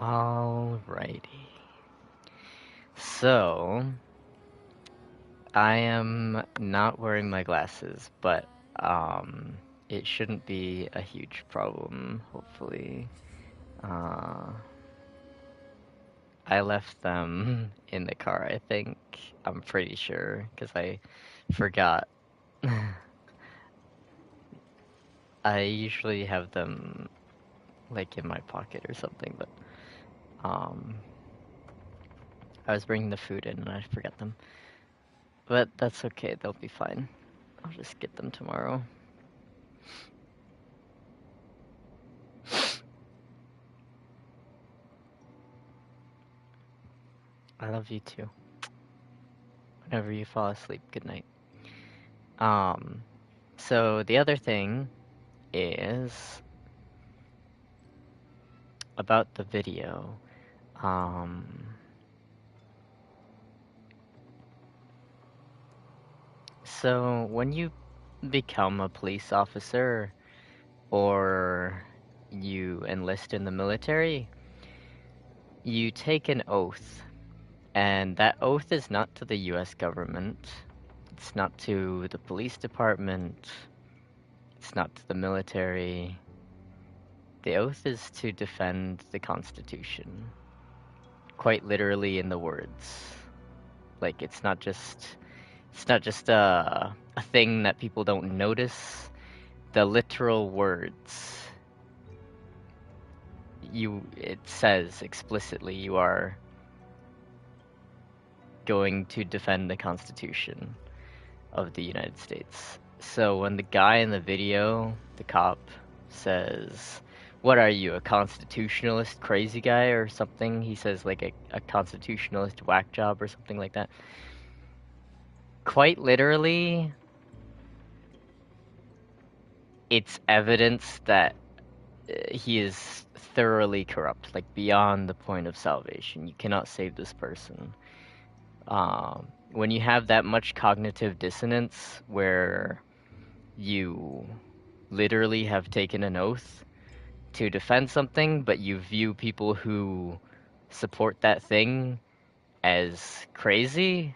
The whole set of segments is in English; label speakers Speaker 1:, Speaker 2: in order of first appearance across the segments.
Speaker 1: Alrighty. So, I am not wearing my glasses, but it shouldn't be a huge problem, hopefully. Uh, I left them in the car, I think. I'm pretty sure, because I forgot. I usually have them, like, in my pocket or something, but um, I was bringing the food in and I forgot them. But that's okay, they'll be fine. I'll just get them tomorrow. I love you too. Whenever you fall asleep, good night. So the other thing is about the video. So when you become a police officer or you enlist in the military, you take an oath, and that oath is not to the US government, it's not to the police department, it's not to the military. The oath is to defend the Constitution. Quite literally in the words. Like it's not just a thing that people don't notice. The literal words. It says explicitly you are going to defend the Constitution of the United States. So when the guy in the video, the cop, says, "What are you, a constitutionalist crazy guy or something?" He says like a constitutionalist whack job or something like that. Quite literally, it's evidence that he is thoroughly corrupt, like beyond the point of salvation. You cannot save this person. When you have that much cognitive dissonance where you literally have taken an oath to defend something, but you view people who support that thing as crazy,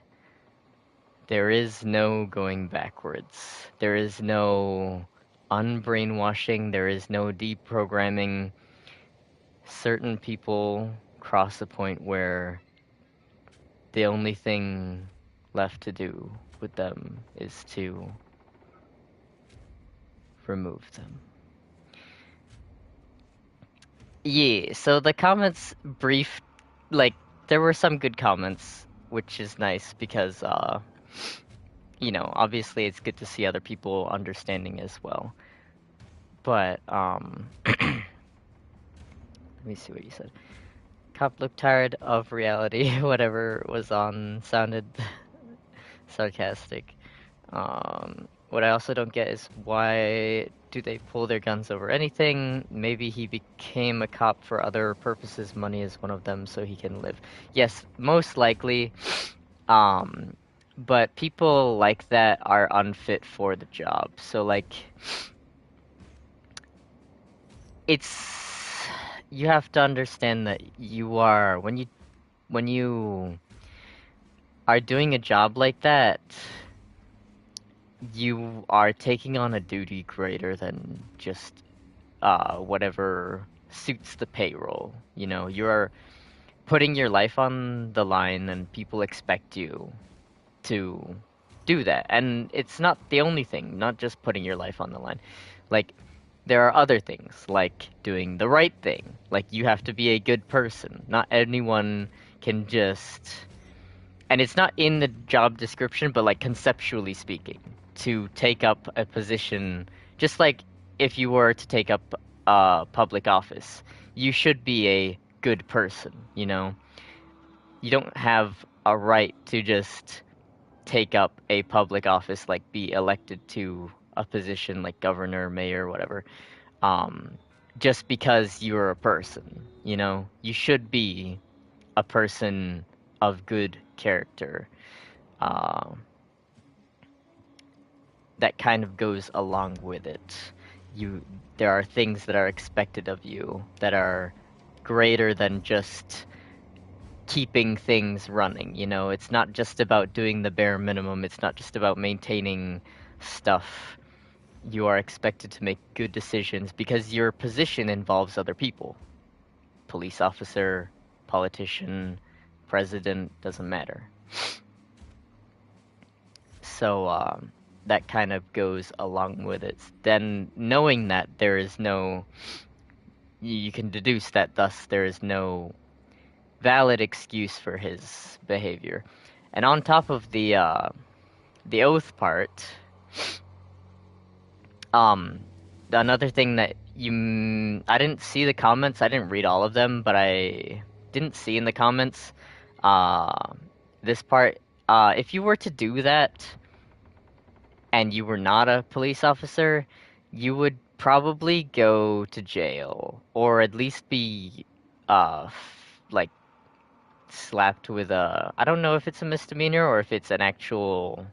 Speaker 1: there is no going backwards. There is no unbrainwashing. There is no deprogramming. Certain people cross a point where the only thing left to do with them is to remove them. Yeah, so the comments like, there were some good comments, which is nice because, obviously it's good to see other people understanding as well. But, let me see what you said. Cop looked tired of reality. Whatever was on sounded sarcastic. What I also don't get is why do they pull their guns over anything? Maybe he became a cop for other purposes. Money is one of them, so he can live. Yes, most likely. But people like that are unfit for the job. So, like, you have to understand that when you when you are doing a job like that, you are taking on a duty greater than just whatever suits the payroll. You know, you're putting your life on the line, and people expect you to do that. And it's not the only thing, not just putting your life on the line. Like, there are other things, like doing the right thing. Like, you have to be a good person. Not anyone can just. And it's not in the job description, but like conceptually speaking, to take up a position, just like if you were to take up public office, you should be a good person, you know? You don't have a right to just take up a public office, like be elected to a position like governor, mayor, whatever, um, just because you're a person, you know? You should be a person of good character. Uh, that kind of goes along with it. There are things that are expected of you that are greater than just keeping things running. You know, it's not just about doing the bare minimum. It's not just about maintaining stuff. You are expected to make good decisions because your position involves other people. Police officer, politician, president, doesn't matter. So that kind of goes along with it. Then knowing that there is no, you can deduce that thus there is no valid excuse for his behavior. And on top of the oath part, um, another thing that I didn't see the comments. I didn't read all of them, but I didn't see in the comments uh, this part. If you were to do that, and you were not a police officer, you would probably go to jail or at least be like slapped with a, I don't know if it's a misdemeanor or if it's an actual,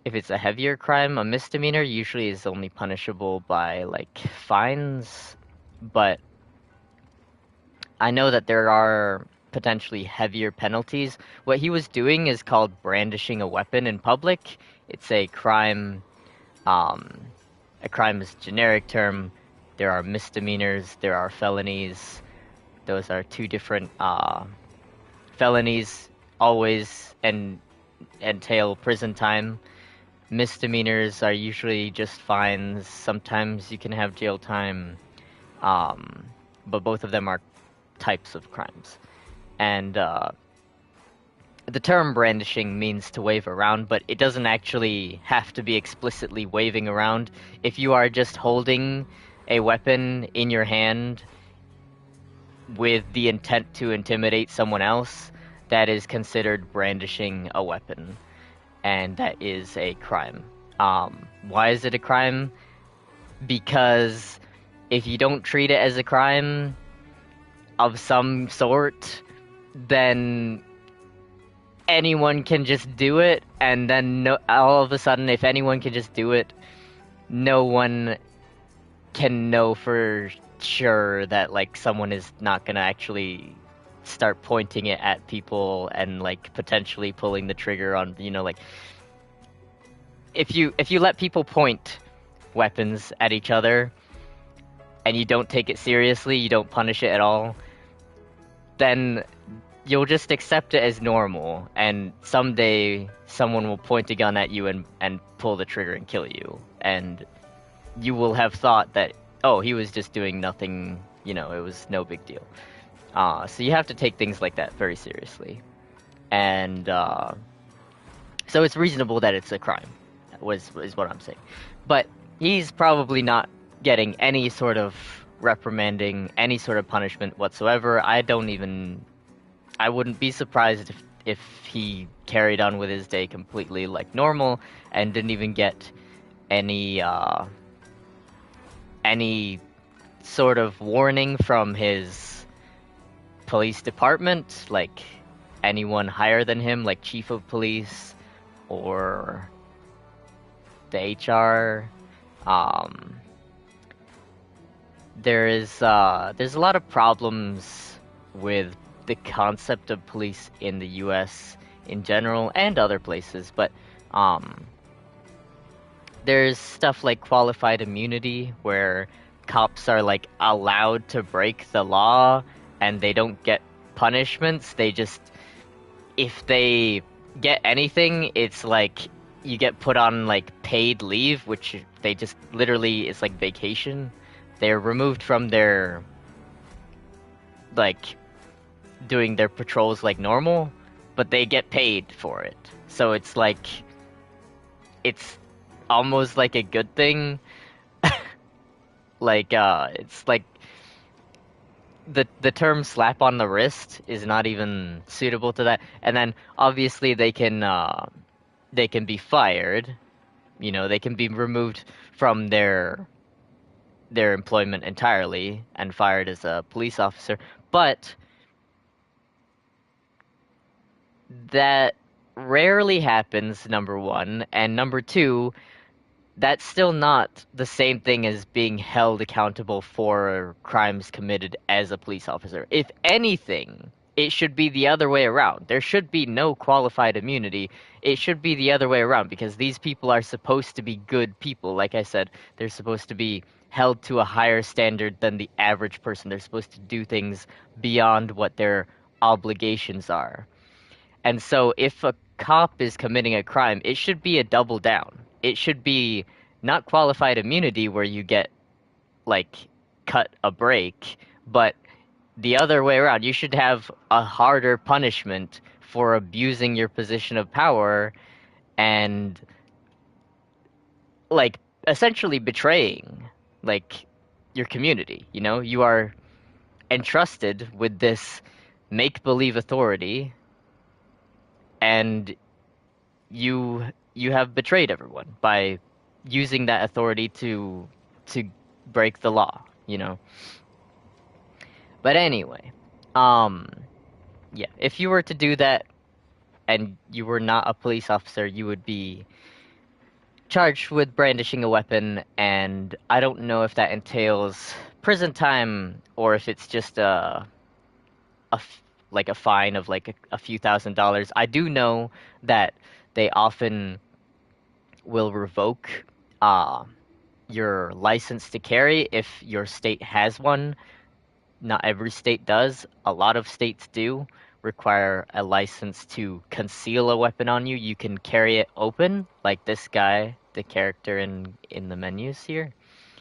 Speaker 1: if it's a heavier crime. A misdemeanor usually is only punishable by like fines, but I know that there are potentially heavier penalties. What he was doing is called brandishing a weapon in public. It's a crime. Um, a crime is a generic term. There are misdemeanors. There are felonies. Those are two different. Felonies always entail prison time. Misdemeanors are usually just fines. Sometimes you can have jail time. But both of them are types of crimes. And the term brandishing means to wave around, but it doesn't actually have to be explicitly waving around. If you are just holding a weapon in your hand with the intent to intimidate someone else, that is considered brandishing a weapon, and that is a crime. Why is it a crime? Because if you don't treat it as a crime of some sort, then anyone can just do it, and then all of a sudden, if anyone can just do it, no one can know for sure that like someone is not gonna actually start pointing it at people and like potentially pulling the trigger on, you know, like if you let people point weapons at each other and you don't take it seriously, you don't punish it at all, then you'll just accept it as normal, and someday someone will point a gun at you and pull the trigger and kill you, and you will have thought that, oh, he was just doing nothing, you know, it was no big deal. So you have to take things like that very seriously. And so it's reasonable that it's a crime, is what I'm saying. But he's probably not getting any sort of reprimanding, any sort of punishment whatsoever. I wouldn't be surprised if he carried on with his day completely like normal and didn't even get any sort of warning from his police department, like anyone higher than him, like chief of police or the HR. There's a lot of problems with the concept of police in the US in general and other places, but there's stuff like qualified immunity where cops are like allowed to break the law and they don't get punishments. They just, if they get anything, it's like you get put on like paid leave, which they just literally, it's like vacation. They're removed from their like doing their patrols like normal, but they get paid for it. So it's like, it's almost like a good thing. Like it's like the term slap on the wrist is not even suitable to that. And then obviously they can be fired. You know, they can be removed from their employment entirely and fired as a police officer. But that rarely happens, number one, and number two, that's still not the same thing as being held accountable for crimes committed as a police officer. If anything, it should be the other way around. There should be no qualified immunity. It should be the other way around because these people are supposed to be good people. Like I said, they're supposed to be held to a higher standard than the average person. They're supposed to do things beyond what their obligations are. And so if a cop is committing a crime, it should be a double down. It should be not qualified immunity where you get, like, cut a break, but the other way around. You should have a harder punishment for abusing your position of power and, like, essentially betraying, like, your community, you know? You are entrusted with this make-believe authority, and you have betrayed everyone by using that authority to break the law, you know. But anyway, yeah, if you were to do that and you were not a police officer, you would be charged with brandishing a weapon, and I don't know if that entails prison time or if it's just like a fine of like a few $1,000s. I do know that they often will revoke your license to carry if your state has one. Not every state does. A lot of states do require a license to conceal a weapon on you. You can carry it open, like this guy, the character in the menus here.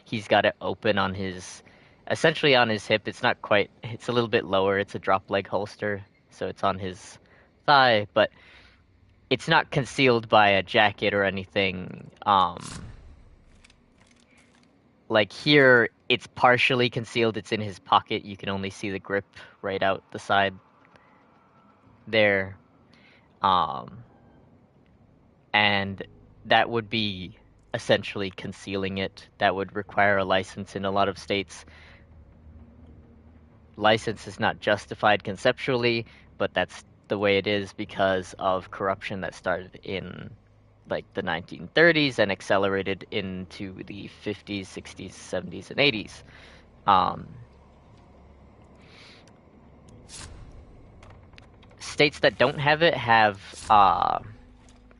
Speaker 1: He's got it open on his, essentially on his hip. It's not quite, it's a little bit lower. It's a drop leg holster, so it's on his thigh, but it's not concealed by a jacket or anything. Like here, it's partially concealed. It's in his pocket. You can only see the grip right out the side there. And that would be essentially concealing it. That would require a license in a lot of states. License is not justified conceptually, but that's the way it is because of corruption that started in like the 1930s and accelerated into the 50s, 60s, 70s, and 80s. States that don't have it have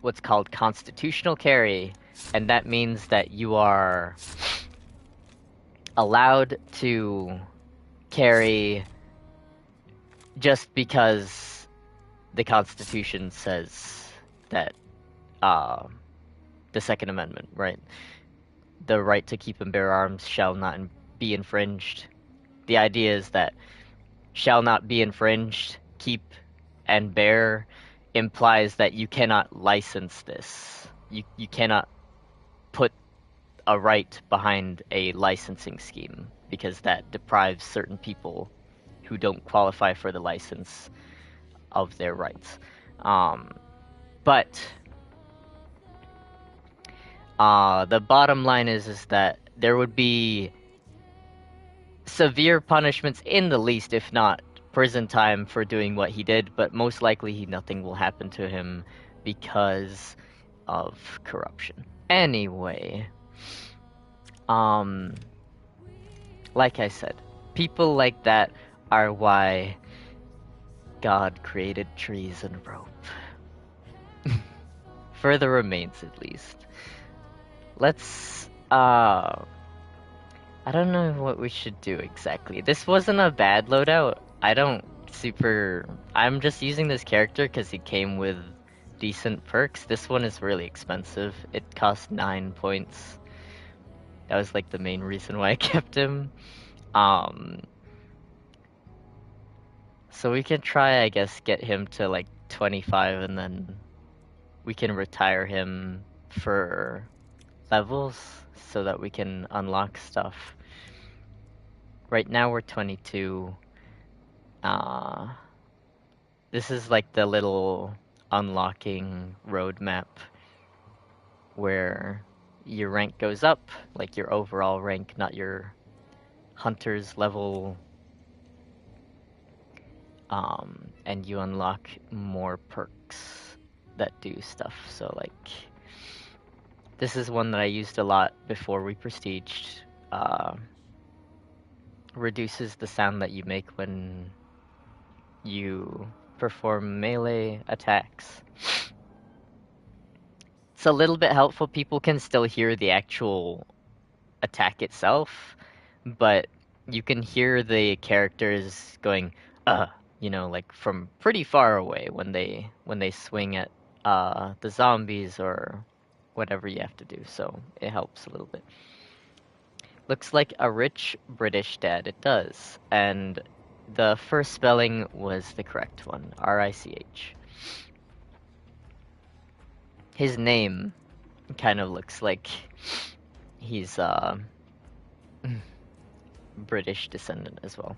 Speaker 1: what's called constitutional carry, and that means that you are allowed to carry just because the Constitution says that, the Second Amendment, right? The right to keep and bear arms shall not be infringed. The idea is that shall not be infringed, keep and bear implies that you cannot license this. You cannot put a right behind a licensing scheme because that deprives certain people who don't qualify for the license of their rights. But the bottom line is that there would be severe punishments in the least, if not prison time for doing what he did, but most likely nothing will happen to him because of corruption. Anyway, like I said, people like that are why God created trees and rope. For the remains, at least. Let's, I don't know what we should do exactly. This wasn't a bad loadout. I'm just using this character because he came with decent perks. This one is really expensive. It cost 9 points. That was like the main reason why I kept him. Um, so we can try, I guess, get him to like 25 and then we can retire him for levels so that we can unlock stuff. Right now we're 22. This is like the little unlocking roadmap where your rank goes up, like your overall rank, not your hunter's level, and you unlock more perks that do stuff. So like, this is one that I used a lot before we prestiged. Reduces the sound that you make when you perform melee attacks. It's a little bit helpful. People can still hear the actual attack itself, but you can hear the characters going, like from pretty far away when they swing at the zombies or whatever you have to do. So it helps a little bit. Looks like a rich British dad. It does, and the first spelling was the correct one, R-I-C-H. His name kind of looks like he's British descendant as well.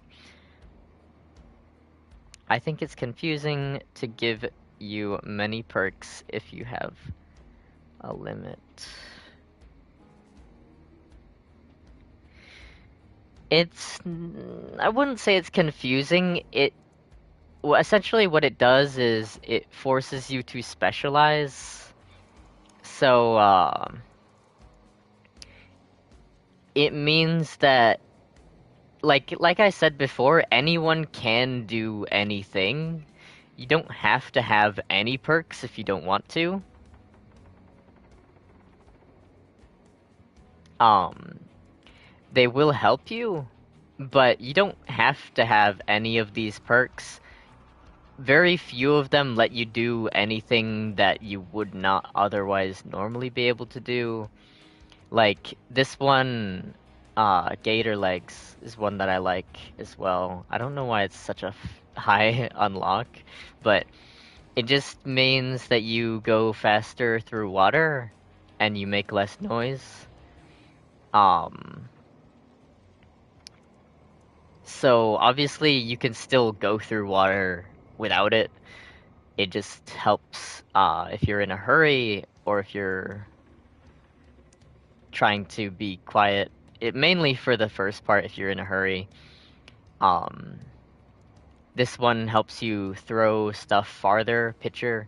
Speaker 1: I think it's confusing to give you many perks if you have a limit. I wouldn't say it's confusing. Essentially what it does is it forces you to specialize. So, it means that, like I said before, anyone can do anything. You don't have to have any perks if you don't want to. They will help you, but you don't have to have any of these perks. Very few of them let you do anything that you would not otherwise normally be able to do. Like, this one, Gator Legs is one that I like as well. I don't know why it's such a high unlock, but it just means that you go faster through water and you make less noise. So obviously you can still go through water without it. It just helps if you're in a hurry or if you're trying to be quiet. It mainly for the first part if you're in a hurry. This one helps you throw stuff farther, pitcher.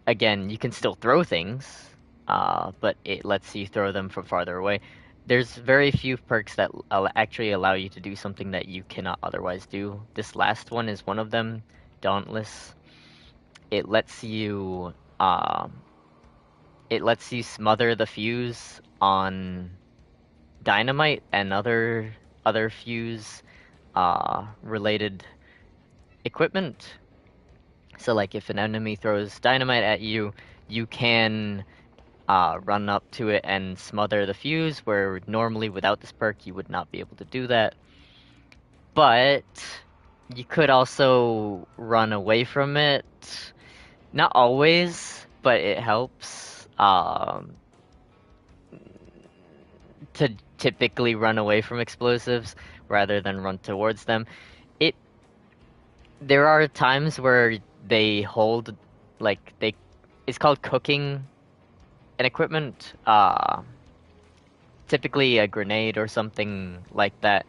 Speaker 1: Again, you can still throw things, but it lets you throw them from farther away. There's very few perks that actually allow you to do something that you cannot otherwise do. This last one is one of them, Dauntless. It lets you smother the fuse on dynamite and other fuse related equipment. So like if an enemy throws dynamite at you, you can run up to it and smother the fuse, where normally without this perk you would not be able to do that. But you could also run away from it. Not always, but it helps to typically run away from explosives rather than run towards them. There are times where they hold, it's called cooking an equipment, typically a grenade or something like that.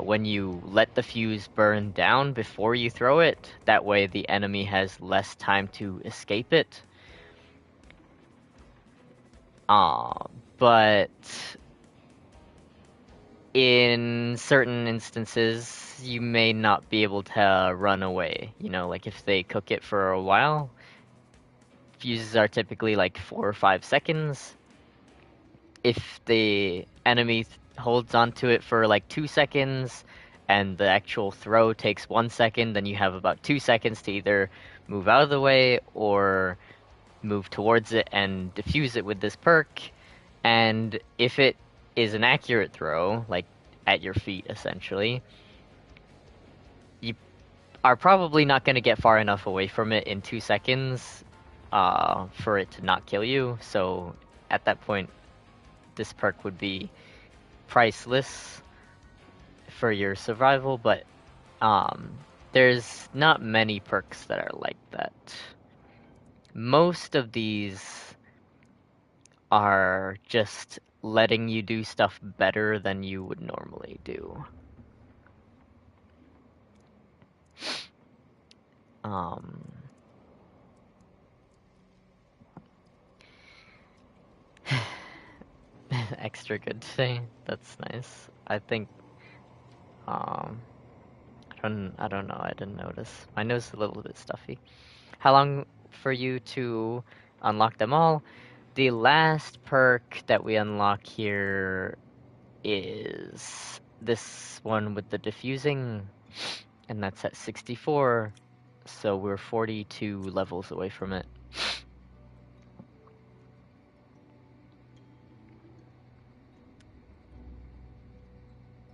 Speaker 1: When you let the fuse burn down before you throw it, that way the enemy has less time to escape it. But in certain instances, you may not be able to run away. You know, like if they cook it for a while, fuses are typically like 4 or 5 seconds. If the enemy holds onto it for like 2 seconds and the actual throw takes 1 second, then you have about 2 seconds to either move out of the way or move towards it and defuse it with this perk. And if it is an accurate throw, like at your feet essentially, you are probably not going to get far enough away from it in 2 seconds for it to not kill you. So at that point, this perk would be priceless for your survival, but there's not many perks that are like that. Most of these are just letting you do stuff better than you would normally do. Extra good today. That's nice. I think I don't know, I didn't notice. My nose is a little bit stuffy. How long for you to unlock them all? The last perk that we unlock here is this one with the diffusing, and that's at 64, so we're 42 levels away from it.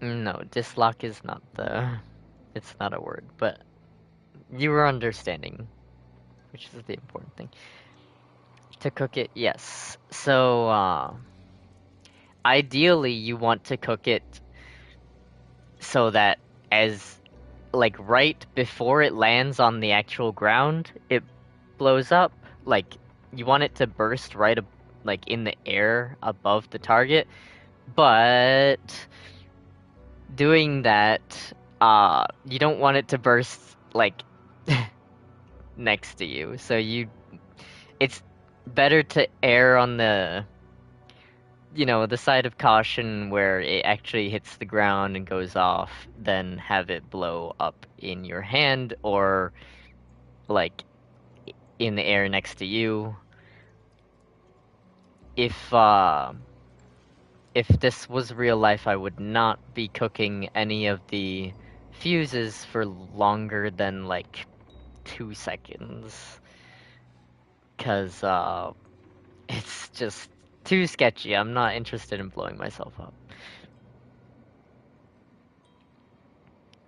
Speaker 1: No, dislock is not it's not a word, but you were understanding, which is the important thing. To cook it, yes. So, ideally you want to cook it so that as, like, right before it lands on the actual ground, it blows up. Like, you want it to burst right, like, in the air above the target, but doing that, you don't want it to burst, like, next to you. So it's better to err on the, the side of caution where it actually hits the ground and goes off than have it blow up in your hand or, like, in the air next to you. If this was real life, I would not be cooking any of the fuses for longer than, like, 2 seconds. 'Cause, it's just too sketchy. I'm not interested in blowing myself up.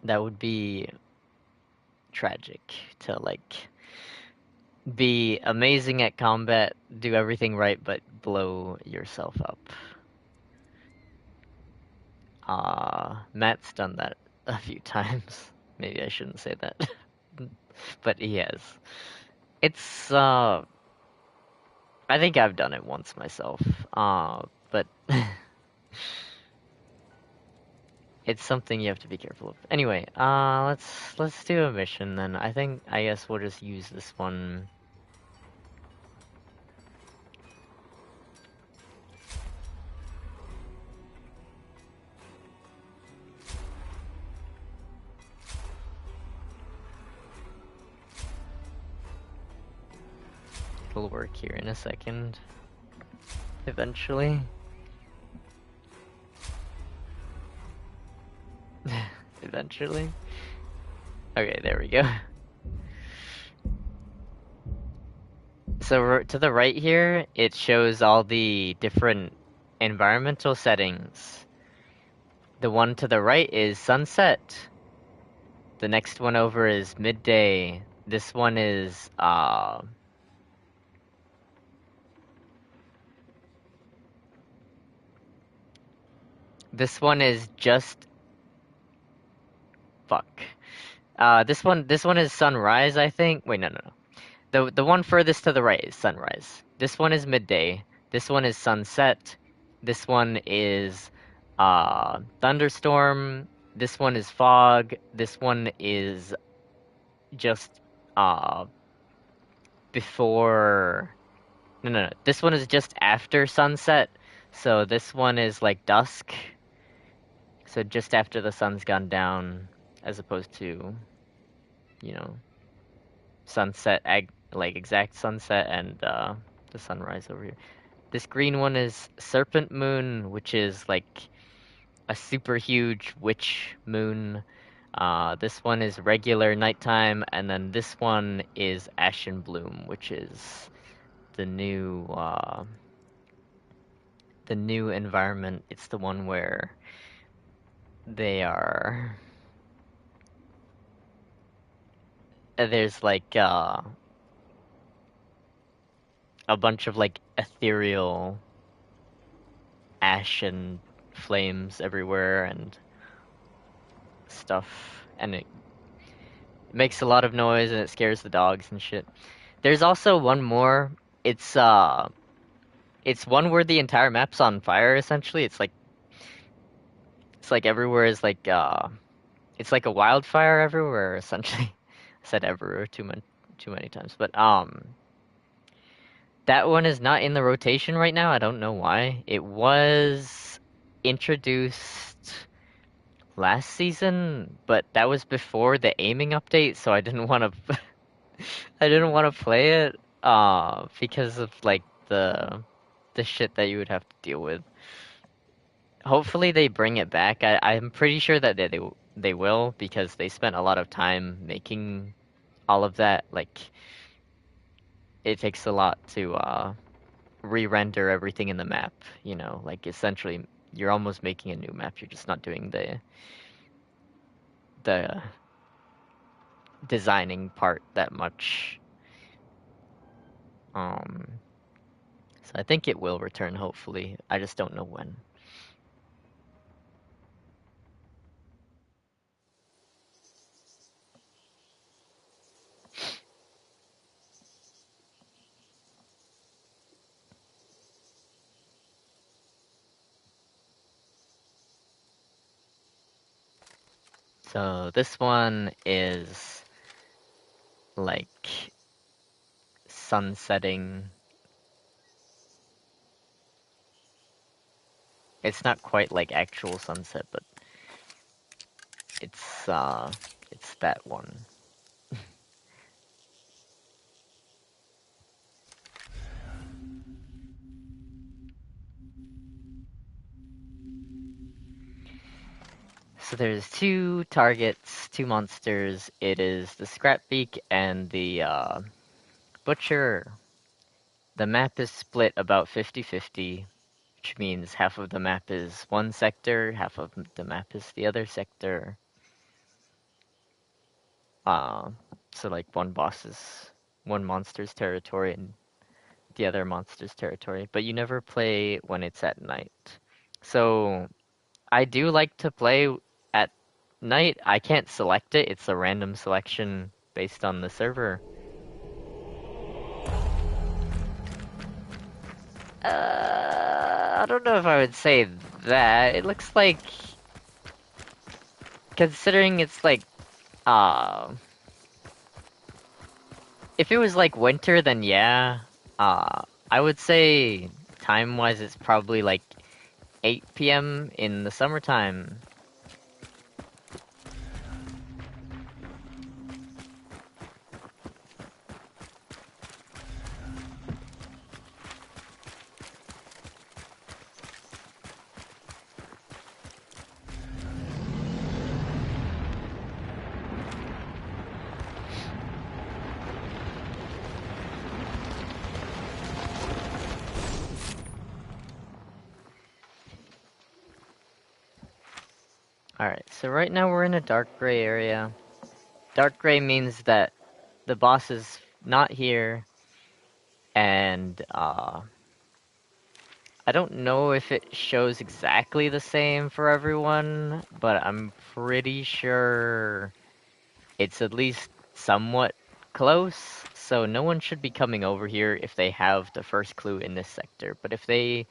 Speaker 1: That would be tragic to, like, be amazing at combat, do everything right, but blow yourself up. Matt's done that a few times. Maybe I shouldn't say that. But he has. It's, I think I've done it once myself. But it's something you have to be careful of. Anyway, let's do a mission then. I guess we'll just use this one. It'll work here in a second. Eventually. Eventually. Okay, there we go. So to the right here, it shows all the different environmental settings. The one to the right is sunset. The next one over is midday. This one is, this one is just... Fuck. This one is sunrise, I think. Wait, no. The one furthest to the right is sunrise. This one is midday. This one is sunset. This one is thunderstorm. This one is fog. This one is just before... No. This one is just after sunset. So this one is like dusk. So just after the sun's gone down, as opposed to, you know, sunset, like exact sunset and the sunrise over here. This green one is Serpent Moon, which is like a super huge witch moon. This one is regular nighttime, and then this one is Ashen Bloom, which is the new environment. It's the one where they are there's like a bunch of like ethereal ash and flames everywhere and stuff, and it makes a lot of noise and it scares the dogs and shit. There's also one more. It's it's one where the entire map's on fire essentially. It's like everywhere is like it's like a wildfire everywhere essentially. I said everywhere too many times, but that one is not in the rotation right now. I don't know why. It was introduced last season, but that was before the aiming update, so I didn't want to I didn't want to play it because of like the shit that you would have to deal with. Hopefully they bring it back. I'm pretty sure that they will because they spent a lot of time making all of that. Like it takes a lot to re-render everything in the map, you know, like essentially you're almost making a new map. You're just not doing the designing part that much. Um, so I think it will return hopefully. I just don't know when. So this one is like sun setting. It's not quite like actual sunset, but it's that one. So there's two targets, two monsters. It is the Scrapbeak and the Butcher. The map is split about 50-50, which means half of the map is one sector, half of the map is the other sector. Uh, so like one monster's territory and the other monster's territory, but you never play when it's at night. So I do like to play at night. I can't select it. It's a random selection based on the server. I don't know if I would say that. It looks like, considering it's like, uh, if it was like winter, then yeah. I would say time-wise, it's probably like 8 p.m. in the summertime. Alright, so right now we're in a dark gray area. Dark gray means that the boss is not here, and I don't know if it shows exactly the same for everyone, but I'm pretty sure it's at least somewhat close, so no one should be coming over here if they have the first clue in this sector. But if they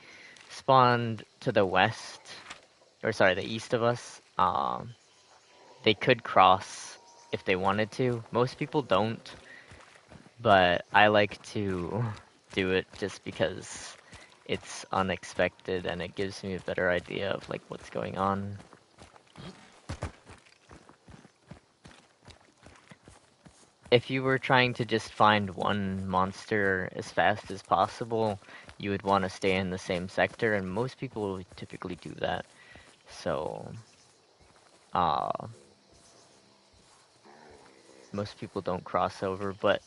Speaker 1: spawned to the west, or sorry, the east of us, they could cross if they wanted to. Most people don't, but I like to do it just because it's unexpected and it gives me a better idea of like what's going on. if you were trying to just find one monster as fast as possible, you would want to stay in the same sector, and most people would typically do that. So, uh, most people don't cross over, but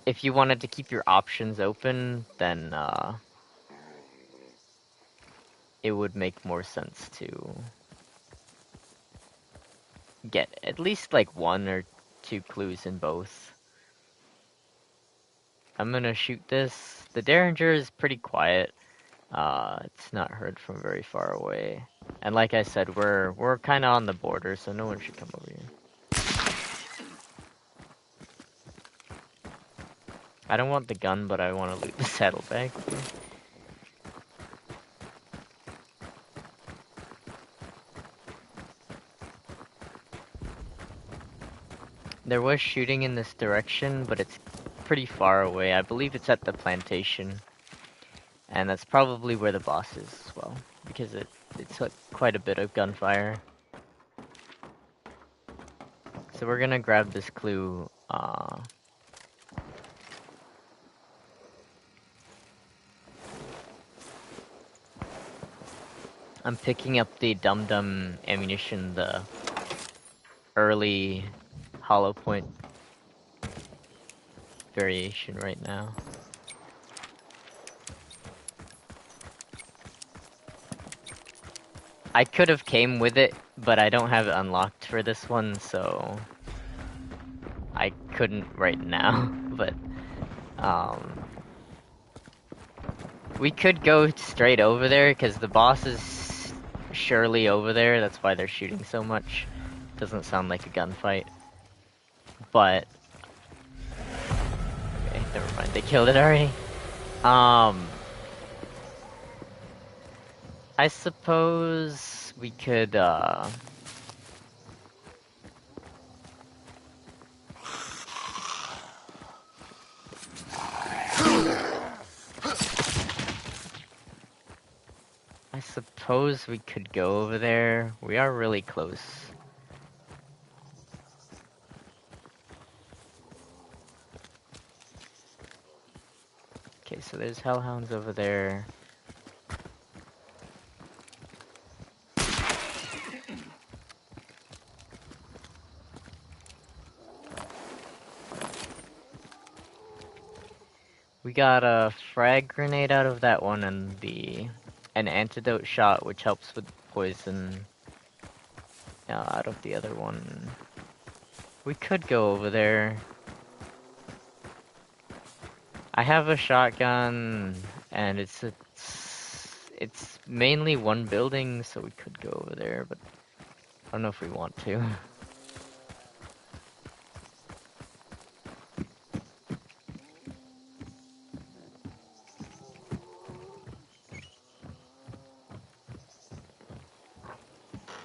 Speaker 1: if you wanted to keep your options open, then it would make more sense to get at least like one or two clues in both. I'm gonna shoot this. The Derringer is pretty quiet. It's not heard from very far away. And like I said, we're kind of on the border, so no one should come over here. I don't want the gun, but I want to loot the saddlebag. There was shooting in this direction, but it's pretty far away. I believe it's at the plantation. And that's probably where the boss is as well, because it took quite a bit of gunfire. So we're gonna grab this clue. I'm picking up the dum-dum ammunition, the early hollow point variation right now. I could have came with it, but I don't have it unlocked for this one, so I couldn't right now. But we could go straight over there because the boss is surely over there. That's why they're shooting so much. Doesn't sound like a gunfight, but okay, never mind. They killed it already. I suppose we could go over there. We are really close. Okay, so there's hellhounds over there. We got a frag grenade out of that one and an antidote shot, which helps with poison, out of the other one. We could go over there. I have a shotgun, and it's mainly one building, so we could go over there, but I don't know if we want to.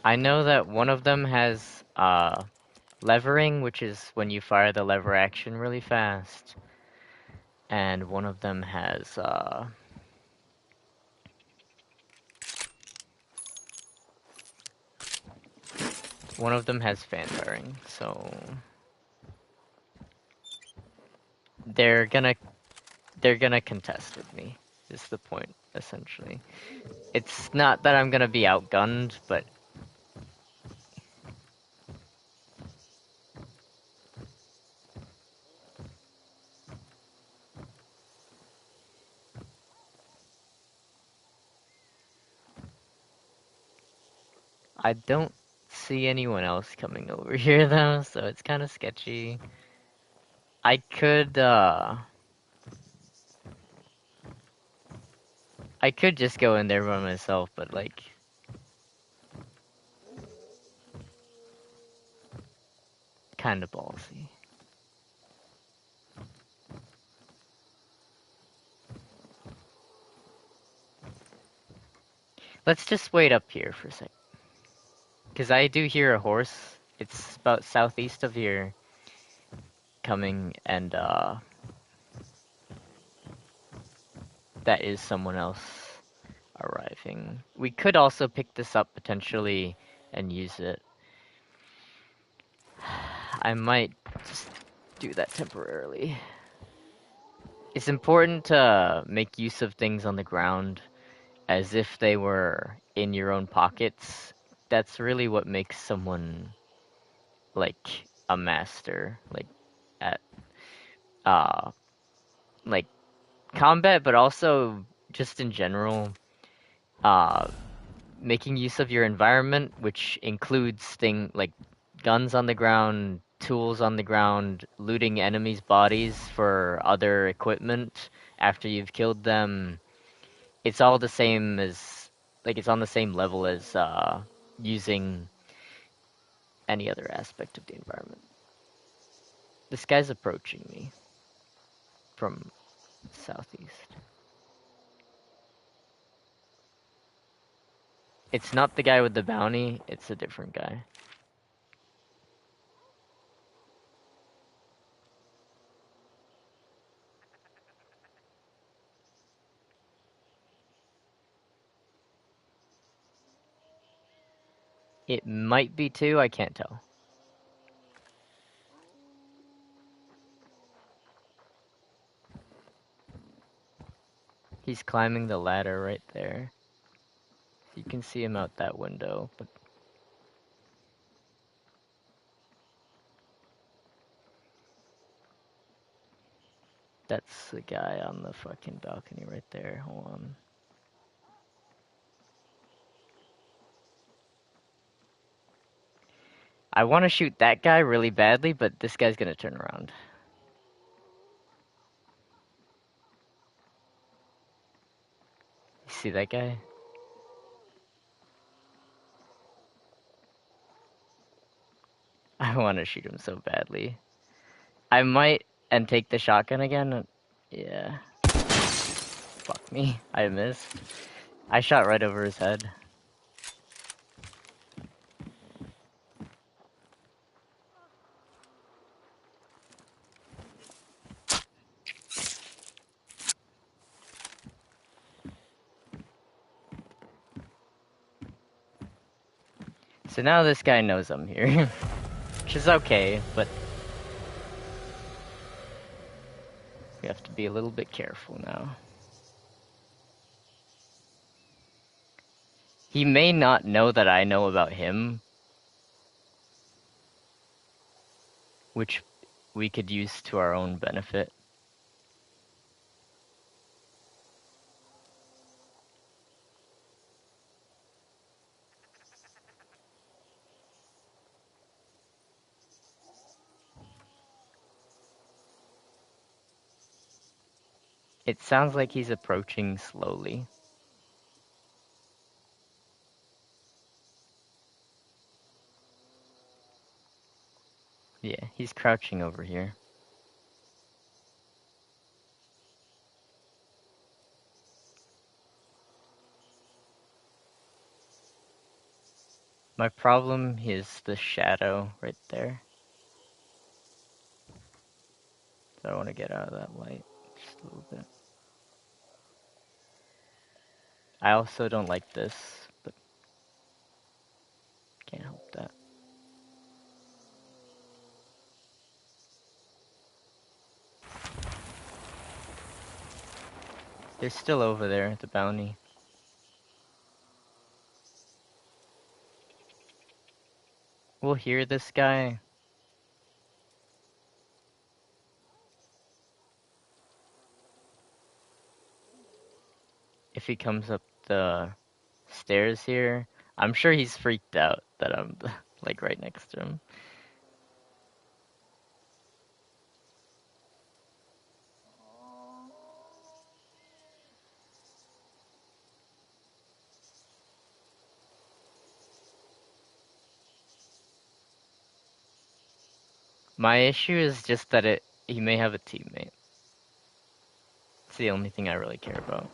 Speaker 1: I know that one of them has levering, which is when you fire the lever action really fast, and one of them has fan firing, so they're gonna contest with me, is the point, essentially. It's not that I'm gonna be outgunned, but I don't see anyone else coming over here though, so it's kind of sketchy. I could just go in there by myself, but like, kind of ballsy. Let's just wait up here for a sec. Because I do hear a horse. It's about southeast of here. Coming, and that is someone else arriving. We could also pick this up potentially and use it. I might just do that temporarily. It's important to make use of things on the ground as if they were in your own pockets. That's really what makes someone like a master, like at uh like combat, but also just in general. Uh, Making use of your environment, which includes thing like guns on the ground, tools on the ground, looting enemies' bodies for other equipment after you've killed them. It's all the same as it's on the same level as using any other aspect of the environment. This guy's approaching me from southeast. It's not the guy with the bounty, it's a different guy. It might be two, I can't tell. He's climbing the ladder right there. You can see him out that window, but that's the guy on the fucking balcony right there. Hold on. I want to shoot that guy really badly, but this guy's gonna turn around. You see that guy? I want to shoot him so badly. I might and take the shotgun again. Yeah. Fuck me. I missed. I shot right over his head. So now this guy knows I'm here. Which is okay, but we have to be a little bit careful now. He may not know that I know about him, which we could use to our own benefit. It sounds like he's approaching slowly. Yeah, he's crouching over here. My problem is the shadow right there. So I want to get out of that light just a little bit. I also don't like this, but can't help that. They're still over there at the bounty. We'll hear this guy. If he comes up the stairs here. I'm sure he's freaked out that I'm like right next to him. My issue is just that he may have a teammate. It's the only thing I really care about.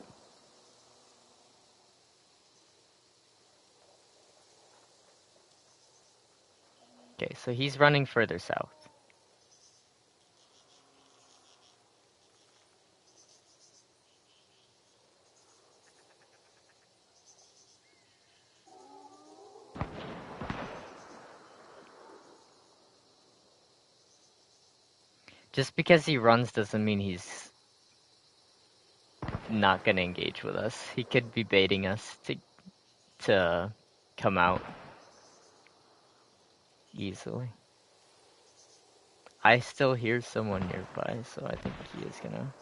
Speaker 1: Okay, so he's running further south. Just because he runs doesn't mean he's not gonna engage with us. He could be baiting us to come out easily. I still hear someone nearby, so I think he is gonna.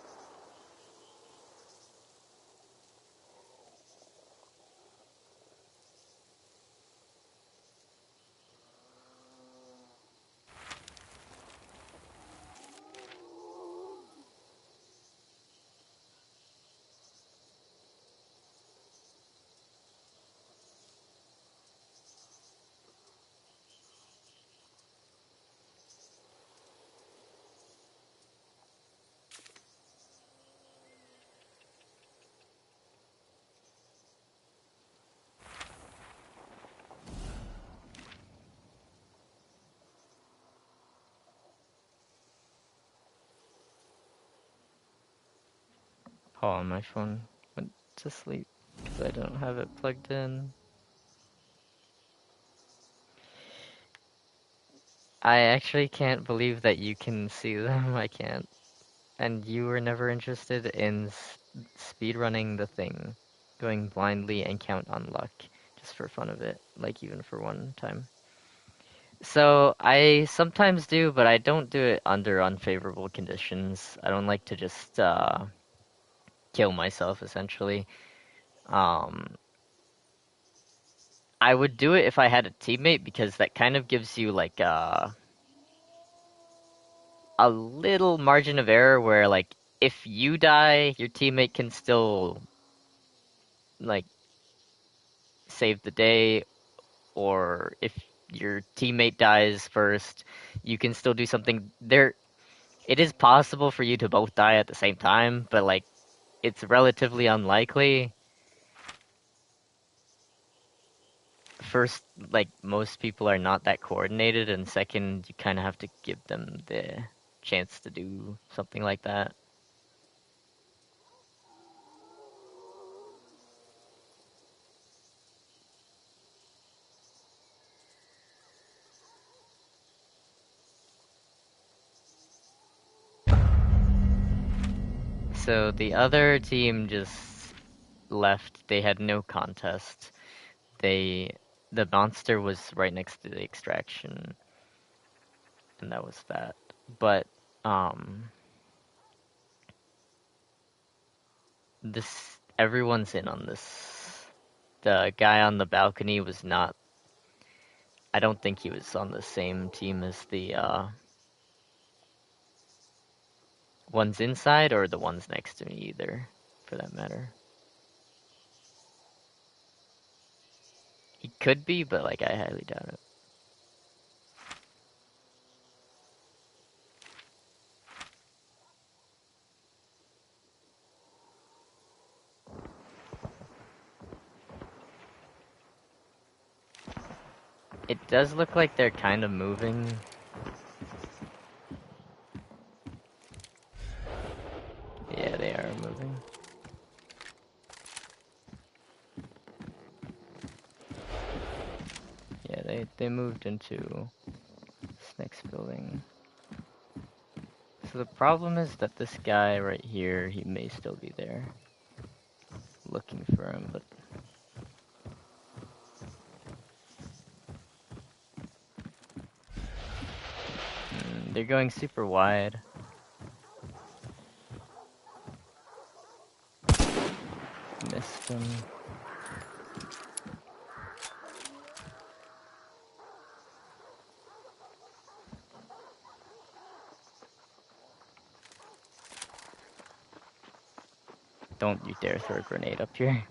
Speaker 1: Hold on, my phone went to sleep because I don't have it plugged in. I actually can't believe that you can see them. I can't. And you were never interested in speedrunning the thing, going blindly and count on luck, just for fun of it, like even for one time. So I sometimes do, but I don't do it under unfavorable conditions. I don't like to just kill myself, essentially. Um, I would do it if I had a teammate because that kind of gives you like a little margin of error where like if you die, your teammate can still like save the day, or if your teammate dies first, you can still do something. There, it is possible for you to both die at the same time, but like it's relatively unlikely. First, like most people are not that coordinated, and second, you kind of have to give them the chance to do something like that. So the other team just left. They had no contest. They the monster was right next to the extraction, and that was that. But um this everyone's in on this. The guy on the balcony was not. I don't think he was on the same team as the ones inside or the ones next to me either, for that matter. He could be, but like I highly doubt it. It does look like they're kind of moving. Yeah, they are moving. Yeah, they moved into this next building. So the problem is that this guy right here, he may still be there. Looking for him, but they're going super wide. Missed him. Don't you dare throw a grenade up here.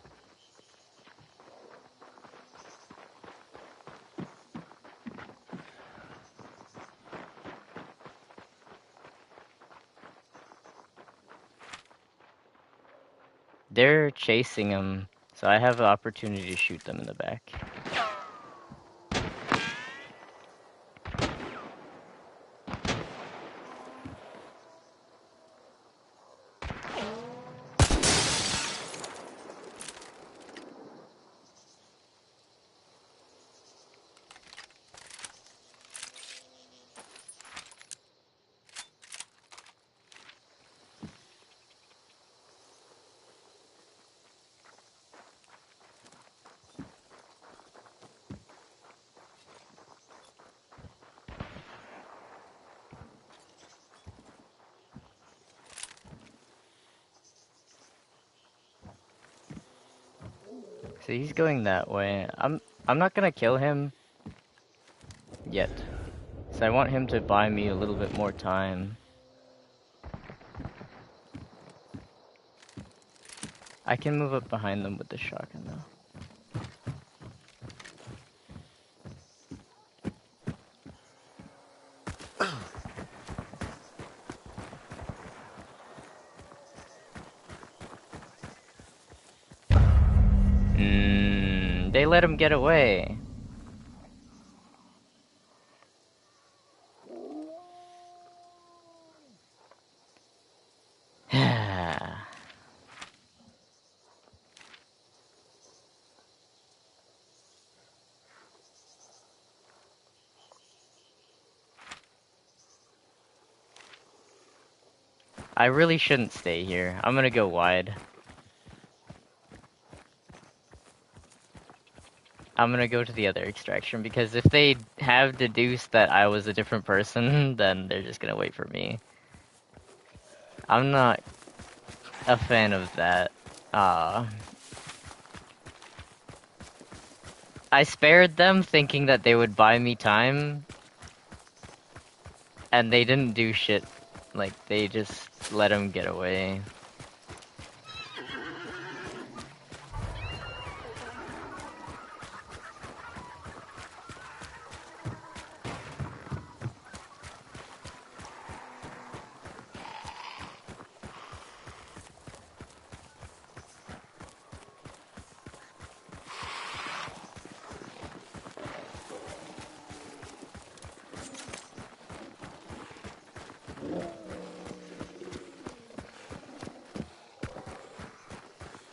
Speaker 1: They're chasing him, so I have an opportunity to shoot them in the back. So he's going that way. I'm not gonna kill him yet. So I want him to buy me a little bit more time. I can move up behind them with the shotgun though. They let him get away. I really shouldn't stay here. I'm gonna go wide. I'm gonna go to the other extraction because if they have deduced that I was a different person, then they're just gonna wait for me. I'm not a fan of that. I spared them thinking that they would buy me time, and they didn't do shit. Like, they just let him get away.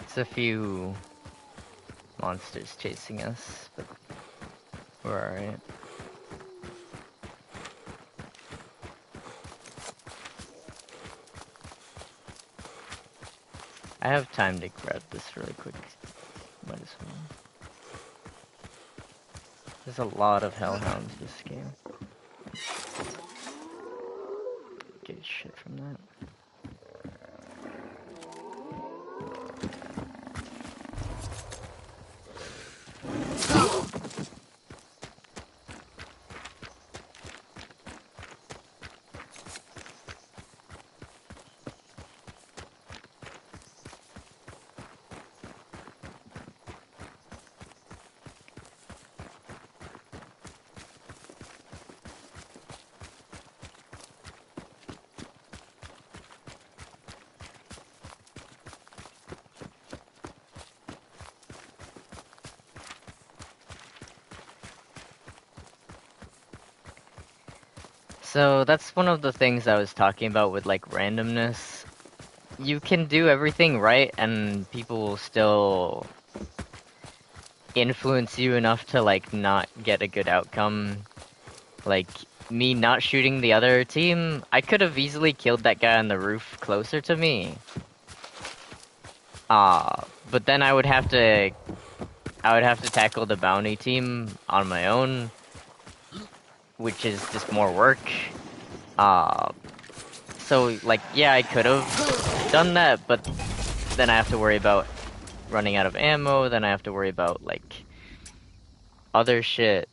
Speaker 1: It's a few monsters chasing us, but we're alright. I have time to grab this really quick. Might as well. There's a lot of hellhounds this game. Get shit from that. So that's one of the things I was talking about with like randomness. You can do everything right and people will still influence you enough to like not get a good outcome. Like me not shooting the other team, I could have easily killed that guy on the roof closer to me. But then I would have to tackle the bounty team on my own, which is just more work. So like, yeah, I could have done that, but then I have to worry about running out of ammo, then I have to worry about like other shit.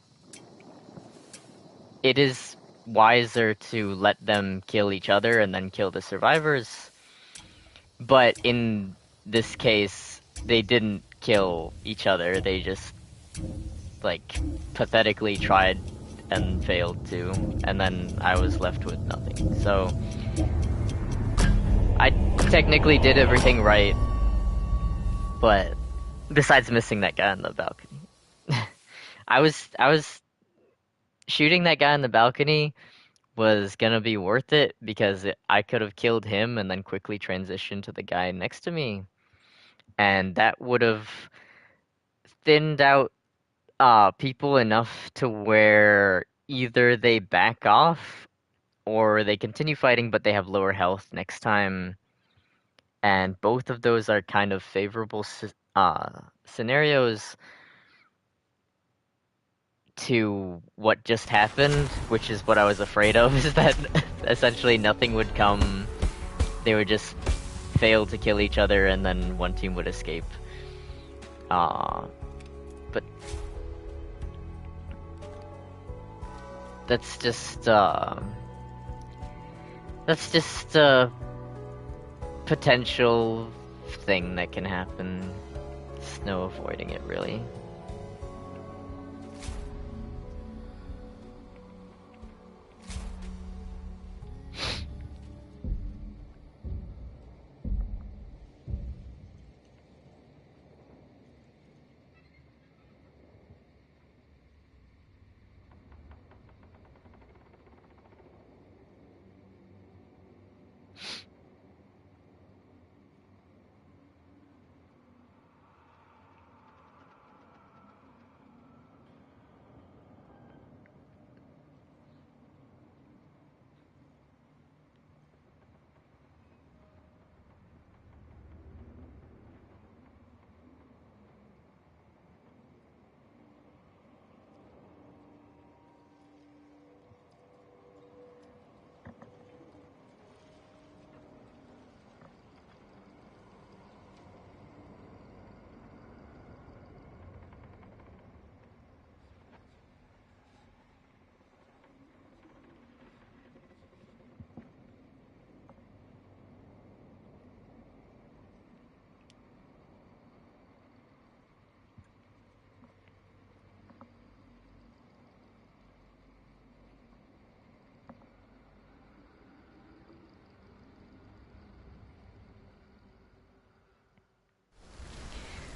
Speaker 1: It is wiser to let them kill each other and then kill the survivors. But in this case, they didn't kill each other, they just like pathetically tried and failed to, and then I was left with nothing. So I technically did everything right, but besides missing that guy on the balcony. I was shooting that guy on the balcony was gonna be worth it because I could have killed him and then quickly transitioned to the guy next to me, and that would have thinned out people enough to where either they back off or they continue fighting but they have lower health next time, and both of those are kind of favorable scenarios to what just happened, which is what I was afraid of, is that essentially nothing would come. They would just fail to kill each other and then one team would escape. But that's just a potential thing that can happen. There's no avoiding it, really.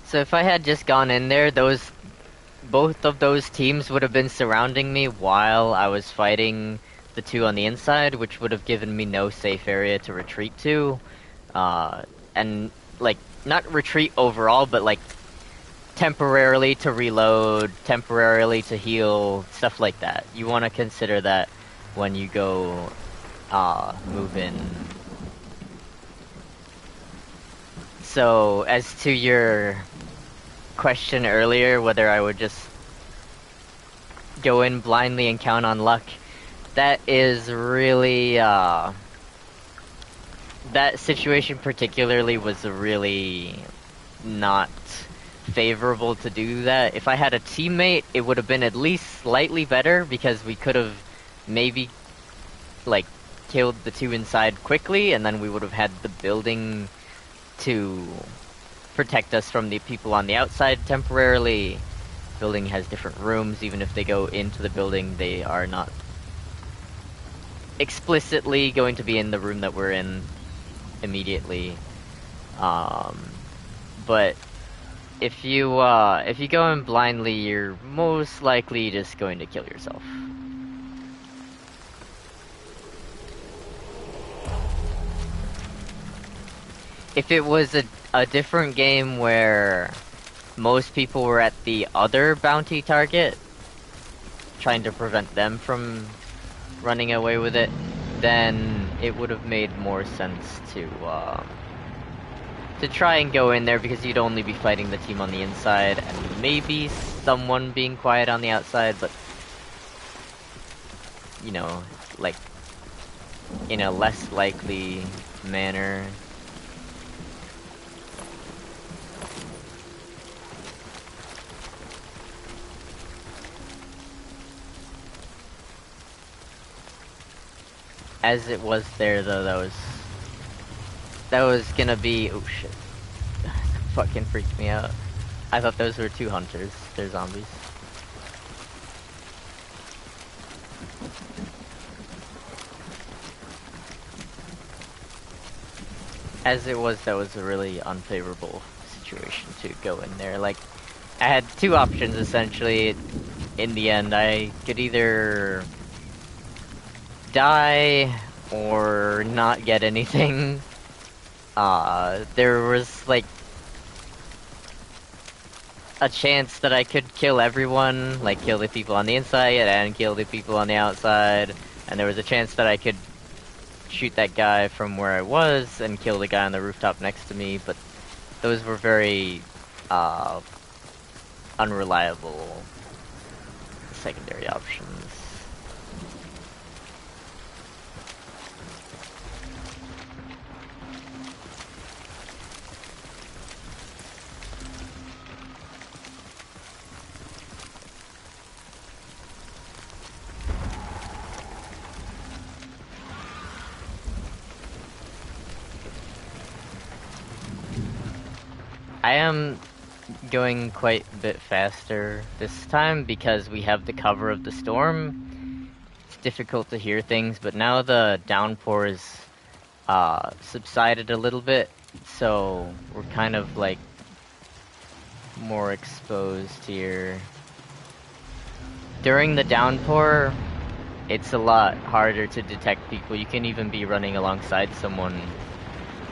Speaker 1: So if I had just gone in there, both of those teams would have been surrounding me while I was fighting the two on the inside, which would have given me no safe area to retreat to. And, like, not retreat overall, but, like, temporarily to reload, temporarily to heal, stuff like that. You want to consider that when you go, move in. So, as to your question earlier, whether I would just go in blindly and count on luck, that is really, that situation particularly was really not favorable to do that. If I had a teammate, it would have been at least slightly better, because we could have maybe, like, killed the two inside quickly, and then we would have had the building to protect us from the people on the outside temporarily. Building has different rooms. Even if they go into the building, they are not explicitly going to be in the room that we're in immediately. But if you go in blindly, you're most likely just going to kill yourself. If it was a different game where most people were at the other bounty target, trying to prevent them from running away with it, then it would have made more sense to try and go in there, because you'd only be fighting the team on the inside and maybe someone being quiet on the outside, but, you know, like, in a less likely manner. As it was there, though, that was gonna be... Oh, shit. Fucking freaked me out. I thought those were two hunters. They're zombies. As it was, that was a really unfavorable situation to go in there. Like, I had two options, essentially. In the end, I could either die or not get anything. There was, like, a chance that I could kill everyone, like kill the people on the inside and kill the people on the outside, and there was a chance that I could shoot that guy from where I was and kill the guy on the rooftop next to me, but those were very unreliable secondary options. I am going quite a bit faster this time because we have the cover of the storm. It's difficult to hear things, but now the downpour is subsided a little bit, so we're kind of like more exposed here. During the downpour, it's a lot harder to detect people. You can even be running alongside someone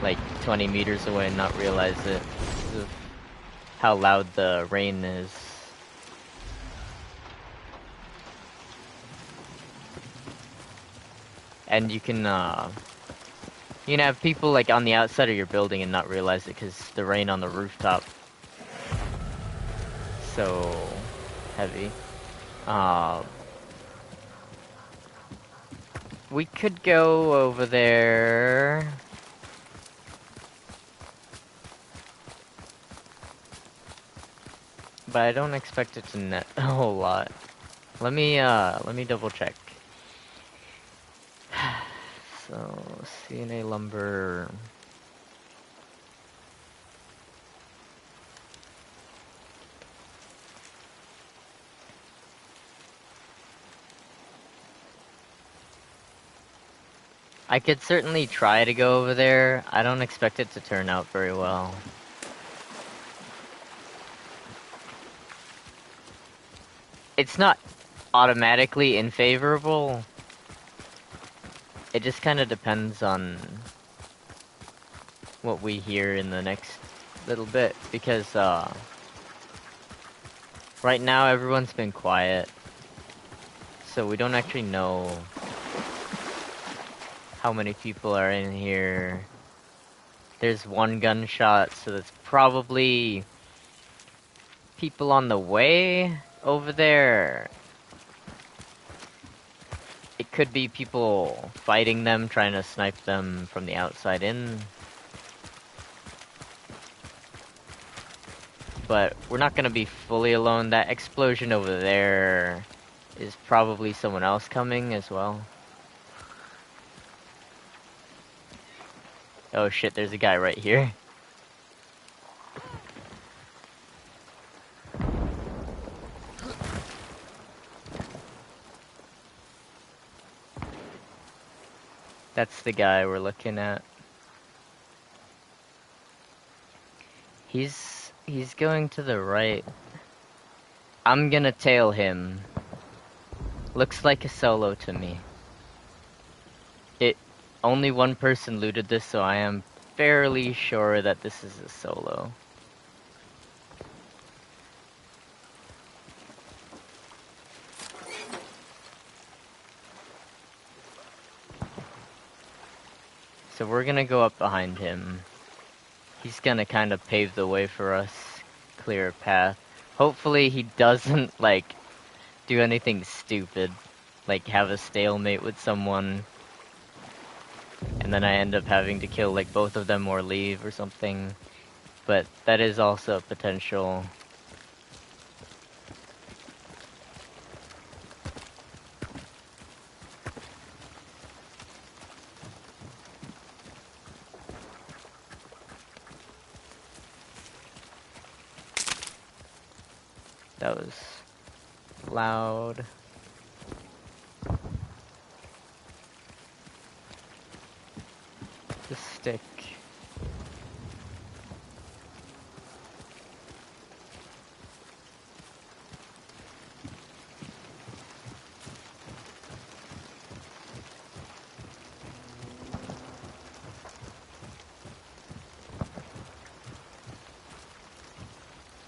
Speaker 1: like 20 meters away and not realize it because of how loud the rain is. And you can have people like on the outside of your building and not realize it because the rain on the rooftop so heavy. We could go over there. But I don't expect it to net a whole lot. Let me double check. So, CNA lumber. I could certainly try to go over there. I don't expect it to turn out very well. It's not automatically unfavorable. It just kind of depends on what we hear in the next little bit, because right now everyone's been quiet, so we don't actually know how many people are in here. There's one gunshot, so that's probably people on the way over there. It could be people fighting them, trying to snipe them from the outside in. But we're not gonna be fully alone. That explosion over there is probably someone else coming as well. Oh shit, there's a guy right here. That's the guy we're looking at. He's going to the right. I'm gonna tail him. Looks like a solo to me. Only one person looted this, so I am fairly sure that this is a solo. So we're gonna go up behind him. He's gonna kind of pave the way for us, clear a path. Hopefully he doesn't, like, do anything stupid, like have a stalemate with someone, and then I end up having to kill, like, both of them or leave or something. But that is also a potential. That was loud. The stick.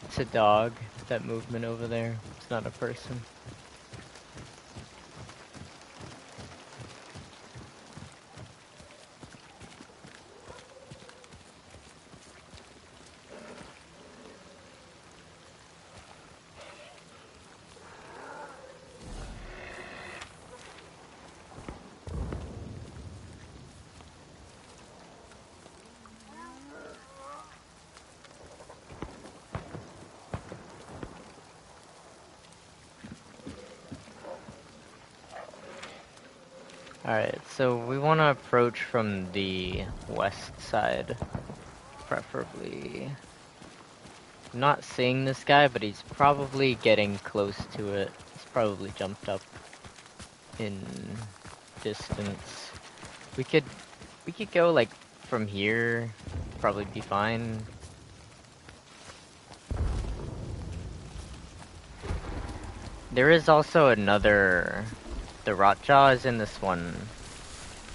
Speaker 1: It's a dog, that movement over there. It's not a person. Alright, so we want to approach from the west side, preferably. not seeing this guy, but he's probably getting close to it. He's probably jumped up in distance. We could go like from here, probably be fine. There is also another. The Rotjaw is in this one.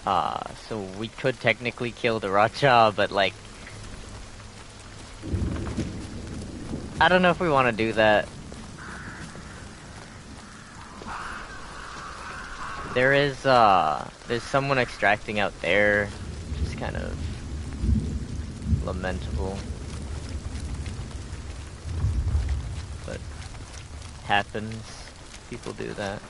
Speaker 1: So we could technically kill the Rotjaw, but like, I don't know if we want to do that. There's someone extracting out there, which is kind of lamentable. But happens. People do that.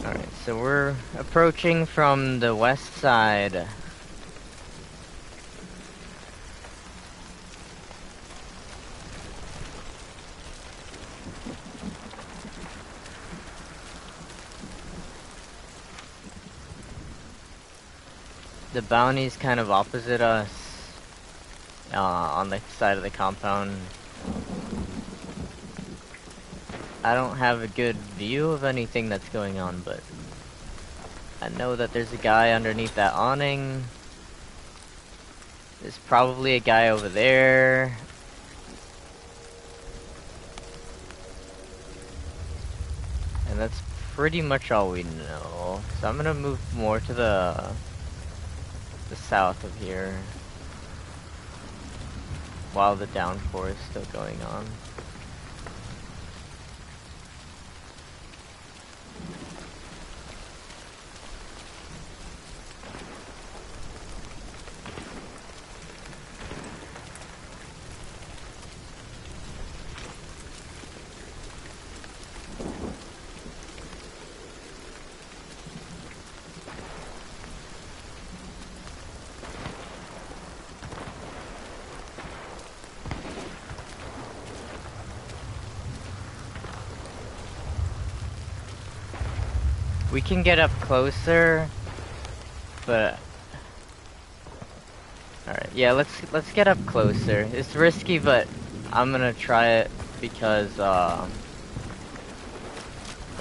Speaker 1: Alright, so we're approaching from the west side. The bounty's kind of opposite us, on the side of the compound. I don't have a good view of anything that's going on, but I know that there's a guy underneath that awning. There's probably a guy over there. And that's pretty much all we know. So I'm gonna move more to the south of here while the downpour is still going on. We can get up closer, but alright, yeah, let's get up closer. It's risky, but I'm gonna try it because I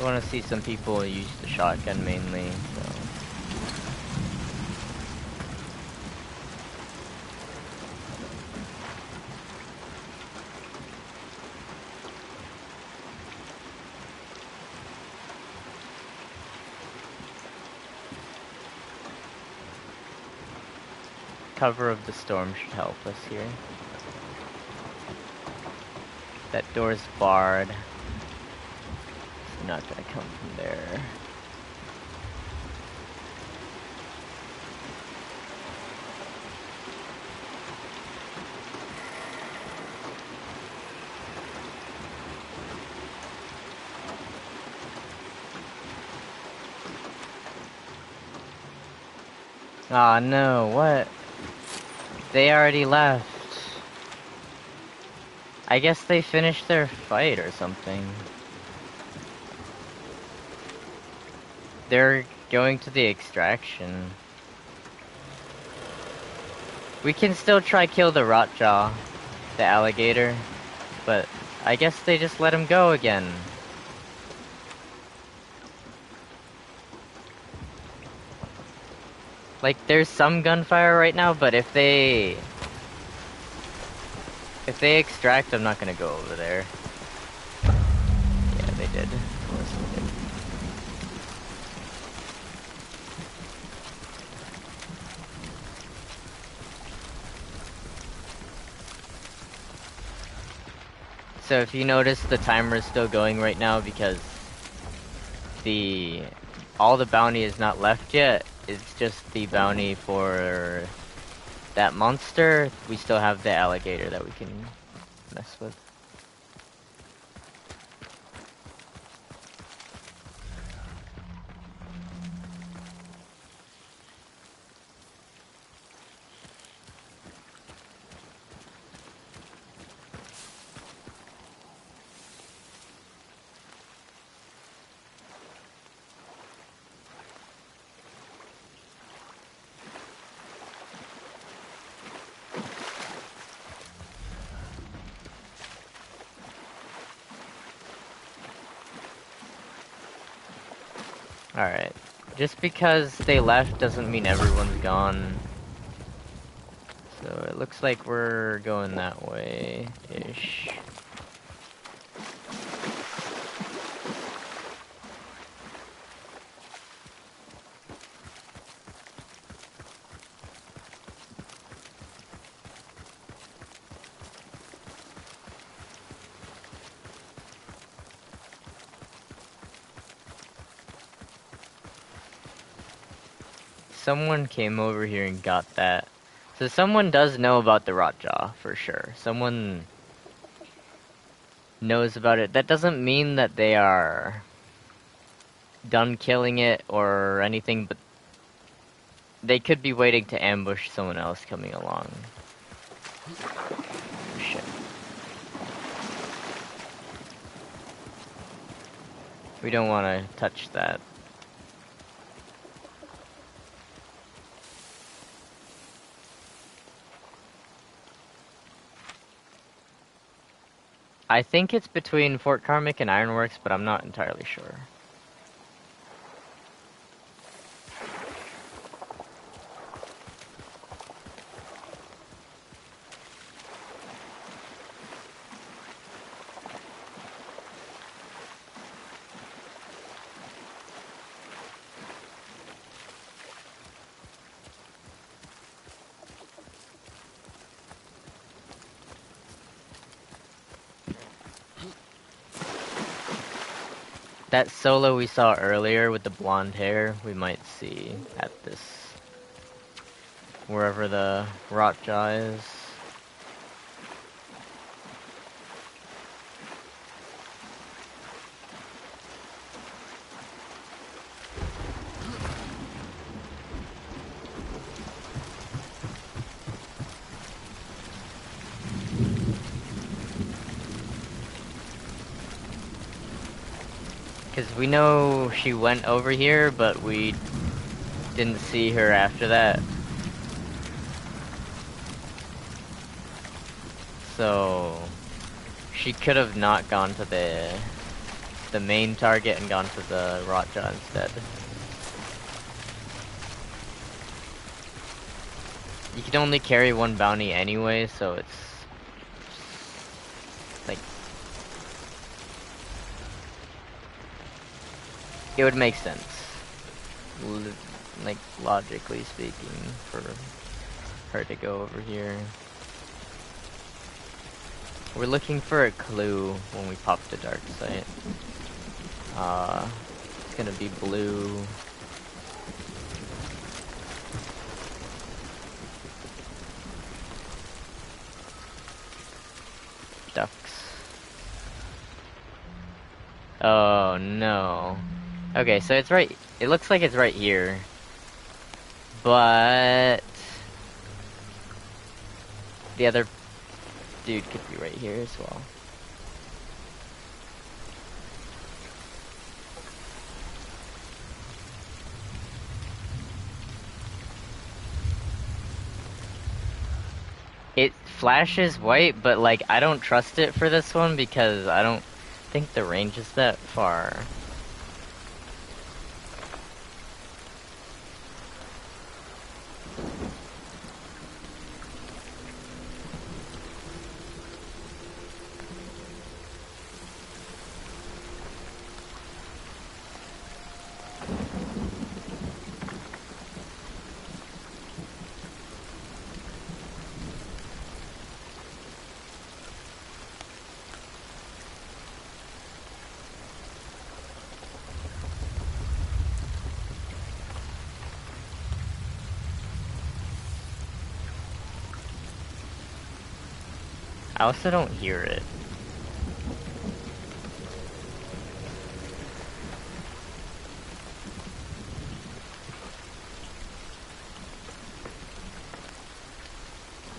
Speaker 1: want to see some people use the shotgun mainly. So. Cover of the storm should help us here. That door's barred. It's not gonna come from there. Aw, no, what? They already left. I guess they finished their fight or something. They're going to the extraction. We can still try kill the Rotjaw, the alligator, but I guess they just let him go again. Like, there's some gunfire right now, but if they extract, I'm not gonna go over there. Yeah, they did. Of course they did. So if you notice, the timer's still going right now because all the bounty is not left yet. It's just the bounty for that monster. We still have the alligator that we can mess with. Alright. Just because they left doesn't mean everyone's gone. So it looks like we're going that way-ish. Someone came over here and got that. So someone does know about the Rotjaw, for sure. Someone knows about it. That doesn't mean that they are done killing it or anything, but they could be waiting to ambush someone else coming along. Shit. We don't want to touch that. I think it's between Fort Carmick and Ironworks, but I'm not entirely sure. That solo we saw earlier with the blonde hair, we might see at this, wherever the Rotjaw is. Because we know she went over here, but we didn't see her after that. So she could have not gone to the main target and gone to the Rotjaw instead. You can only carry one bounty anyway, so it's like it would make sense, like logically speaking, for her to go over here. We're looking for a clue when we pop the dark site. It's gonna be blue. Ducks. Oh no. Okay, so it's right, it looks like it's right here. But the other dude could be right here as well. It flashes white, but like I don't trust it for this one because I don't think the range is that far. I also don't hear it.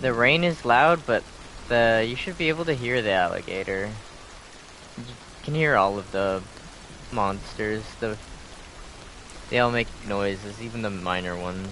Speaker 1: The rain is loud, but you should be able to hear the alligator. You can hear all of the monsters. They all make noises, even the minor ones.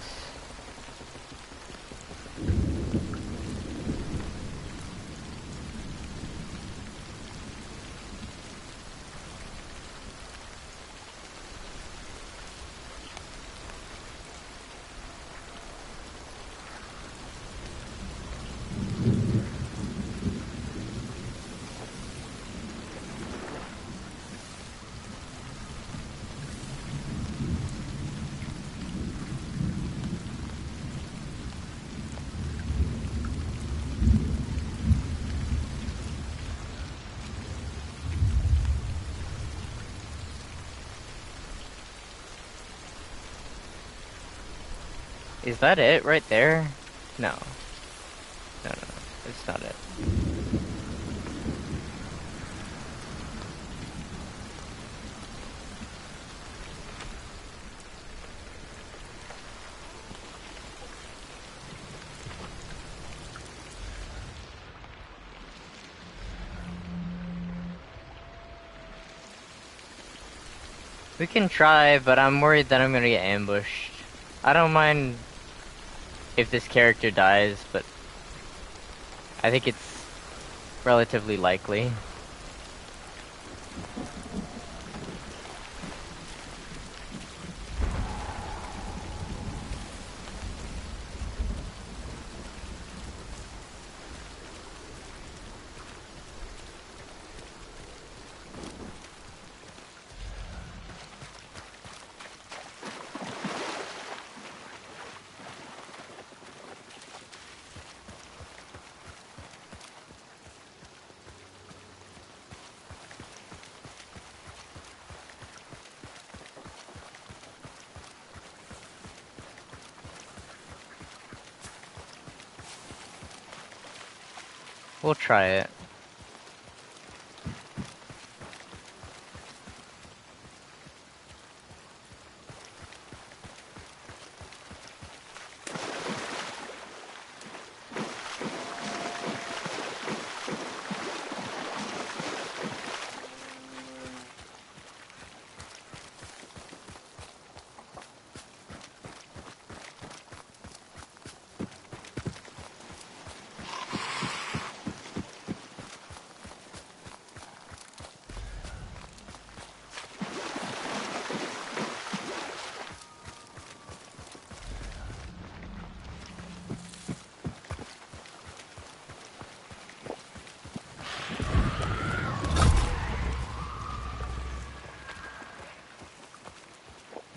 Speaker 1: Is that it right there? No. No, it's not it. We can try, but I'm worried that I'm gonna get ambushed. I don't mind if this character dies, but I think it's relatively likely. We'll try it.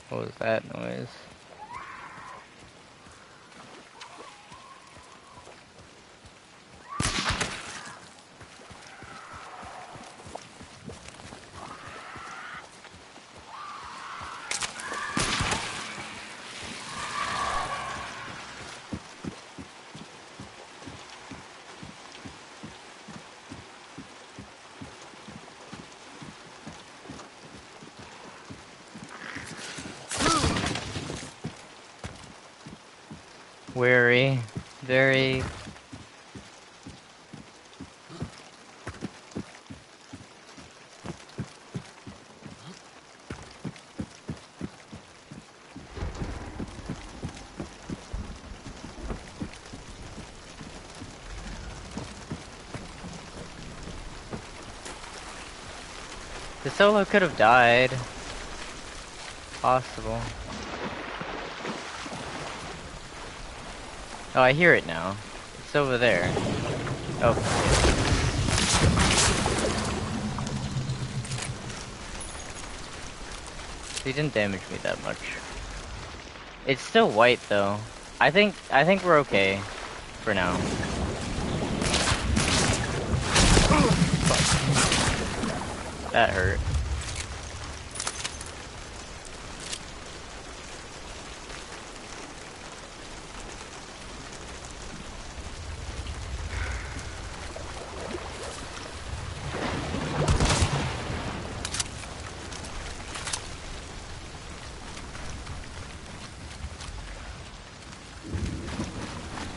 Speaker 1: What was that noise? Wary. Very... The solo could have died. Possible. Oh, I hear it now. It's over there. Oh. He didn't damage me that much. It's still white though. I think we're okay for now. That hurt.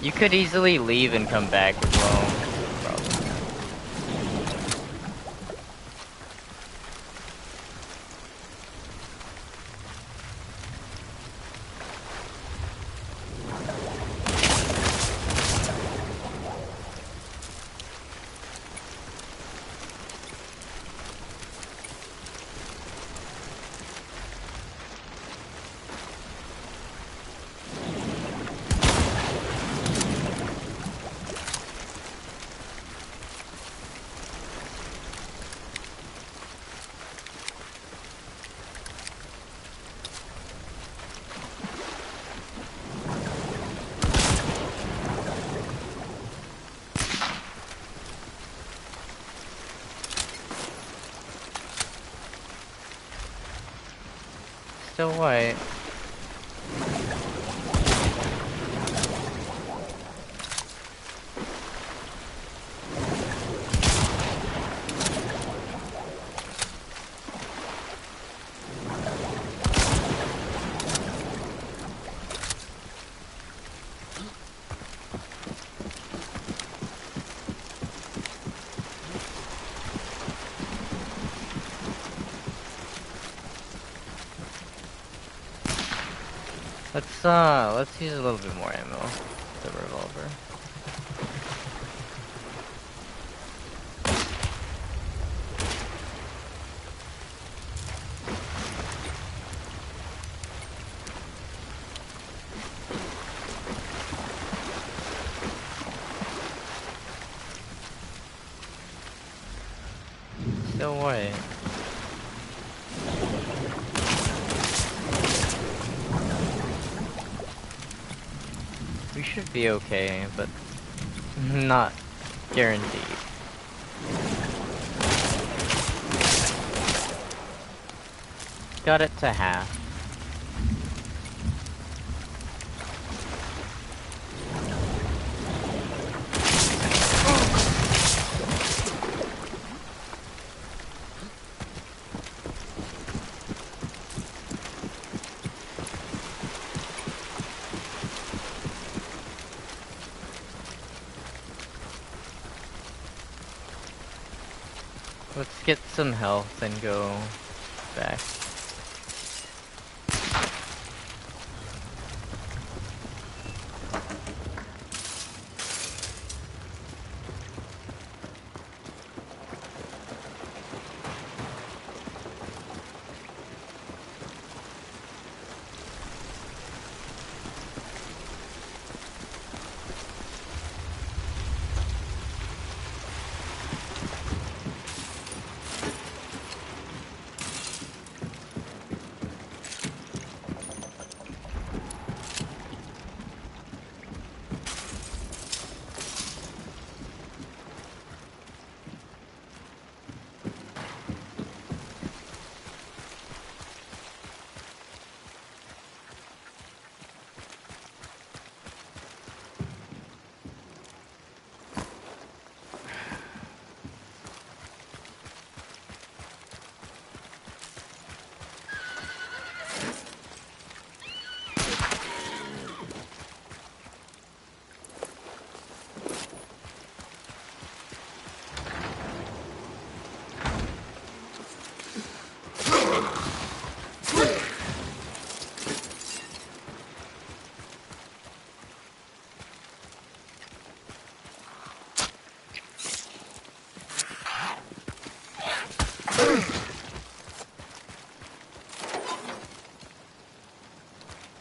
Speaker 1: You could easily leave and come back as well. Probably. Still white. Let's use a little bit more ammo. The revolver. Still white. We should be okay, but not guaranteed. Got it to half. Let's get some health and go back.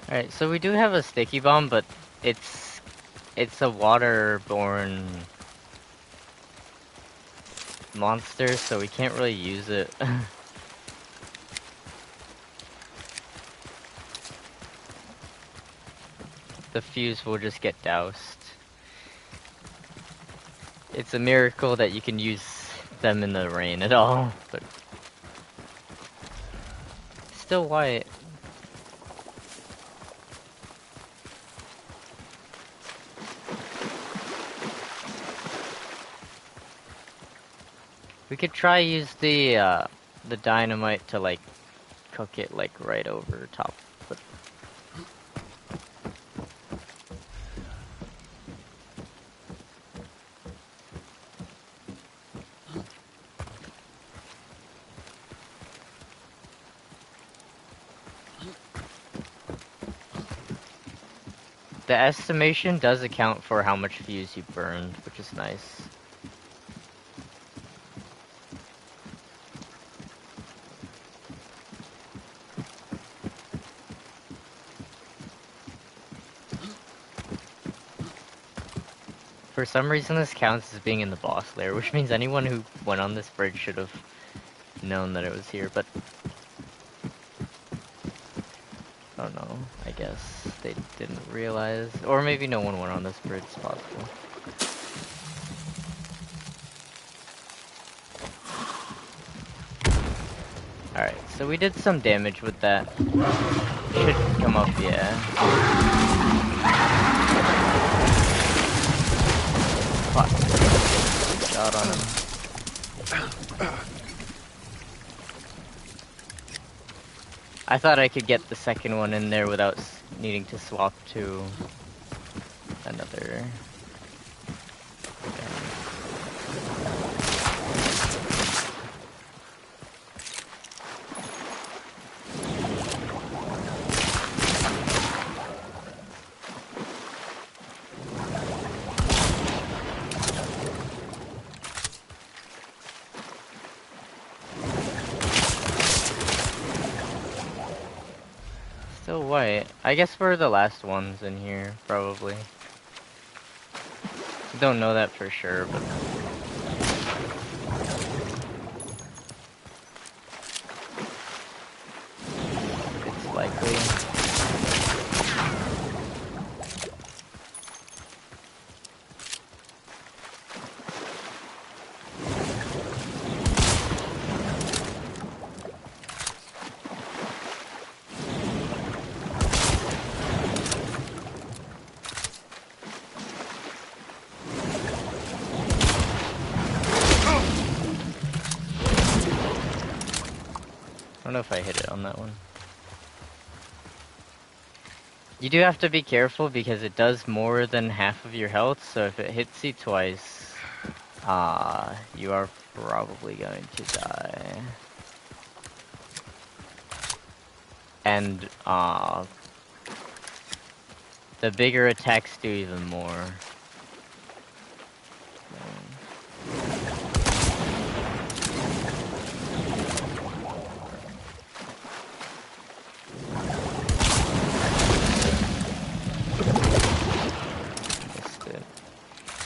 Speaker 1: Alright, so we do have a sticky bomb, but it's a waterborne monster, so we can't really use it. The fuse will just get doused. It's a miracle that you can use them in the rain at all, but still white. We could try use the dynamite to like cook it like right over top, but the estimation does account for how much fuse you burned, which is nice. For some reason this counts as being in the boss lair, which means anyone who went on this bridge should have known that it was here, but I don't know, I guess they didn't realize, or maybe no one went on this bridge, it's possible. Alright, so we did some damage with that. Should come up, yeah. Fuck. Shot on him. I thought I could get the second one in there without needing to swap to another. Alright, I guess we're the last ones in here, probably. Don't know that for sure, but... it's likely. I don't know if I hit it on that one. You do have to be careful because it does more than half of your health, so if it hits you twice, you are probably going to die. And, the bigger attacks do even more.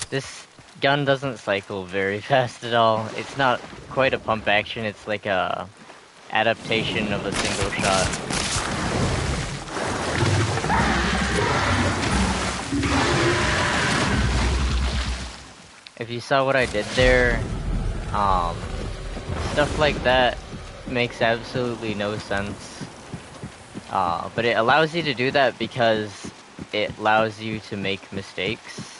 Speaker 1: This gun doesn't cycle very fast at all. It's not quite a pump action, it's like a adaptation of a single shot. If you saw what I did there, stuff like that makes absolutely no sense. But it allows you to do that because it allows you to make mistakes.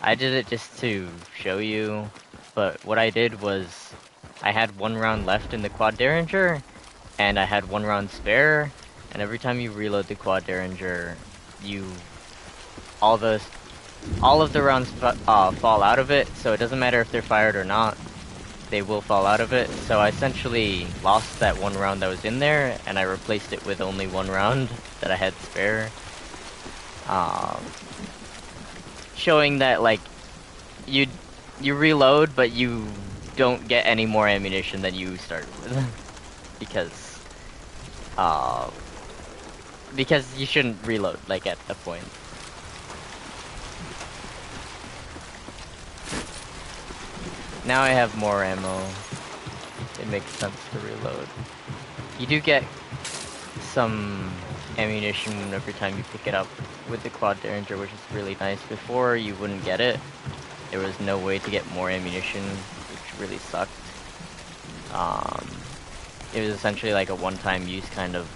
Speaker 1: I did it just to show you, but what I did was I had 1 round left in the quad derringer, and I had 1 round spare, and every time you reload the quad derringer, all of the rounds fall out of it, so it doesn't matter if they're fired or not, they will fall out of it. So I essentially lost that 1 round that was in there, and I replaced it with only 1 round that I had spare. Showing that, like, you reload, but you don't get any more ammunition than you started with. because you shouldn't reload, like, at that point. Now I have more ammo. It makes sense to reload. You do get some ammunition every time you pick it up with the quad derringer, which is really nice. Before, you wouldn't get it. There was no way to get more ammunition, which really sucked. It was essentially like a one-time use kind of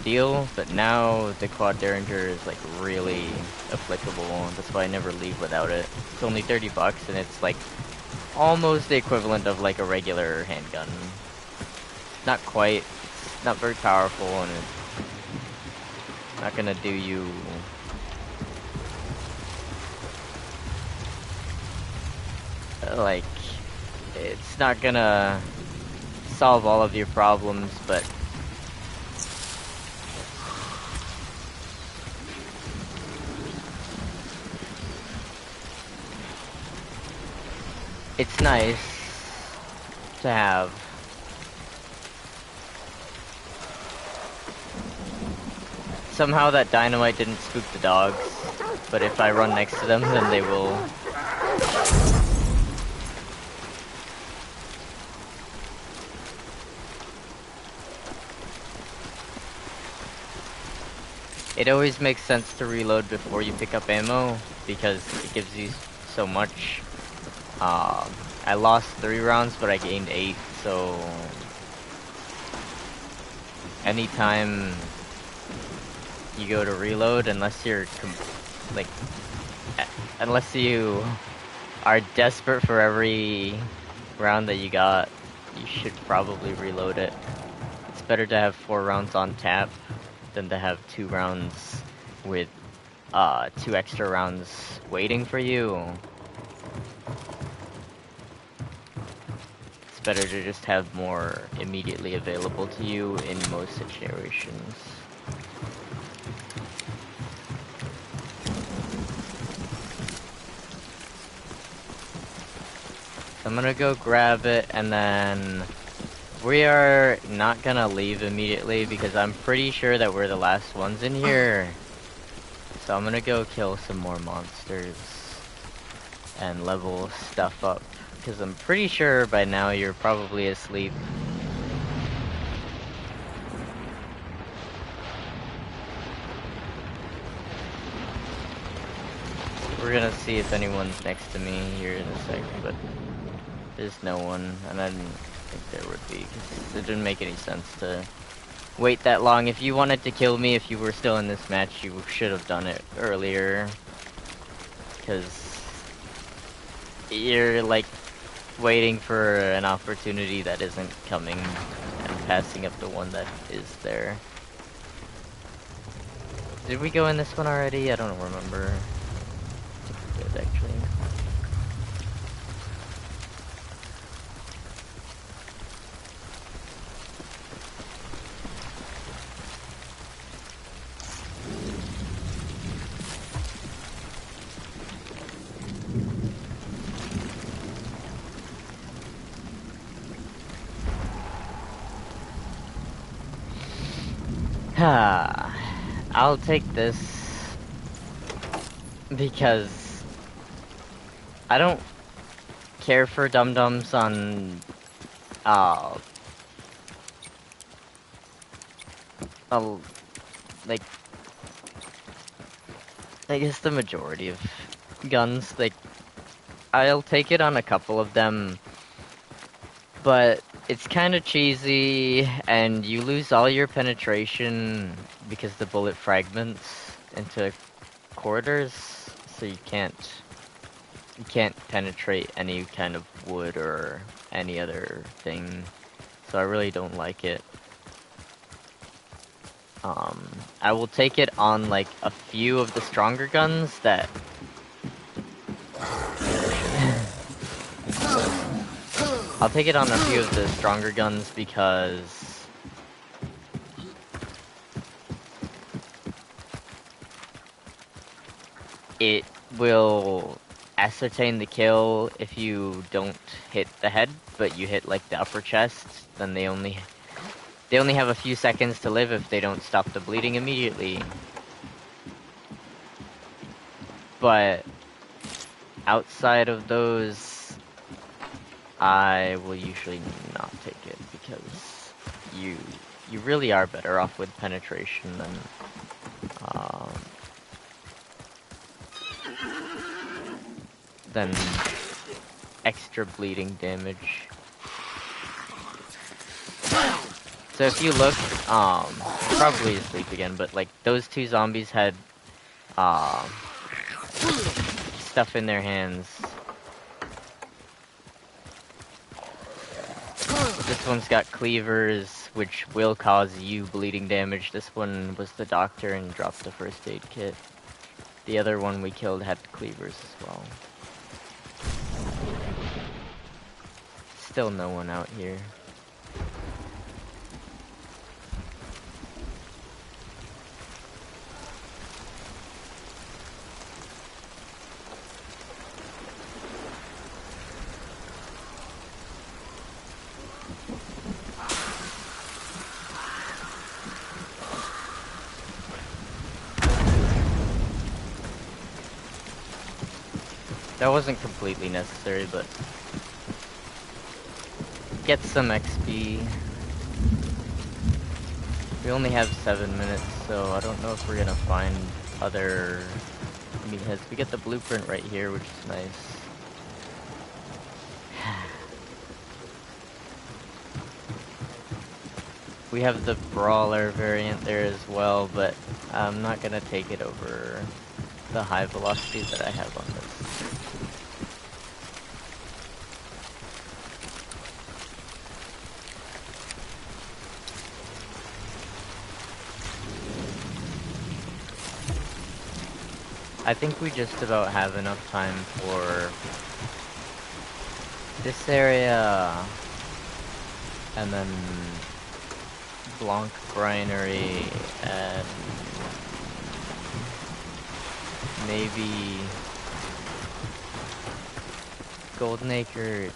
Speaker 1: deal, but now the quad derringer is like really applicable, and that's why I never leave without it. It's only 30 bucks, and it's like almost the equivalent of like a regular handgun. Not quite, it's not very powerful, and it's not gonna do you like, it's not gonna solve all of your problems, but it's nice to have. Somehow that dynamite didn't spook the dogs, but if I run next to them, then they will. It always makes sense to reload before you pick up ammo, because it gives you so much. I lost 3 rounds, but I gained 8, so anytime you go to reload, unless you're unless you are desperate for every round that you got, you should probably reload it. It's better to have 4 rounds on tap than to have 2 rounds with 2 extra rounds waiting for you. It's better to just have more immediately available to you in most situations. So I'm gonna go grab it, and then We are not gonna leave immediately because I'm pretty sure that we're the last ones in here. So I'm gonna go kill some more monsters and level stuff up. Because I'm pretty sure by now you're probably asleep. We're gonna see if anyone's next to me here in a second, but there's no one, and I didn't think there would be, because it didn't make any sense to wait that long. If you wanted to kill me, if you were still in this match, you should have done it earlier, because you're, like, waiting for an opportunity that isn't coming, and passing up the one that is there. Did we go in this one already? I don't remember. I think we did, actually. I'll take this because I don't care for dum-dums on uh like I guess the majority of guns. Like, I'll take it on a couple of them, but it's kind of cheesy, and you lose all your penetration because the bullet fragments into quarters, so you can't penetrate any kind of wood or any other thing. So I really don't like it. I will take it on like a few of the stronger guns that I'll take it on a few of the stronger guns because it will ascertain the kill if you don't hit the head, but you hit like the upper chest, then they only have a few seconds to live if they don't stop the bleeding immediately. But outside of those, I will usually not take it because you really are better off with penetration than extra bleeding damage. So if you look, probably asleep again, but like those two zombies had stuff in their hands. This one's got cleavers, which will cause you bleeding damage. This one was the doctor and dropped the first aid kit. The other one we killed had cleavers as well. Still no one out here. That wasn't completely necessary, but get some XP. We only have 7 minutes, so I don't know if we're gonna find other meatheads. We get the blueprint right here, which is nice. We have the brawler variant there as well, but I'm not gonna take it over the high velocity that I have on this. I think we just about have enough time for this area, and then Blanc Brinery, and maybe Golden Acres.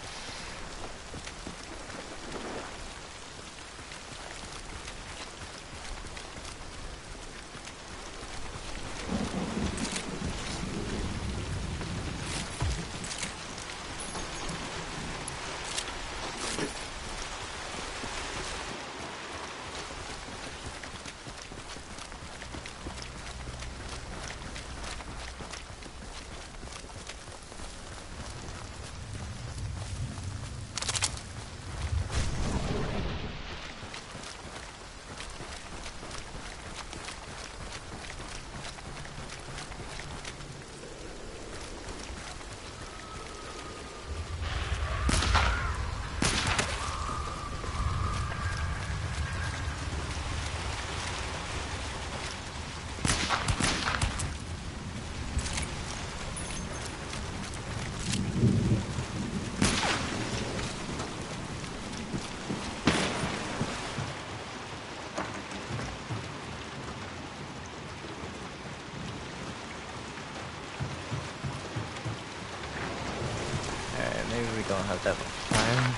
Speaker 1: don't have that much time.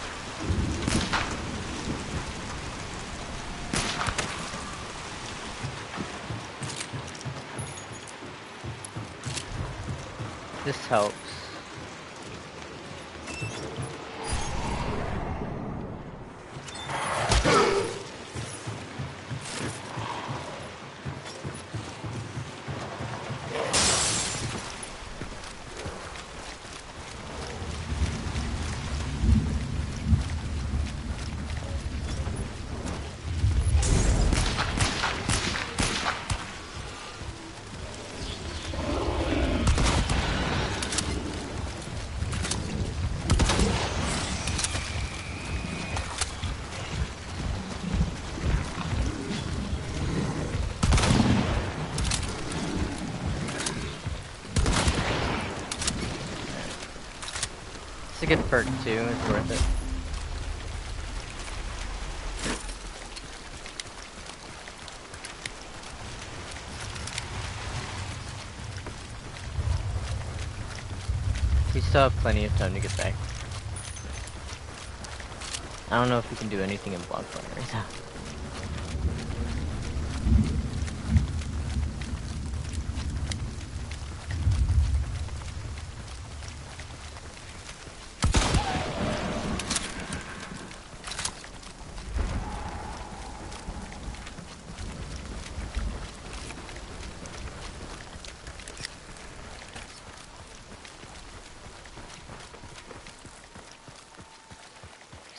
Speaker 1: This helps. It's a good perk too, it's worth it. We still have plenty of time to get back. I don't know if we can do anything in block runners.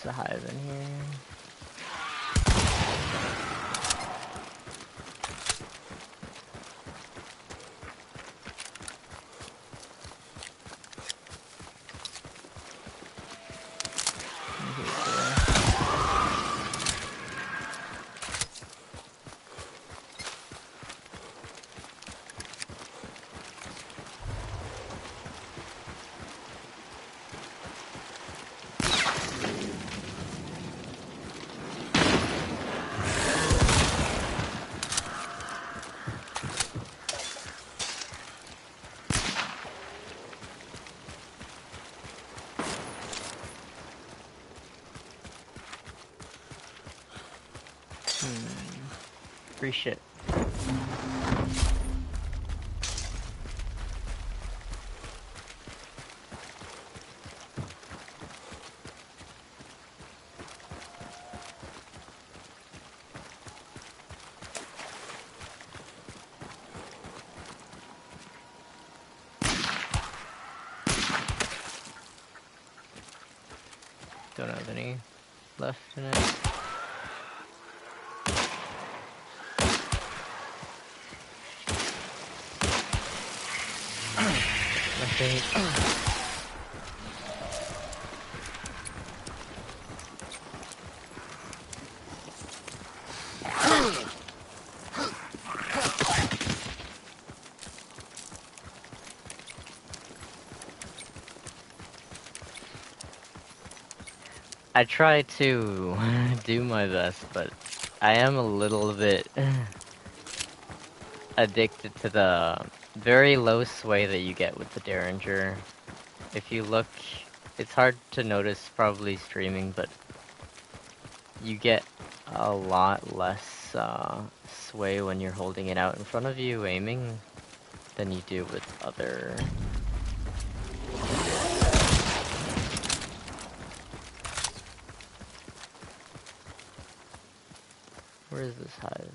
Speaker 1: There's a hive in here. Free shit. Don't have any left in it. I try to do my best, but I am a little bit addicted to the very low sway that you get with the Derringer. If you look, it's hard to notice probably streaming, but you get a lot less sway when you're holding it out in front of you aiming than you do with other... Where is this hive?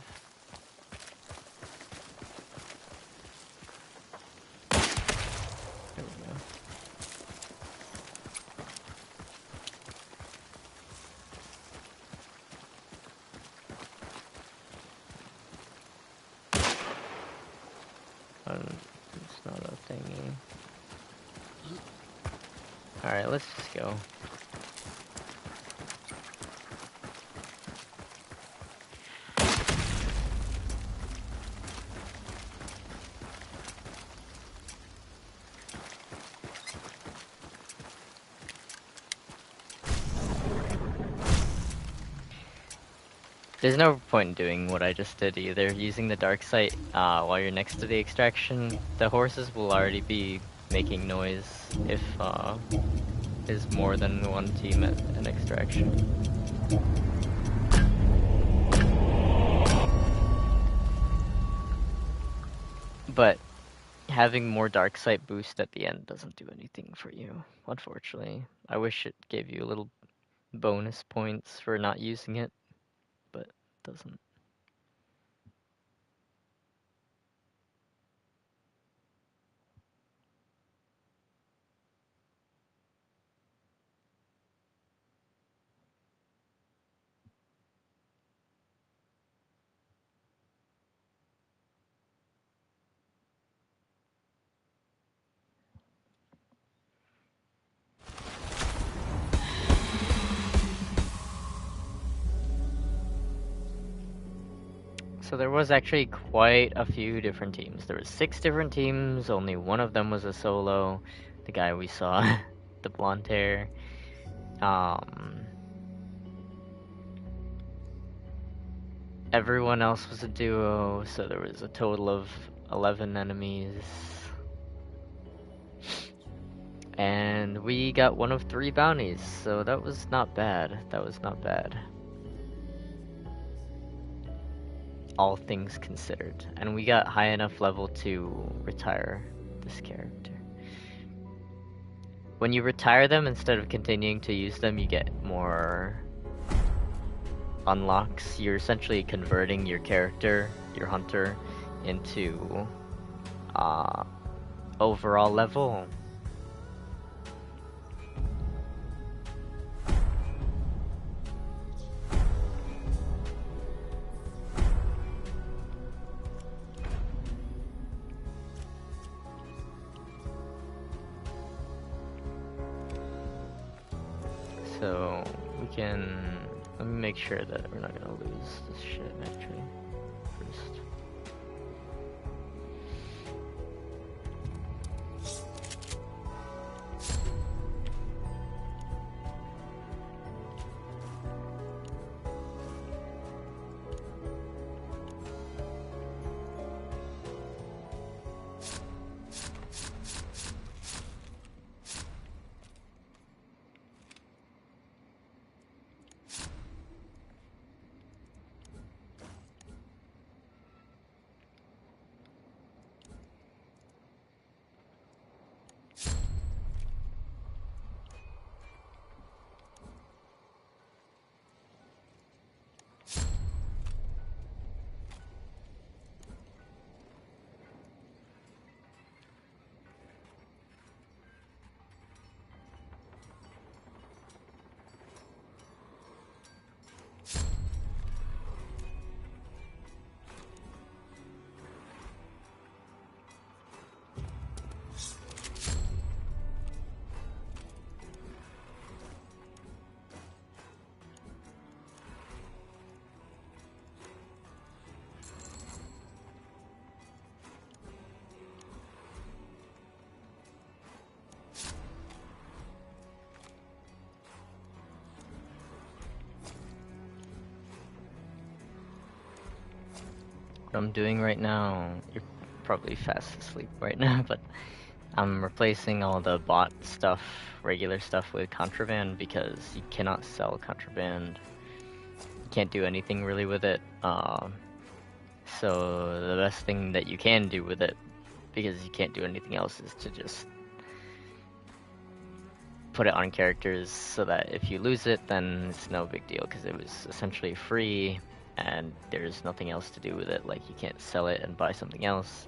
Speaker 1: There we go. It's not a thingy. Alright, let's just go. There's no point in doing what I just did either. Using the dark sight while you're next to the extraction, the horses will already be making noise if is more than one team at an extraction. But having more dark sight boost at the end doesn't do anything for you, unfortunately. I wish it gave you a little bonus points for not using it, but it doesn't. So there was actually quite a few different teams. There was 6 different teams, only one of them was a solo. The guy we saw, the blonde hair. Everyone else was a duo, so there was a total of 11 enemies. And we got one of 3 bounties, so that was not bad. That was not bad. All things considered. And we got high enough level to retire this character. When you retire them, instead of continuing to use them, you get more unlocks. You're essentially converting your character, your hunter, into overall level. So we can, let me make sure that we're not gonna lose this shit actually first. What I'm doing right now, you're probably fast asleep right now, but I'm replacing all the bot stuff, regular stuff with contraband because you cannot sell contraband. You can't do anything really with it. So the best thing that you can do with it, because you can't do anything else, is to just put it on characters so that if you lose it, then it's no big deal because it was essentially free and there's nothing else to do with it. Like, you can't sell it and buy something else.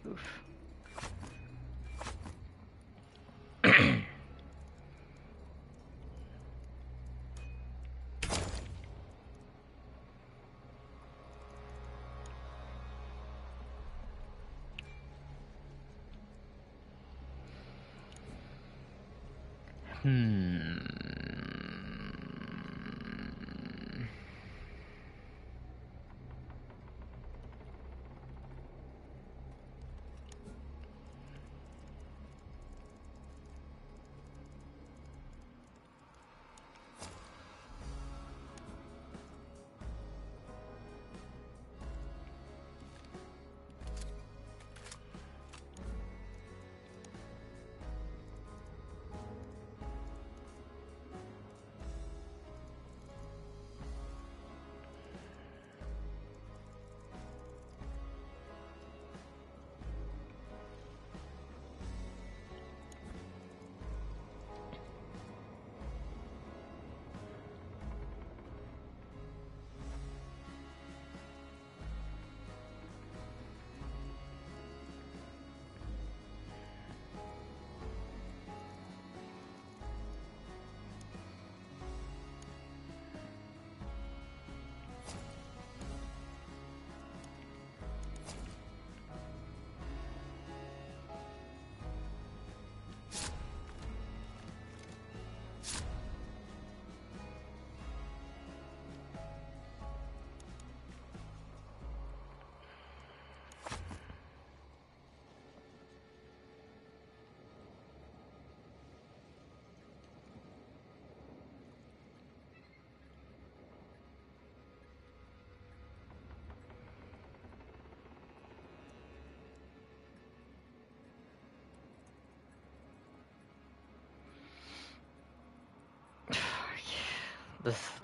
Speaker 1: Oof. Hmm.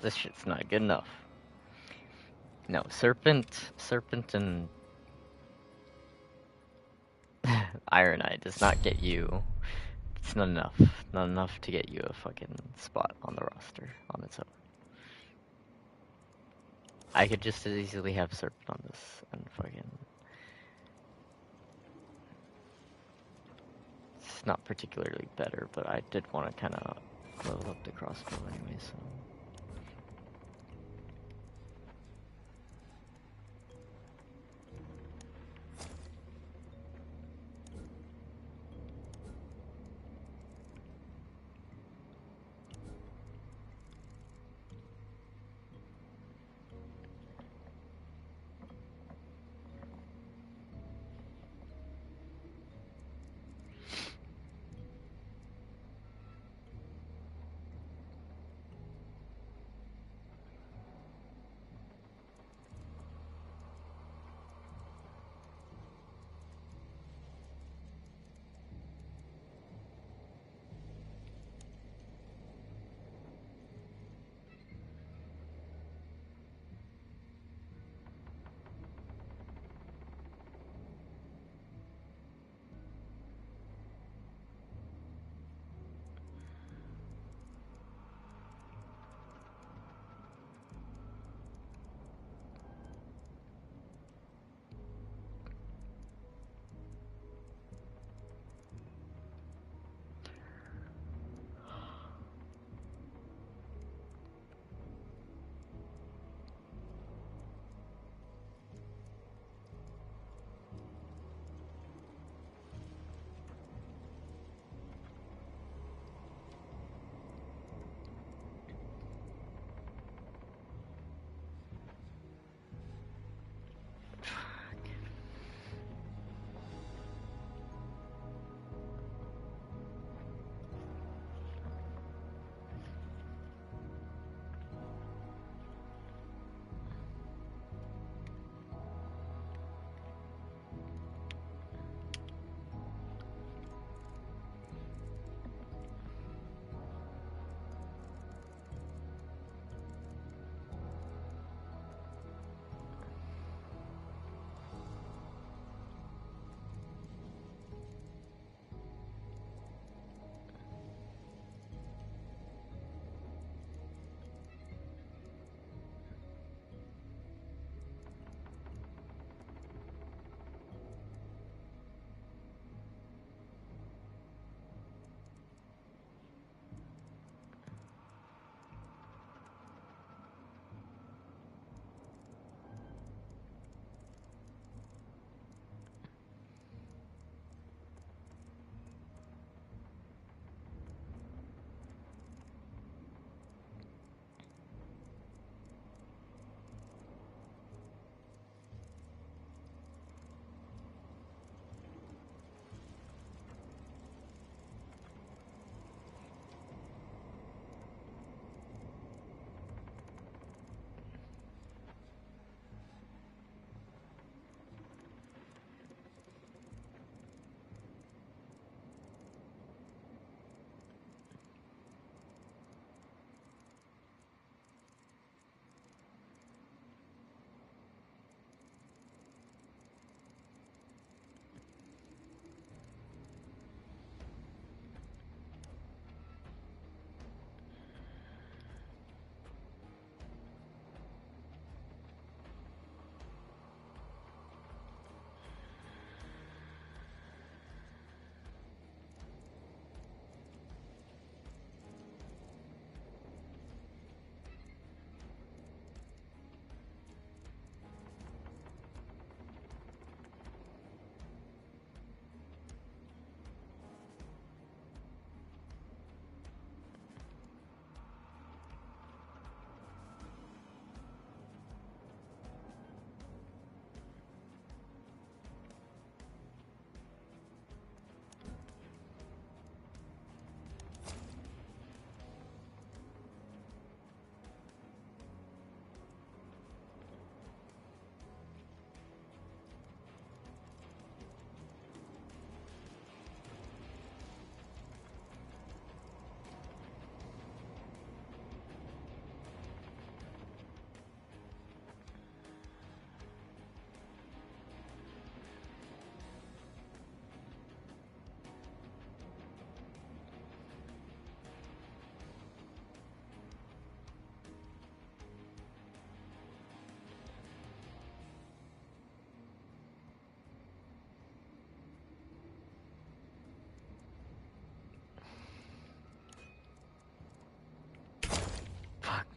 Speaker 1: This shit's not good enough. No, serpent and Ironite does not get you. It's not enough. Not enough to get you a fucking spot on the roster on its own. I could just as easily have serpent on this and fucking. It's not particularly better, but I did want to kind of level up the crossbow anyway, so.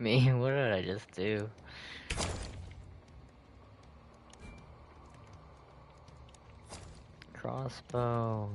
Speaker 1: Me? What did I just do? Crossbow.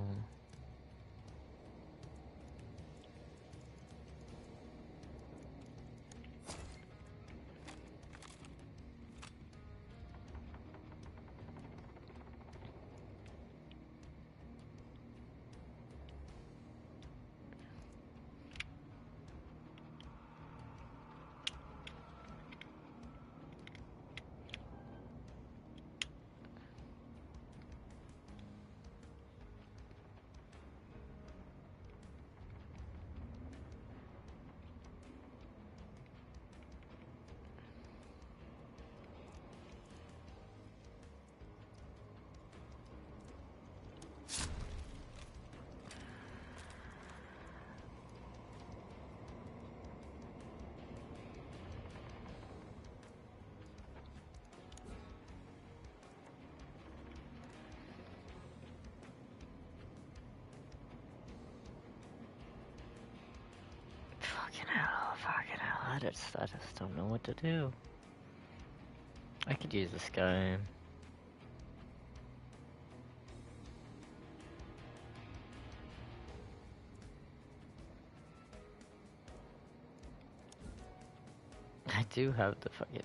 Speaker 1: Fucking hell, I just don't know what to do. I could use this guy. I do have the fucking...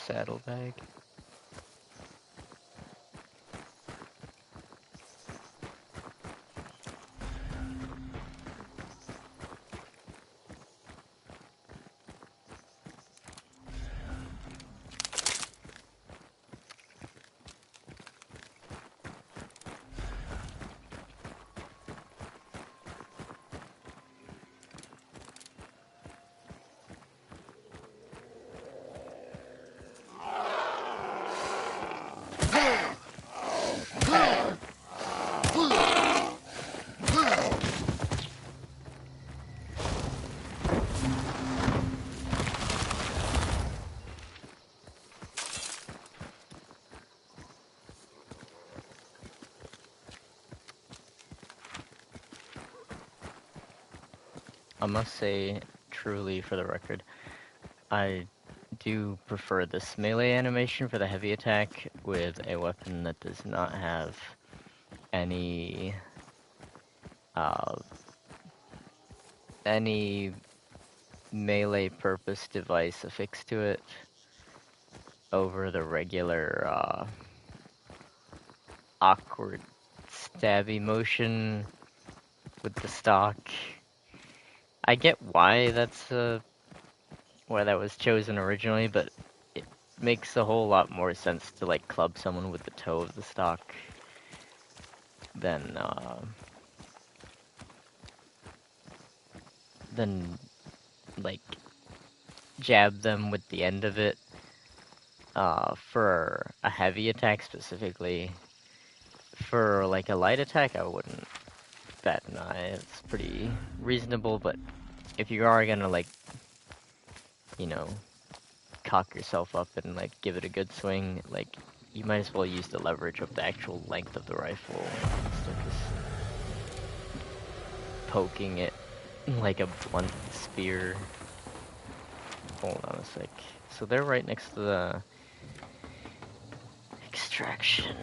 Speaker 1: saddlebag. I must say, truly for the record, I do prefer this melee animation for the heavy attack with a weapon that does not have any uh, any melee purpose device affixed to it over the regular awkward stabby motion with the stock. I get why why that was chosen originally, but it makes a whole lot more sense to like club someone with the toe of the stock than than like jab them with the end of it. For a heavy attack specifically, for like a light attack, I wouldn't bat an eye. It's pretty reasonable, but if you are gonna like, you know, cock yourself up and like give it a good swing, like you might as well use the leverage of the actual length of the rifle instead of just poking it like a blunt spear. Hold on a sec. So they're right next to the extraction.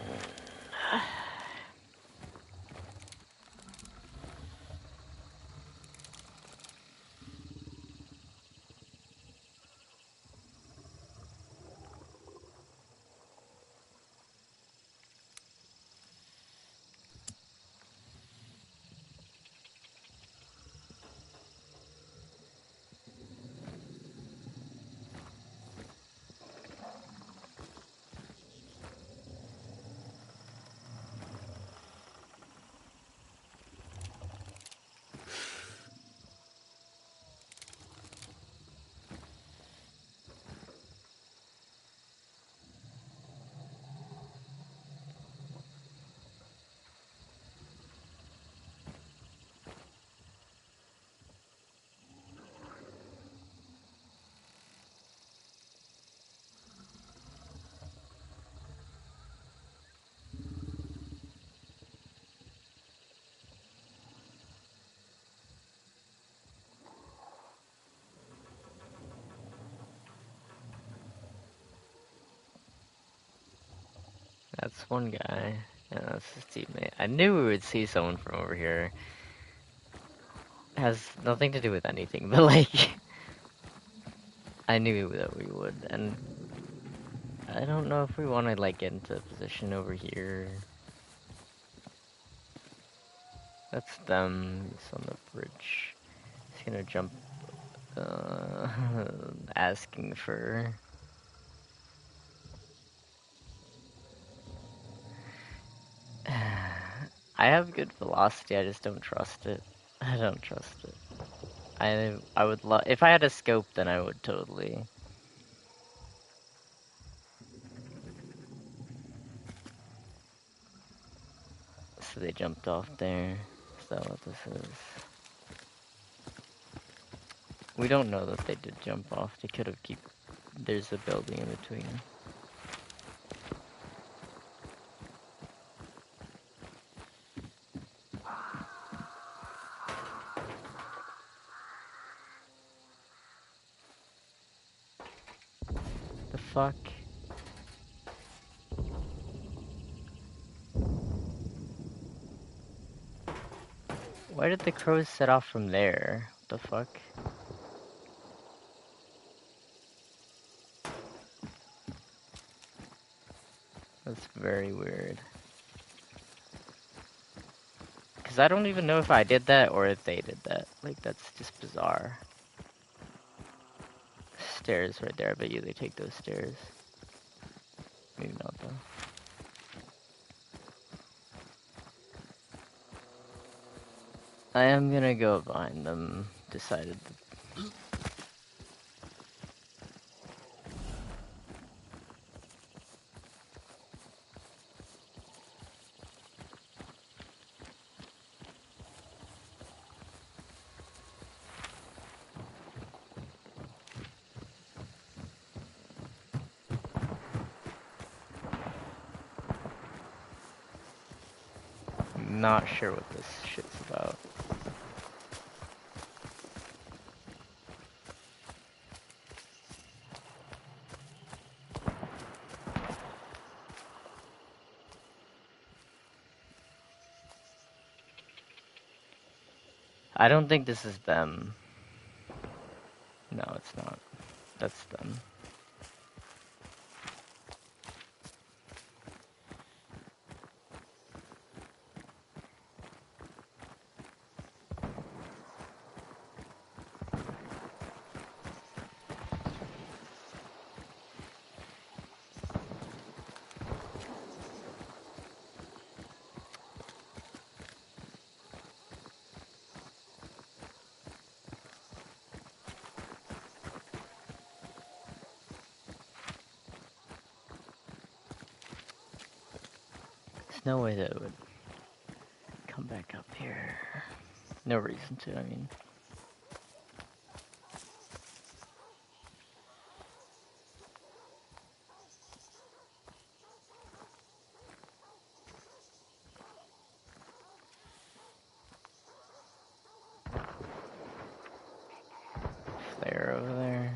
Speaker 1: That's one guy. And that's his teammate. I knew we would see someone from over here. Has nothing to do with anything, but like, I knew that we would, and I don't know if we want to like get into a position over here. That's them. He's on the bridge. He's gonna jump, asking for. I have good velocity, I just don't trust it. I don't trust it. I would love, if I had a scope, then I would totally. So they jumped off there. Is that what this is? We don't know that they did jump off. They could have there's a building in between. The fuck? Why did the crows set off from there? What the fuck? That's very weird. Because I don't even know if I did that or if they did that. Like, that's just bizarre. Stairs right there. I bet you they take those stairs. Maybe not, though. I am gonna go behind them. Decided that. Not sure what this shit's about. I don't think this is them. No, it's not. That's them. There's no way that it would come back up here. No reason to, I mean. Flare over there.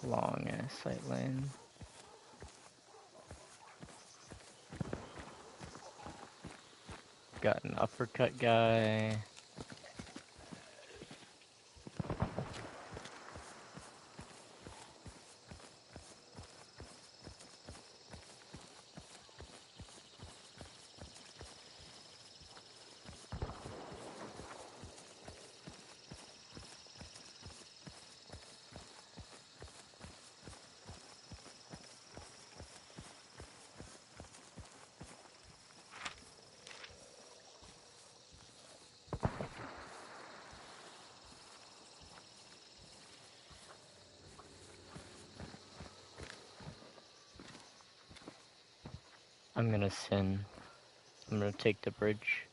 Speaker 1: Long ass sight lane. Got an uppercut guy. I'm gonna sin. I'm gonna take the bridge.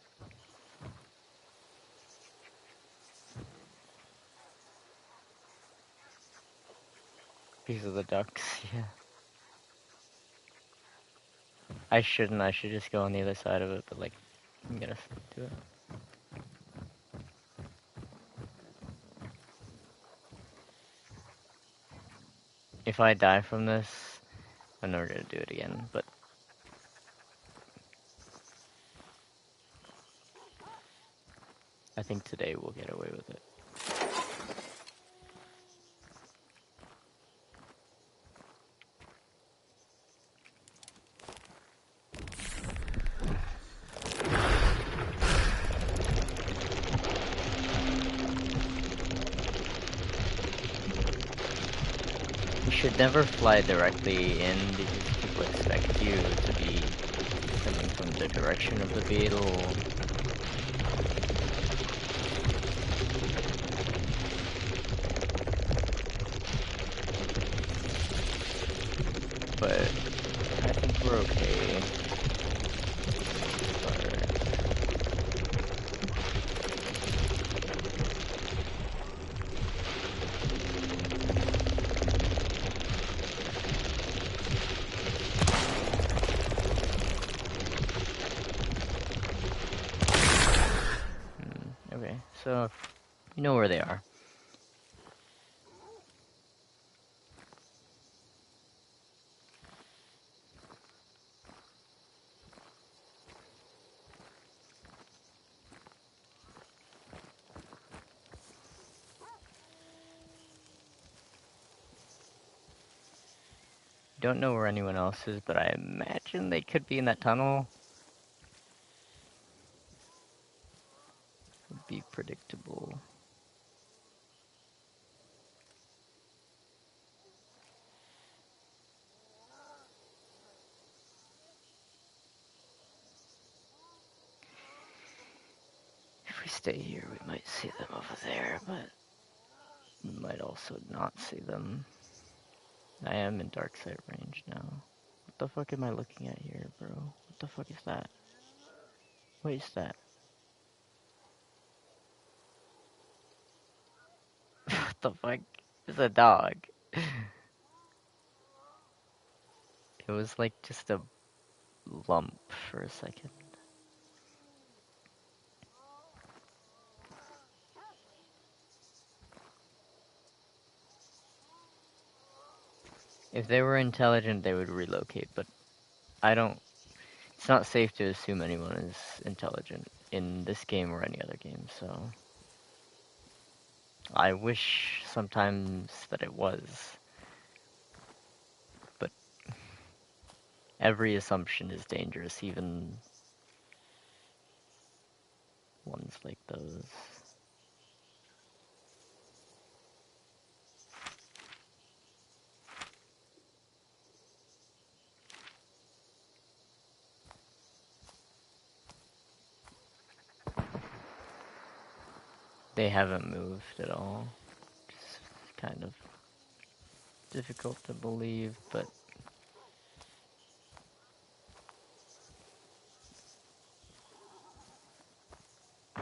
Speaker 1: Because of the ducks, yeah. I shouldn't, I should just go on the other side of it, but like, I'm gonna do it. If I die from this, I'm never gonna do it again, but I think today we'll get away with it. You should never fly directly in because people expect you to be coming from the direction of the beetle. But I think we're okay. Okay, so you know where they are. don't know where anyone else is, but I imagine they could be in that tunnel. Would be predictable. If we stay here, we might see them over there, but we might also not see them. I am in dark sight range now. What the fuck am I looking at here, bro? What the fuck is that? What is that? What the fuck? It's a dog. It was like just a lump for a second. If they were intelligent, they would relocate, but I don't. It's not safe to assume anyone is intelligent in this game or any other game, so. I wish sometimes that it was, but every assumption is dangerous, even ones like those. They haven't moved at all. It's kind of difficult to believe, but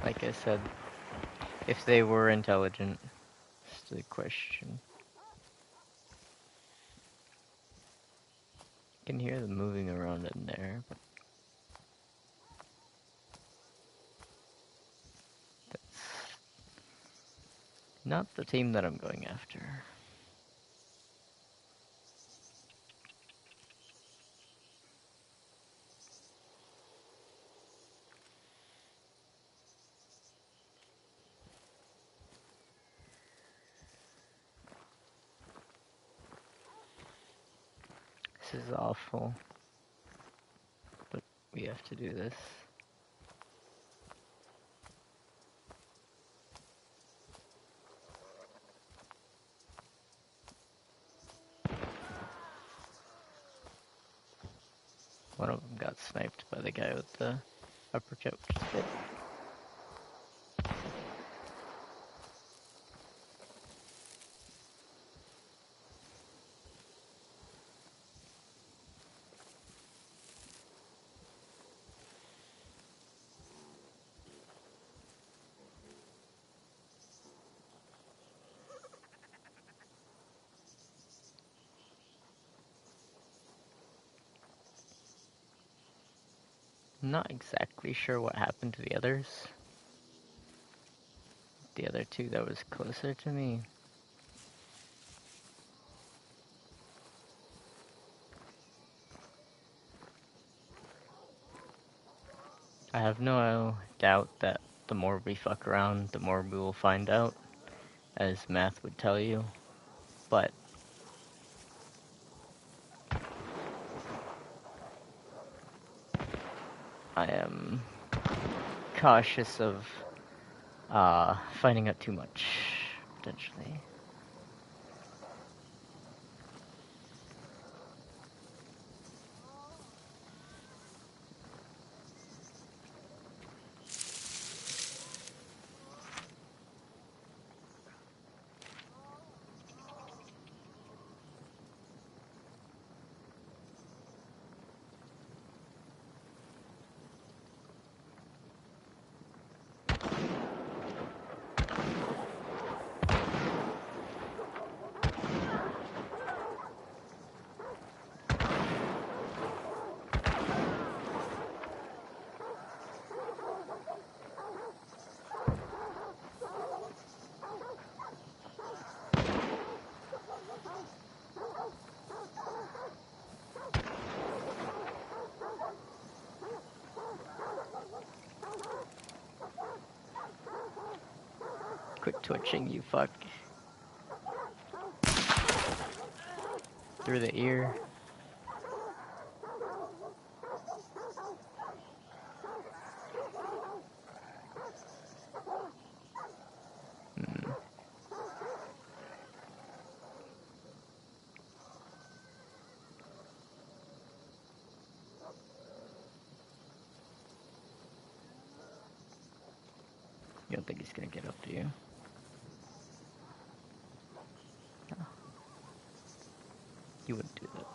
Speaker 1: like I said, if they were intelligent, it's the question. You can hear them moving around in there, but that's not the team that I'm going after. This is awful, but we have to do this. One of them got sniped by the guy with the uppercut, which is good. I'm not exactly sure what happened to the others. The other two that was closer to me. I have no doubt that the more we fuck around, the more we will find out, as math would tell you. But I am cautious of finding out too much, potentially. Quit twitching, you fuck. Through the ear. You don't think he's gonna get up to you? No, he wouldn't do that.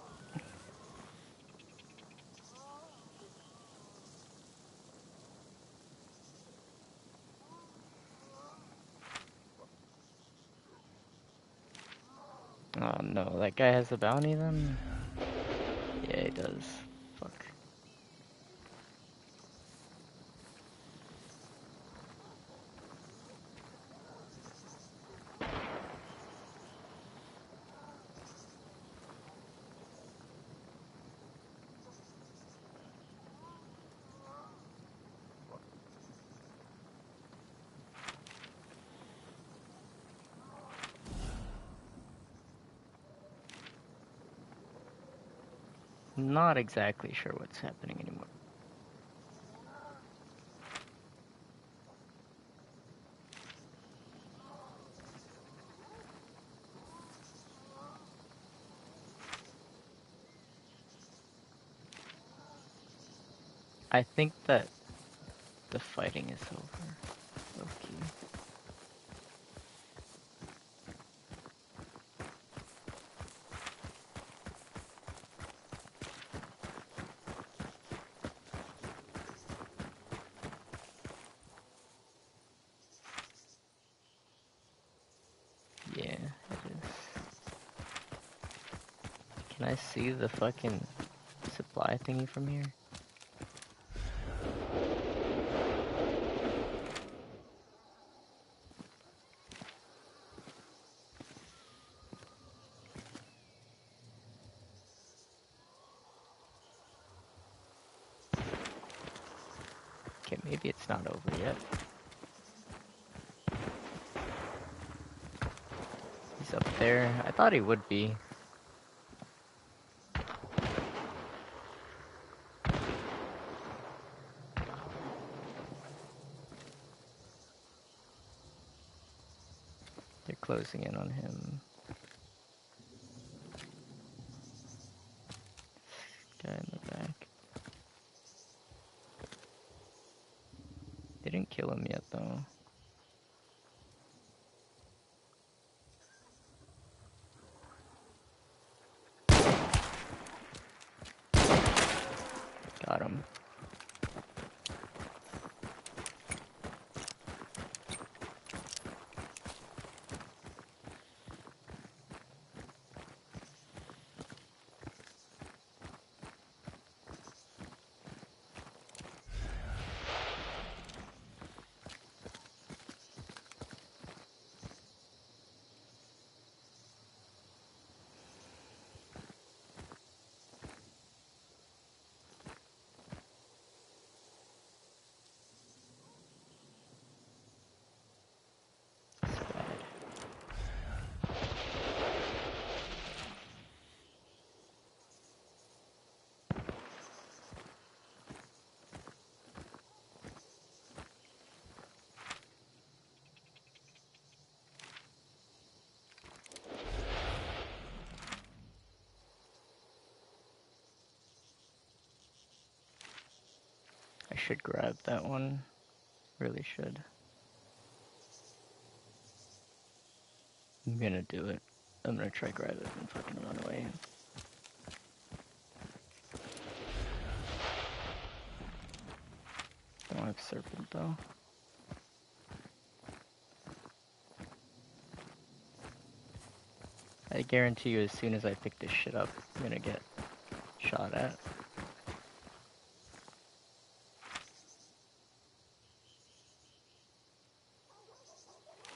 Speaker 1: Oh no, that guy has a bounty then? Yeah, he does. Fuck. Not exactly sure what's happening anymore. I think that the fighting is over. Okay. Yeah, it is. Can I see the fucking supply thingy from here? Okay, maybe it's not over yet. He's up there. I thought he would be. They're closing in on him. Guy in the back. They didn't kill him yet though. Got him. Splatted. I should grab that one. Really should. I'm gonna do it. I'm gonna try grab it and fucking run away. Don't have serpent though. I guarantee you as soon as I pick this shit up, I'm gonna get shot at.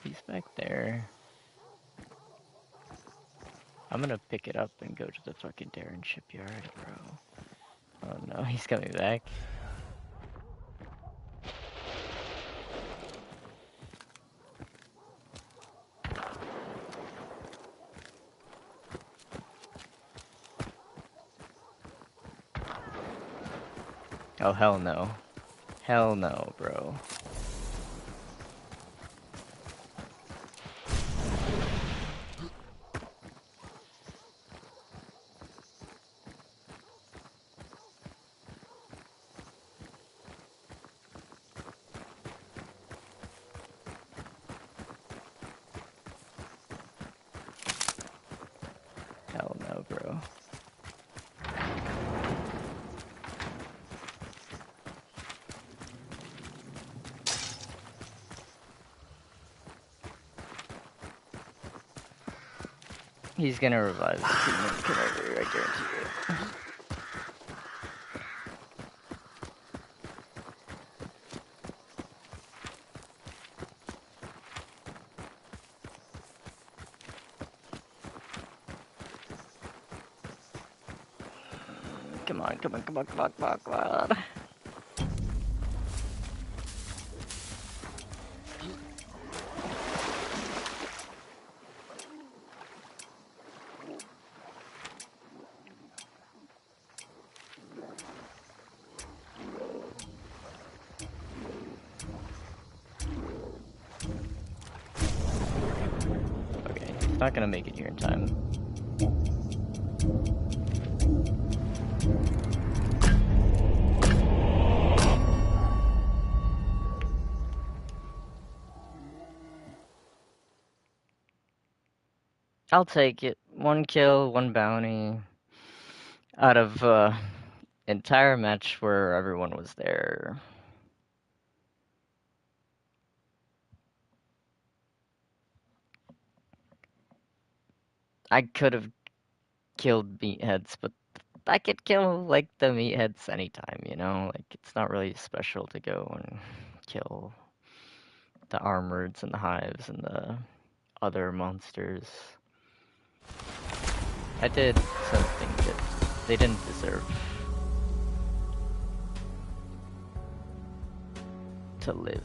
Speaker 1: He's back there. I'm gonna pick it up and go to the fucking Darren shipyard, bro. Oh no, he's coming back. Oh hell no. Hell no, bro. Hell no, bro. He's gonna revive the teammate. Come over here, I guarantee you. Come on, come on, come on, come on, come on, come on. Okay, he's not gonna make it here in time. I'll take it. 1 kill, 1 bounty. Out of entire match where everyone was there. I could have killed meatheads, but I could kill like the meatheads anytime, you know? Like it's not really special to go and kill the armoreds and the hives and the other monsters. I did something that they didn't deserve to live.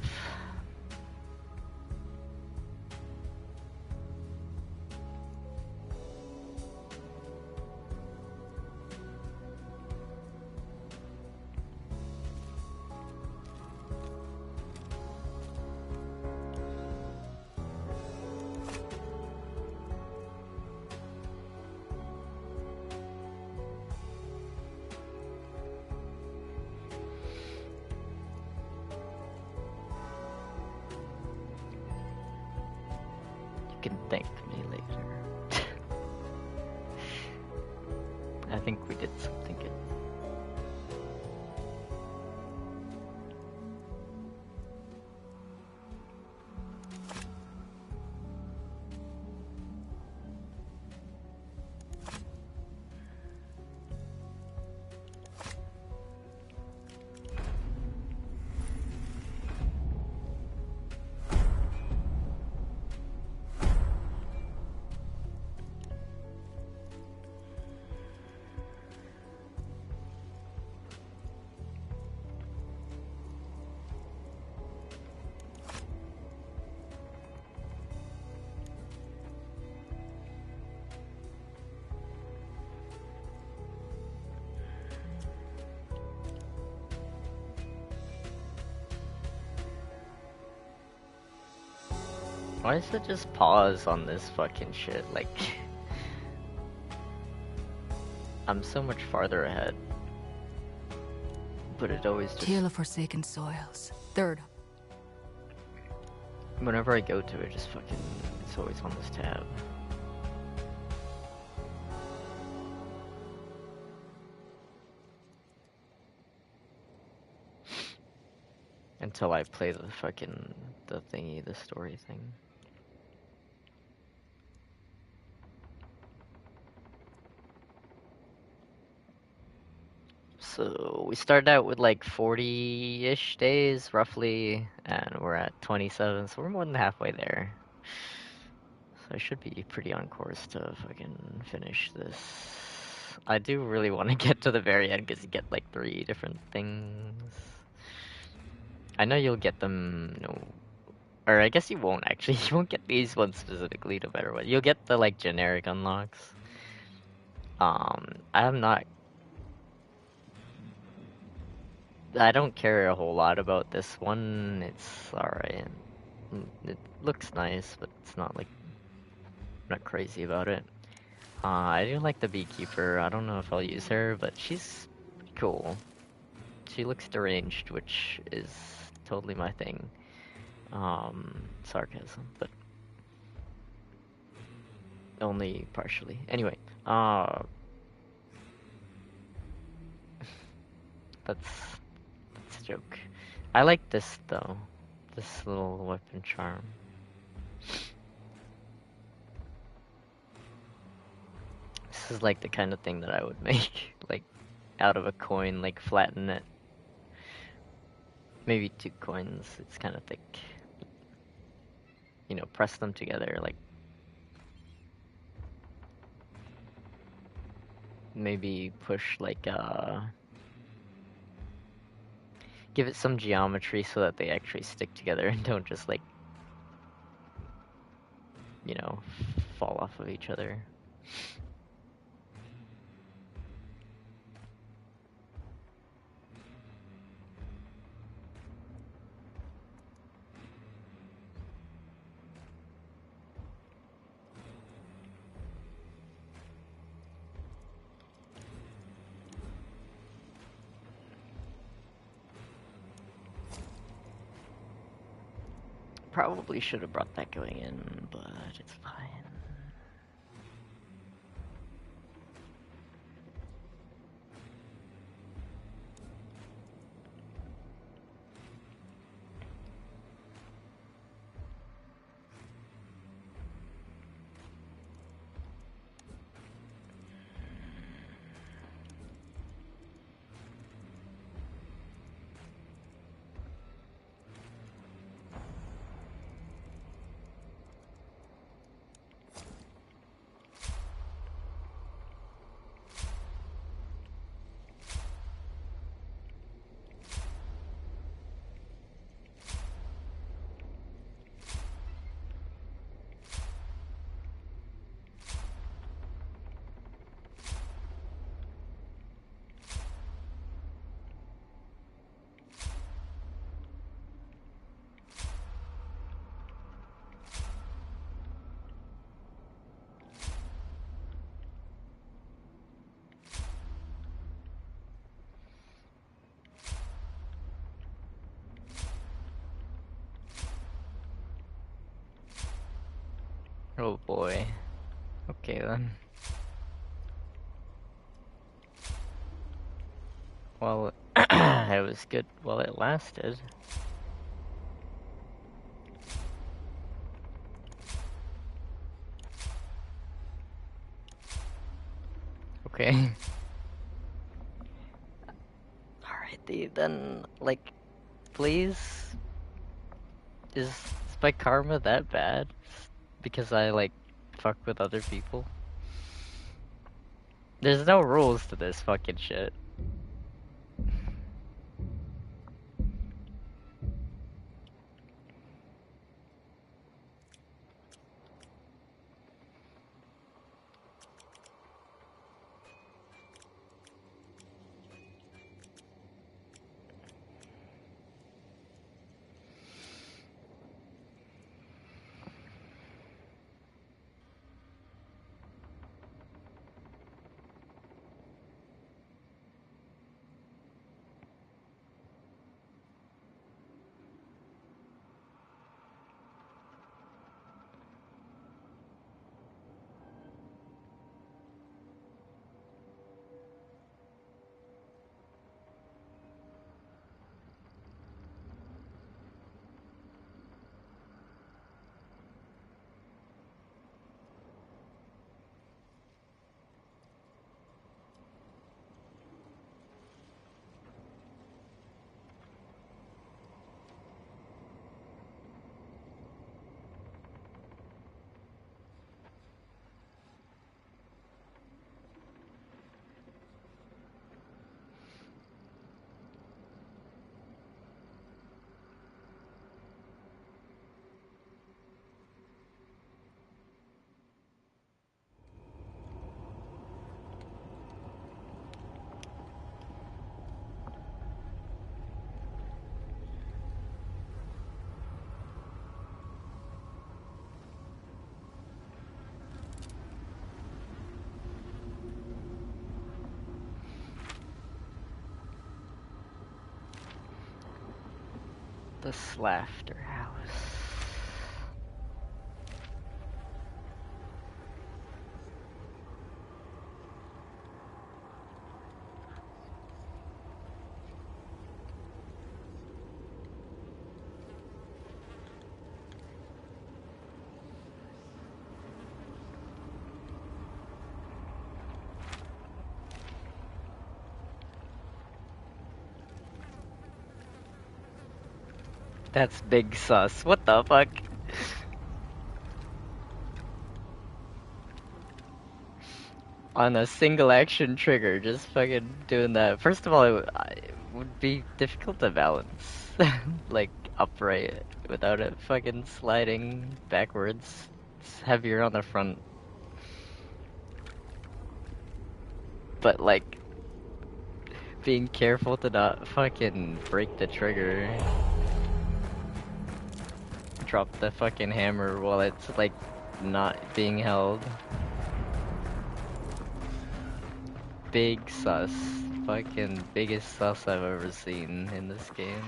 Speaker 1: You can thank me later. I think we did something good. Why does it just pause on this fucking shit? Like, I'm so much farther ahead. But it always just...
Speaker 2: Tale of Forsaken Soils. Third.
Speaker 1: Whenever I go to it, just fucking... It's always on this tab. Until I play the fucking... the thingy, the story thing. So we started out with like 40-ish days, roughly, and we're at 27, so we're more than halfway there. So I should be pretty on course to fucking finish this. I do really want to get to the very end, because you get like 3 different things. I know you'll get them, no... Or I guess you won't, actually. You won't get these ones specifically, no matter what. You'll get the like generic unlocks. I'm not... I don't care a whole lot about this one. It's alright. It looks nice, but it's not like... I'm not crazy about it. I do like the beekeeper. I don't know if I'll use her, but she's cool. She looks deranged, which is totally my thing. Sarcasm, but only partially. Anyway, Uh, that's a joke. I like this though. This little weapon charm. This is like the kind of thing that I would make, like out of a coin, like flatten it. Maybe 2 coins. It's kind of thick. You know, press them together, like maybe push like give it some geometry so that they actually stick together and don't just like, you know, fall off of each other. Probably should have brought that going in, but it's fine. Oh boy. Okay then. Well, it was good while it lasted. Okay. Alright, then, like, please? Is my karma that bad? Because I, like, fuck with other people? There's no rules to this fucking shit. The Slaughter House. That's big sus. What the fuck? On a single action trigger, just fucking doing that. First of all, it would be difficult to balance, like upright without it fucking sliding backwards. It's heavier on the front, but like being careful to not fucking break the trigger. Drop the fucking hammer while it's like not being held. Big sus. Fucking biggest sus I've ever seen in this game.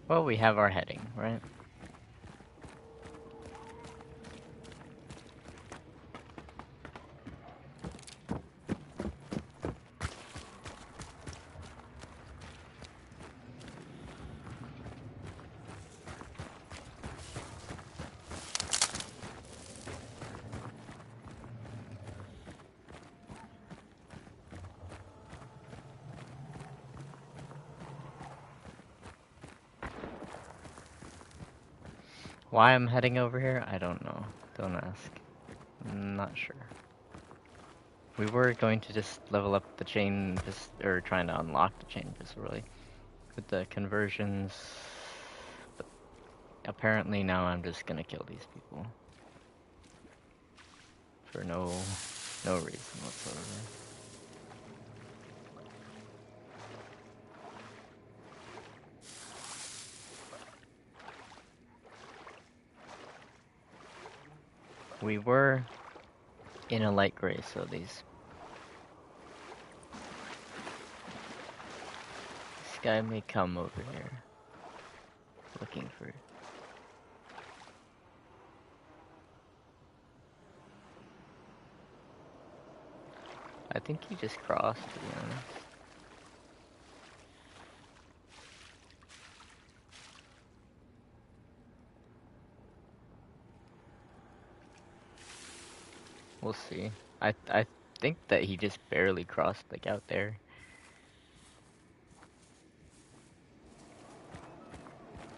Speaker 1: Well, we have our heading, right? Why I'm heading over here, I don't know. Don't ask. I'm not sure. We were going to just level up the chain, or trying to unlock the chain really, with the conversions. But apparently now I'm just gonna kill these people. For no reason whatsoever. We were in a light gray, so this guy may come over here looking for it. I think he just crossed, to be honest. We'll see. I think that he just barely crossed, like, out there.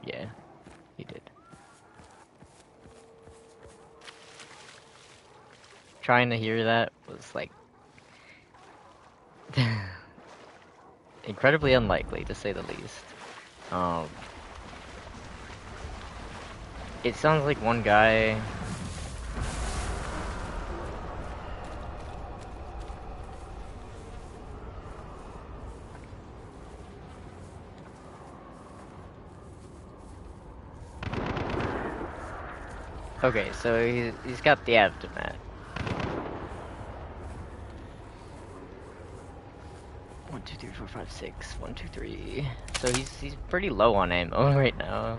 Speaker 1: Yeah, he did. Trying to hear that was, like, incredibly unlikely, to say the least. It sounds like one guy... Okay, so he's got the aftermath. 1, 2, 3, 4, 5, 6. 1, 2, 3. So he's pretty low on ammo right now.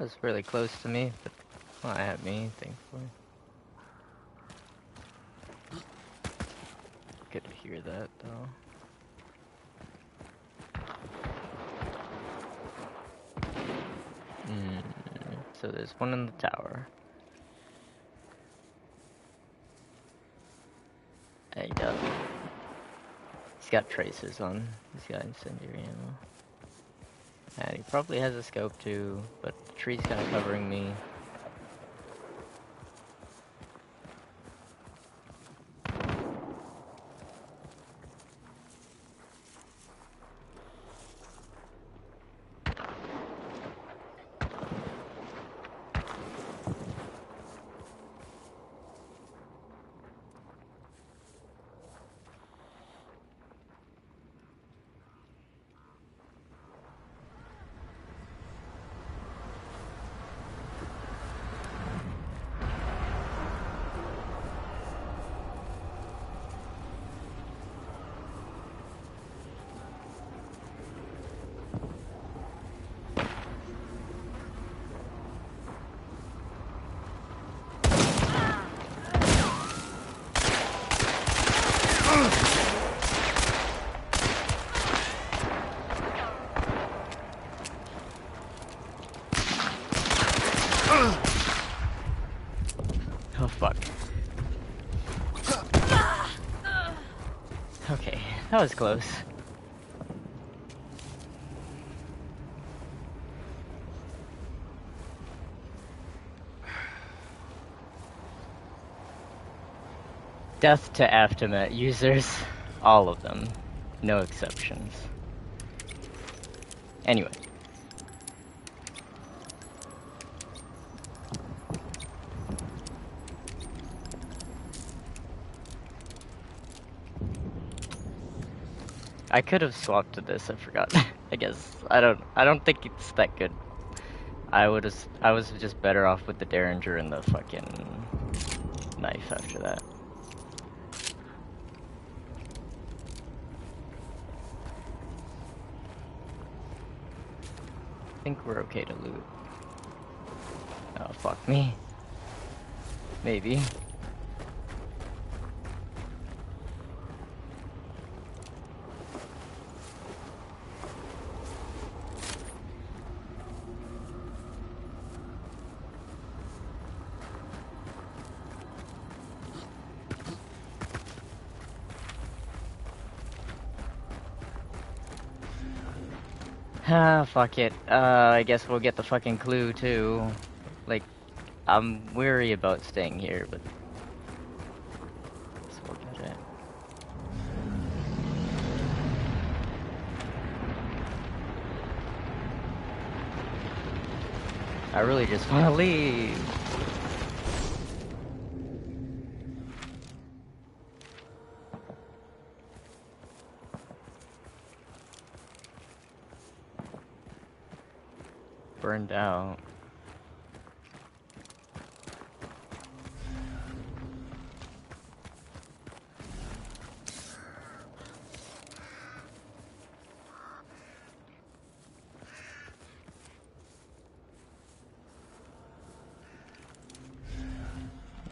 Speaker 1: was really close to me, but not at me, thankfully. Good to hear that, though. So there's one in the tower. There you go. He's got tracers on. He's got incendiary ammo. And he probably has a scope too, but the tree's kind of covering me. Oh fuck. Okay, that was close. Death to Aftermath users, all of them, no exceptions. Anyway. I could have swapped to this, I forgot. I guess. I don't think it's that good. I was just better off with the Derringer and the fucking knife after that. I think we're okay to loot. Oh, fuck me. Maybe. Ah, fuck it. I guess we'll get the fucking clue too. Like, I'm weary about staying here, but guess we'll get it. I really just want to leave. Burned out.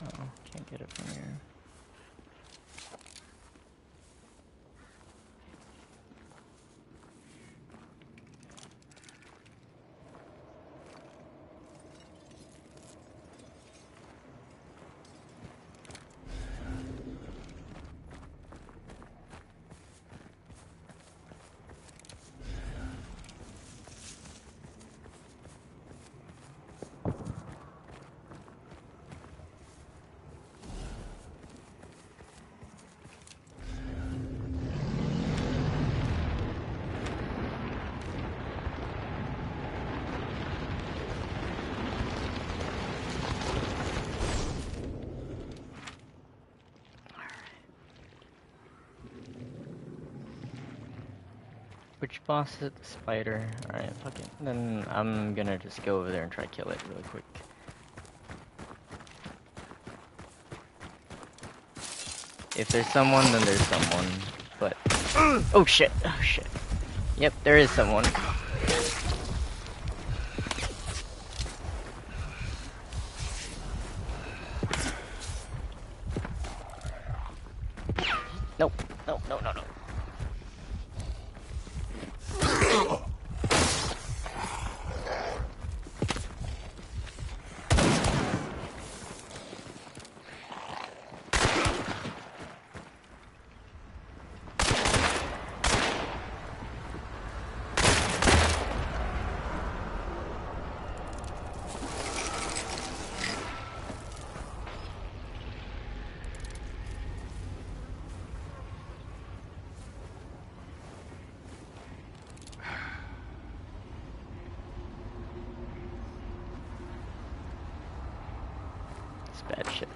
Speaker 1: Oh, can't get it from here. Which boss is it? The spider? Alright, fuck it. Then I'm gonna just go over there and try to kill it really quick. If there's someone, then there's someone. But... Oh shit! Oh shit. Yep, there is someone. It's bad shit.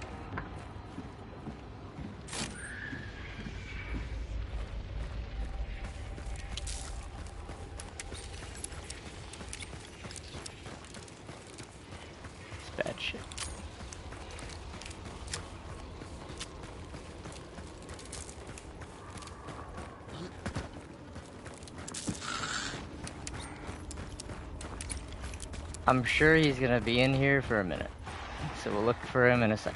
Speaker 1: It's bad shit. I'm sure he's gonna be in here for a minute. So we'll look for him in a sec.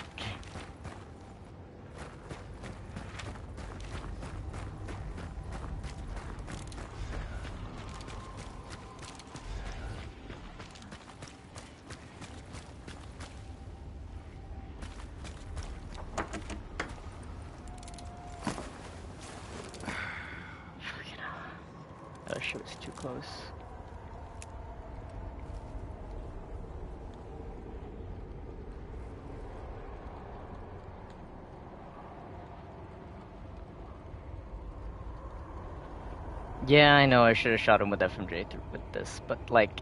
Speaker 1: Fucking hell. That shit was too close. Yeah, I know I should have shot him with FMJ with this, but like,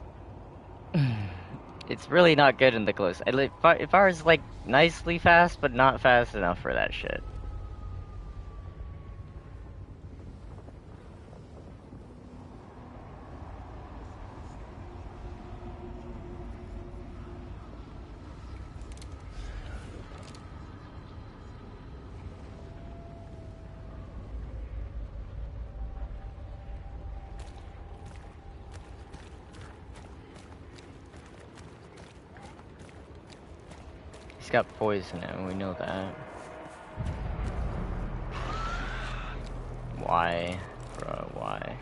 Speaker 1: it's really not good in the close. If I was like nicely fast, but not fast enough for that shit. He's got poison in him, we know that. Why? Bro, why?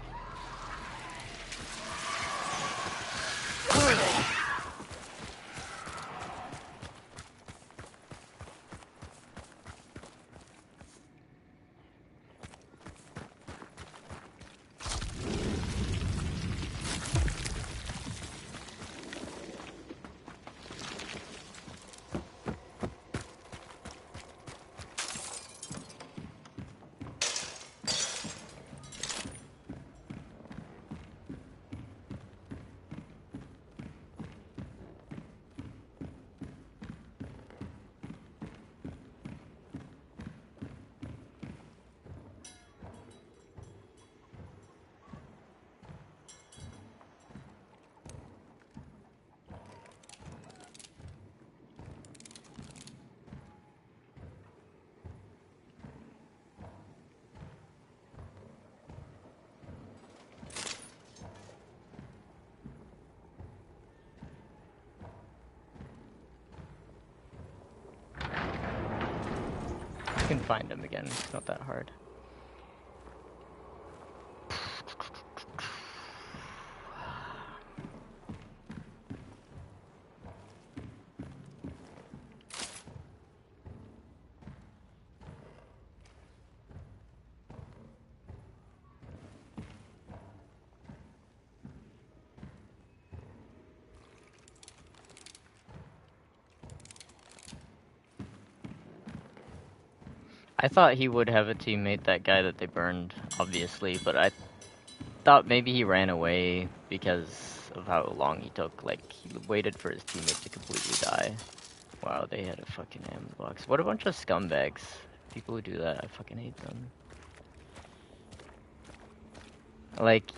Speaker 1: You can find him again, it's not that hard. I thought he would have a teammate, that guy that they burned, obviously, but I thought maybe he ran away because of how long he took. Like, he waited for his teammate to completely die. Wow, they had a fucking ammo box. What a bunch of scumbags. People who do that, I fucking hate them. Like,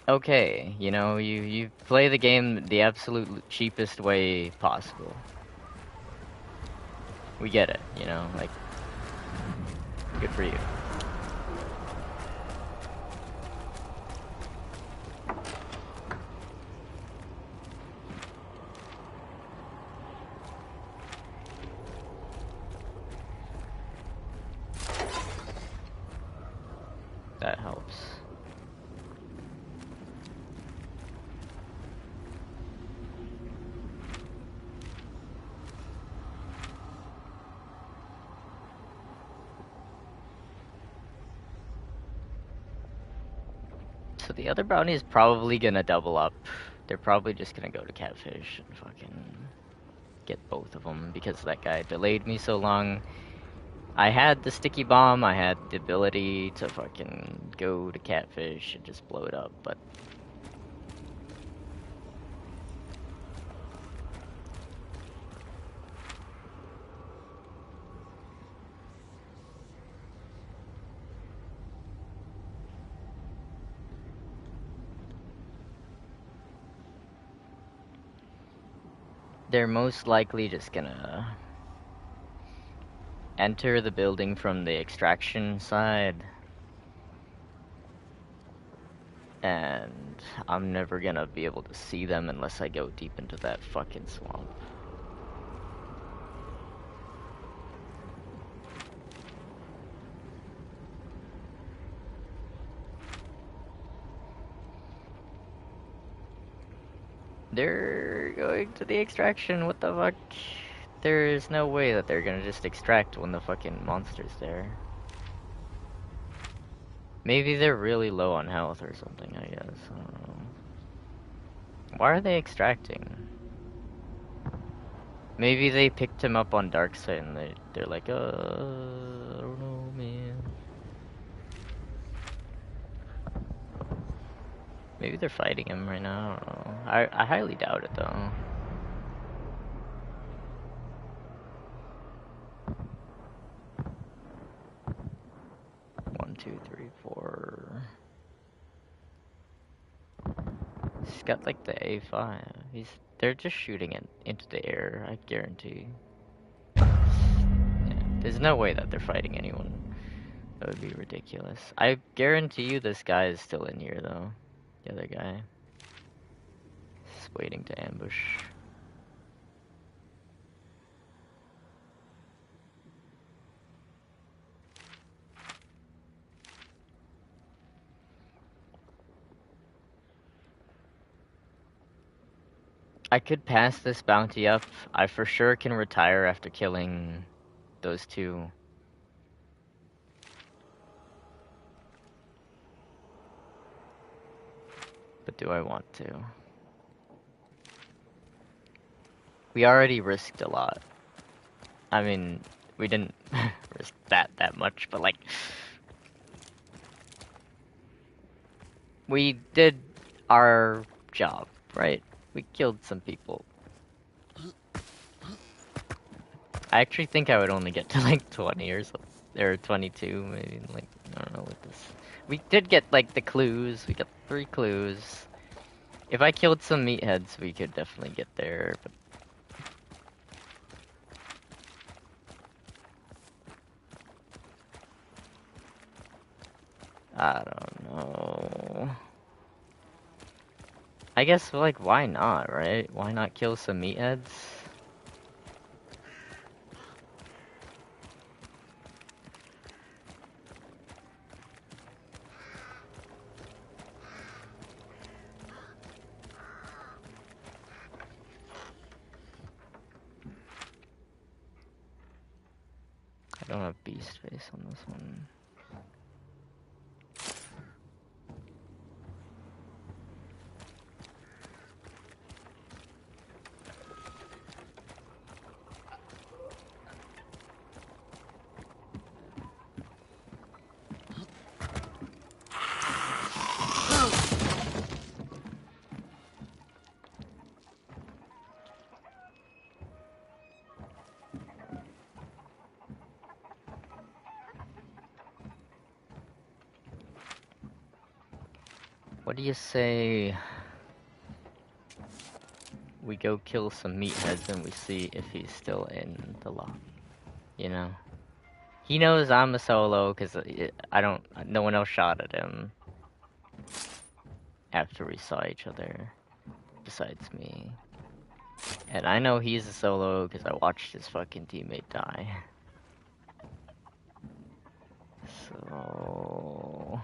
Speaker 1: okay, you know, you play the game the absolute cheapest way possible. We get it, you know, like, good for you. That helps. So the other bounty is probably gonna double up. They're probably just gonna go to Catfish and fucking get both of them because that guy delayed me so long. I had the sticky bomb, I had the ability to fucking go to Catfish and just blow it up, but They're most likely just gonna enter the building from the extraction side, and I'm never gonna be able to see them unless I go deep into that fucking swamp. They're going to the extraction, what the fuck? There's no way that they're gonna just extract when the fucking monster's there. Maybe they're really low on health or something, I guess. I don't know. Why are they extracting? Maybe they picked him up on Darkseid and they're like, I don't know, man. Maybe they're fighting him right now, I don't know. I highly doubt it, though. One, two, three, four. He's got like the A5. They're just shooting it into the air, I guarantee. Yeah, there's no way that they're fighting anyone. That would be ridiculous. I guarantee you this guy is still in here, though. The other guy. Just waiting to ambush. I could pass this bounty up. I for sure can retire after killing those two. But do I want to? We already risked a lot. I mean, we didn't risk that much, but like... We did our job, right? We killed some people. I actually think I would only get to like 20 or something. Or 22, maybe, like, I don't know what this... We did get, like, the clues. We got 3 clues. If I killed some meatheads, we could definitely get there, but... I don't know... I guess, like, why not, right? Why not kill some meatheads? I don't have beast face on this one. What do you say we go kill some meatheads and we see if he's still in the lock, you know? He knows I'm a solo because no one else shot at him after we saw each other besides me. And I know he's a solo because I watched his fucking teammate die. So...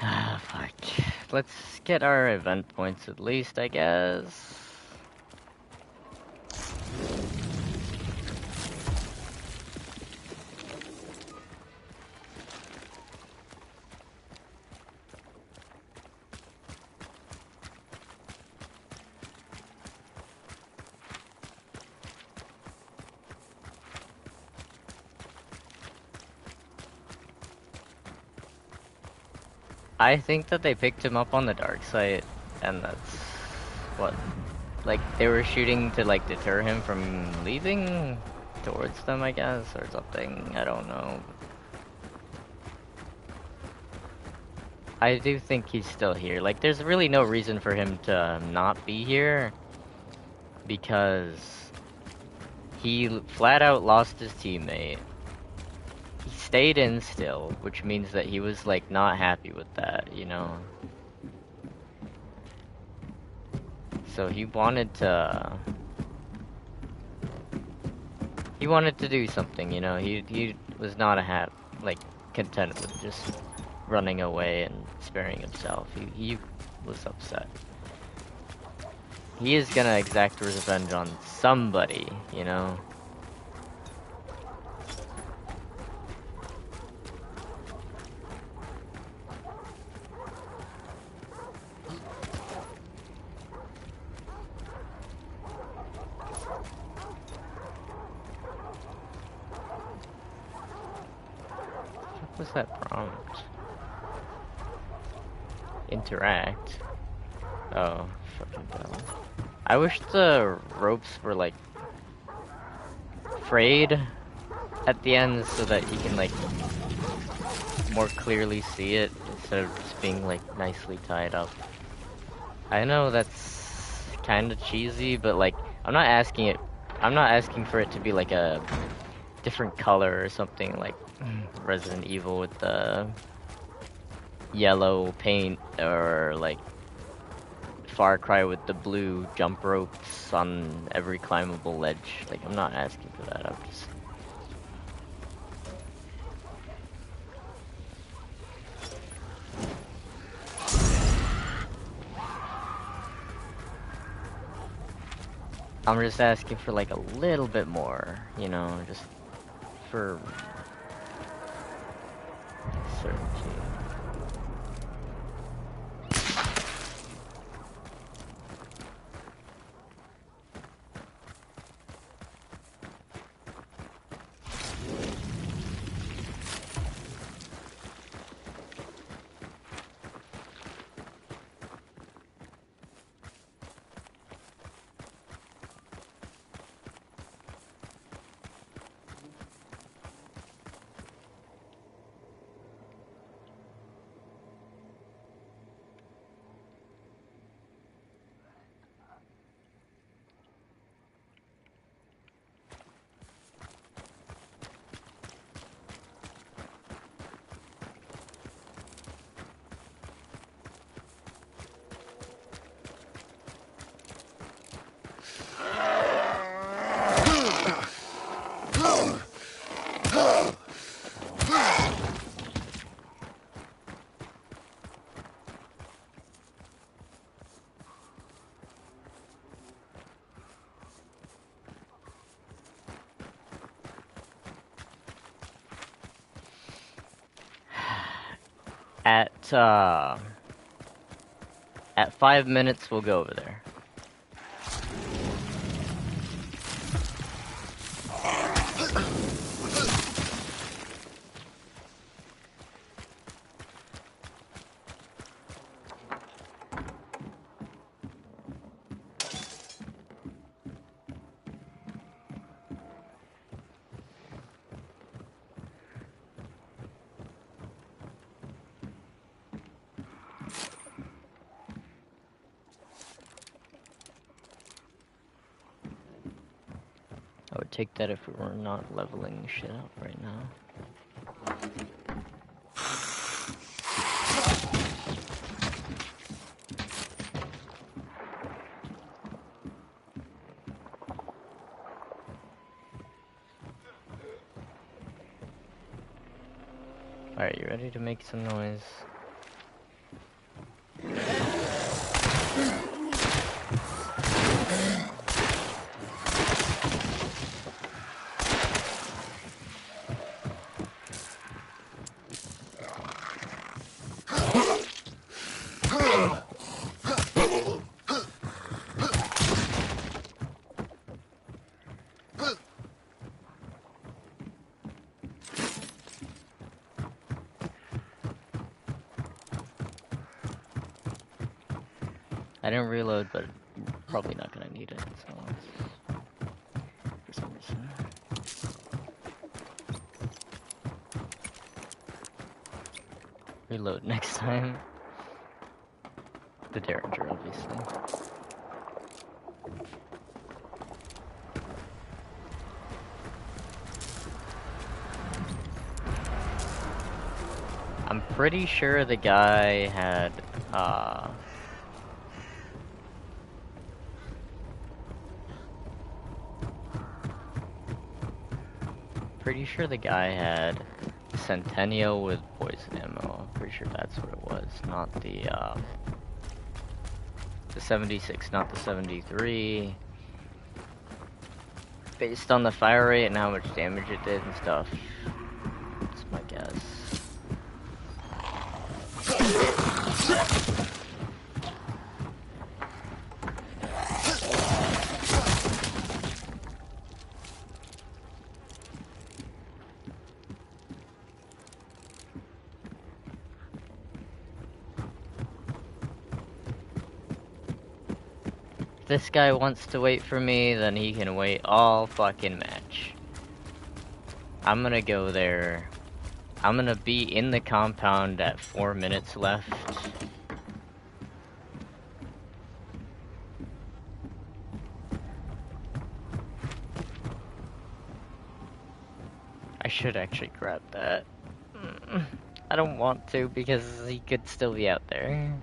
Speaker 1: Ah, fuck. Let's get our event points at least, I guess. I think that they picked him up on the dark side, and that's what, like, they were shooting to, like, deter him from leaving towards them, I guess, or something. I don't know. I do think he's still here. Like, there's really no reason for him to not be here, because he flat out lost his teammate. He stayed in still, which means that he was, like, not happy with that, you know? So he wanted to do something, you know? He was not like, content with just running away and sparing himself. He was upset. He is gonna exact revenge on somebody, you know? What was that prompt? Interact. Oh, fucking hell. I wish the ropes were, like, frayed at the end so that you can, like, more clearly see it instead of just being, like, nicely tied up. I know that's kind of cheesy, but, like, I'm not asking for it to be, like, a different color or something, like Resident Evil with the yellow paint, or, like, Far Cry with the blue jump ropes on every climbable ledge. Like, I'm not asking for that. I'm just asking for, like, a little bit more, you know, just for certainty. At 5 minutes, we'll go over there. I would take that if we were not leveling shit up right now. Alright, you ready to make some noise? I didn't reload, but probably not gonna need it, so for some reason. Reload next time. The Derringer, obviously. I'm pretty sure the guy had, pretty sure the guy had Centennial with poison ammo. I'm pretty sure that's what it was, not the 76, not the 73. Based on the fire rate and how much damage it did and stuff, that's my guess. If this guy wants to wait for me, then he can wait all fucking match. I'm gonna go there. I'm gonna be in the compound at 4 minutes left. I should actually grab that. I don't want to because he could still be out there.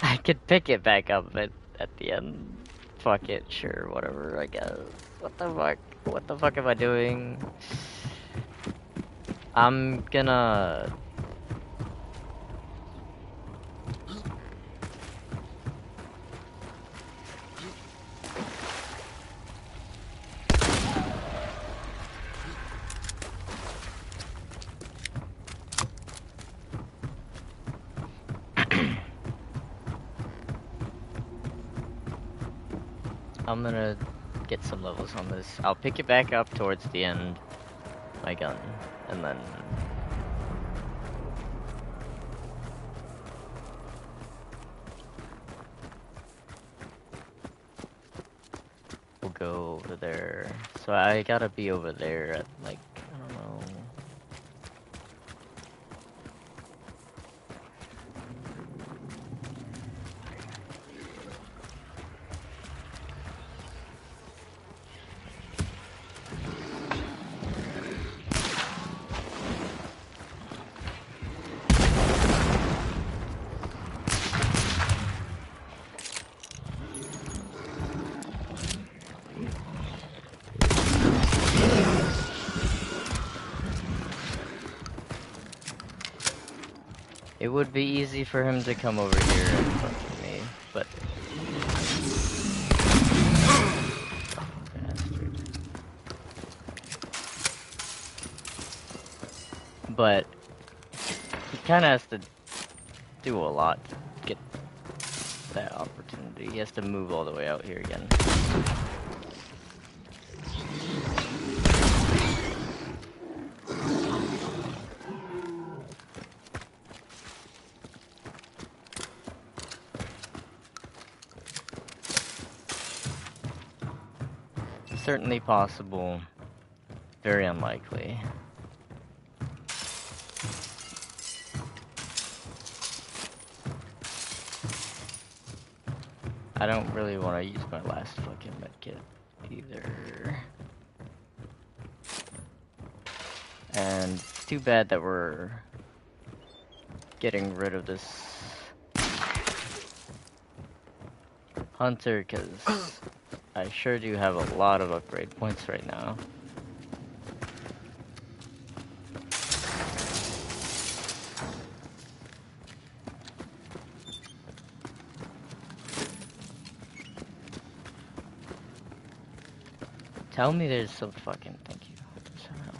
Speaker 1: I could pick it back up at the end. Fuck it, sure, whatever, I guess. What the fuck? What the fuck am I doing? I'm gonna... I'm gonna get some levels on this. I'll pick it back up towards the end, my gun, and then... we'll go over there. So I gotta be over there at, like, I don't know... It would be easy for him to come over here and fuck with me, but... Bastard. But... he kinda has to do a lot to get that opportunity. He has to move all the way out here again. Certainly possible, very unlikely. I don't really want to use my last fucking medkit either. And it's too bad that we're getting rid of this hunter, because I sure do have a lot of upgrade points right now. Tell me there's some fucking... thank you. Some help.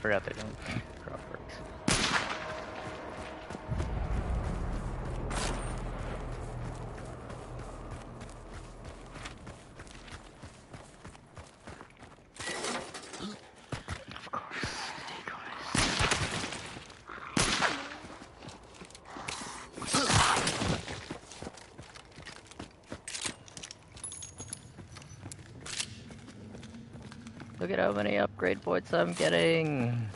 Speaker 1: forgot they don't crop works. Of course, decoys. Look at how many upgrade points I'm getting.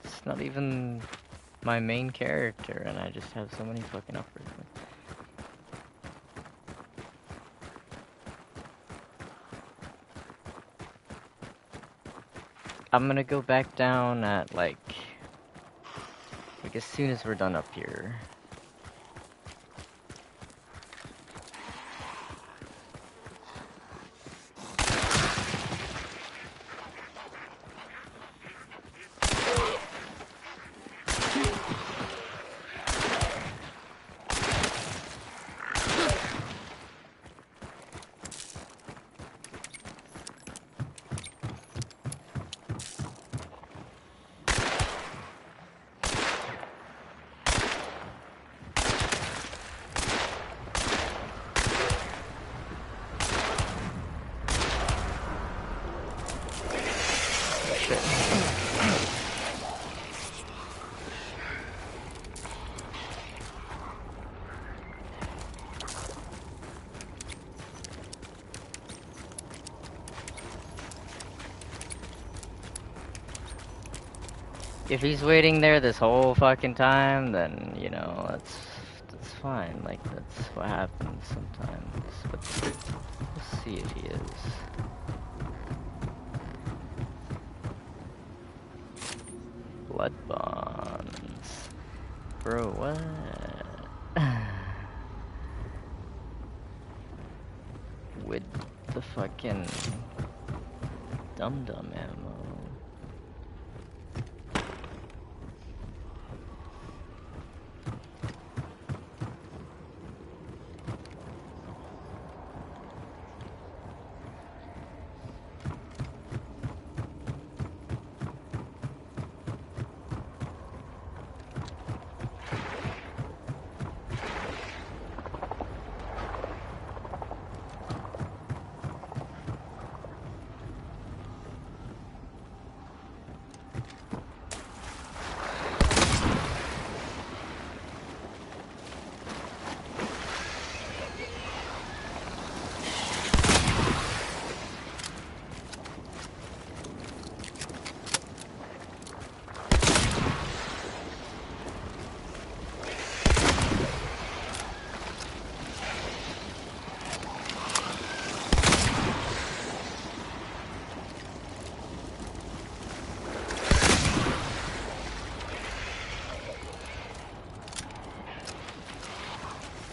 Speaker 1: It's not even my main character, and I just have so many fucking upgrade points. I'm gonna go back down at like as soon as we're done up here. If he's waiting there this whole fucking time, then, you know, that's fine. Like, that's what happens sometimes. But we'll see if he is. Blood bonds. Bro, what? With the fucking dum-dum ammo.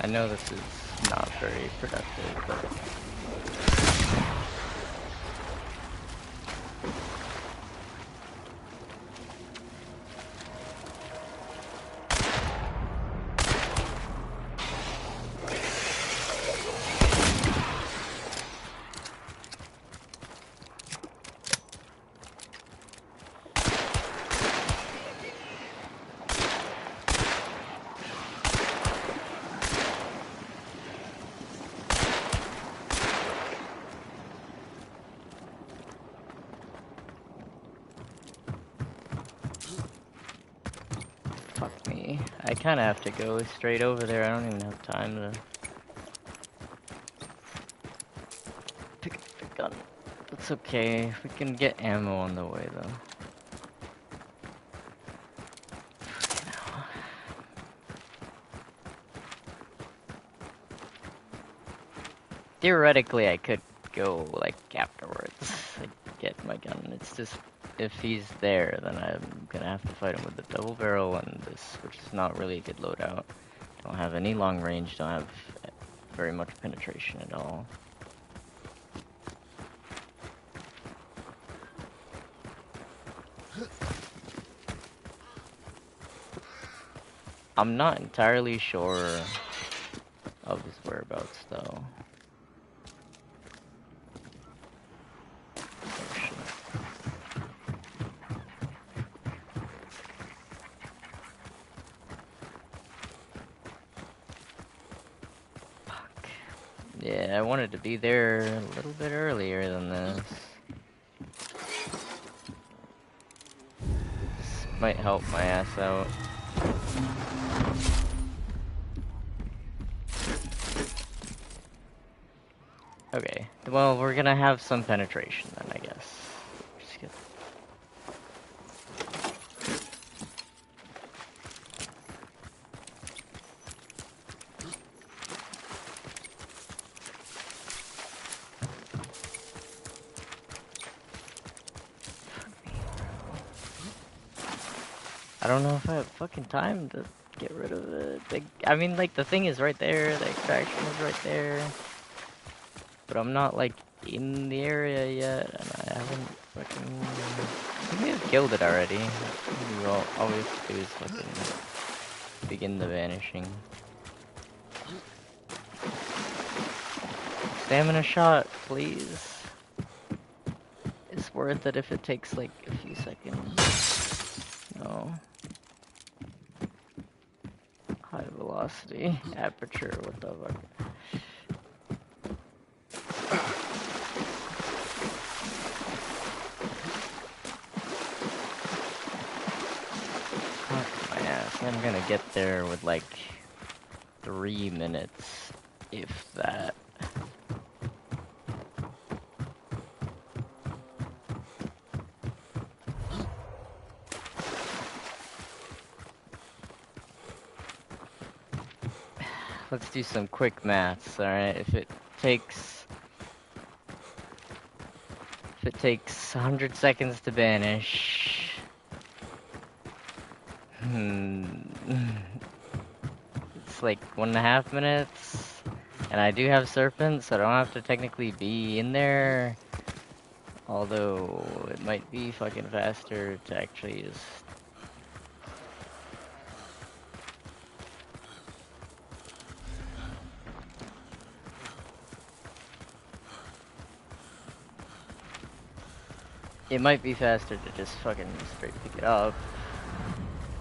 Speaker 1: I know this is not very productive, but... Fuck me. I kinda have to go straight over there. I don't even have time to pick up the gun. It's okay. We can get ammo on the way, though. Theoretically, I could go, like, afterwards. Like, get my gun. It's just, if he's there, then I'm gonna have to fight him with the double barrel and this, which is not really a good loadout. Don't have any long range, don't have very much penetration at all. I'm not entirely sure of his whereabouts, though. Oh, shit. Fuck. Yeah, I wanted to be there a little bit earlier than this. This might help my ass out. Okay, well, we're gonna have some penetration then, I guess. Just get... I don't know if I have fucking time to get rid of it. I mean, like, the thing is right there, the extraction is right there. But I'm not, like, in the area yet, and I haven't fucking... I may have killed it already. Maybe all we have to do is fucking begin the vanishing. Stamina shot, please. It's worth it if it takes, like, a few seconds. No. High velocity, aperture, what the fuck? Fuck my ass, I'm gonna get there with like 3 minutes, if that. Let's do some quick maths, alright? If it takes 100 seconds to banish, it's like 1.5 minutes, and I do have serpents, so I don't have to technically be in there. Although it might be fucking faster to actually just... It might be faster to just fucking straight pick it up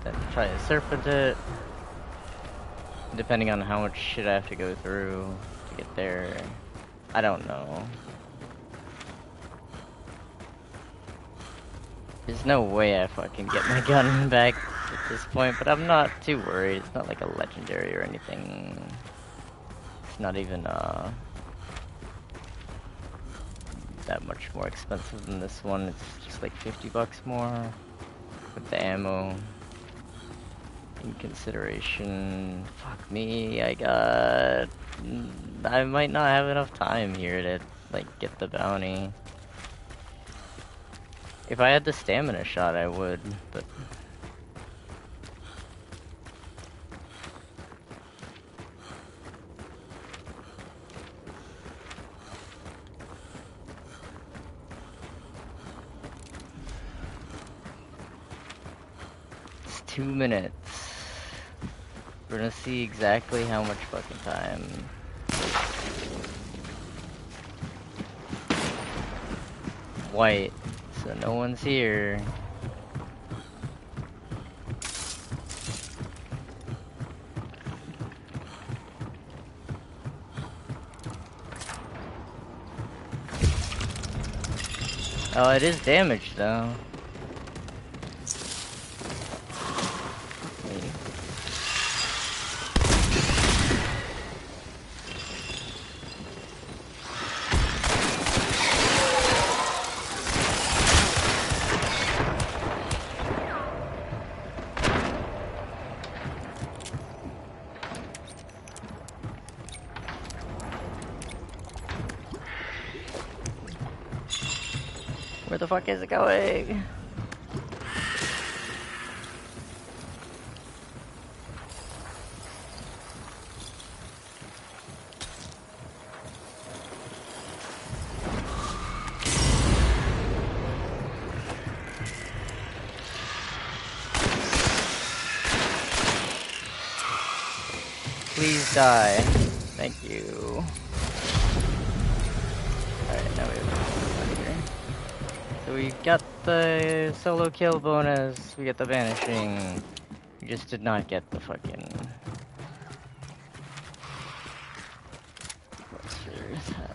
Speaker 1: than try to serpent it. Depending on how much shit I have to go through to get there. I don't know. There's no way I fucking get my gun back at this point, but I'm not too worried. It's not like a legendary or anything. It's not even that much more expensive than this one. It's just like 50 bucks more with the ammo in consideration. Fuck me, I might not have enough time here to like get the bounty. If I had the stamina shot, I would, but... It's 2 minutes. We're gonna see exactly how much fucking time. White, so no one's here. Oh, it is damaged though. Where the fuck is it going? please die. Thank you. Alright, now we have to here. So we got the solo kill bonus, we get the vanishing. We just did not get the fucking... What's your hat?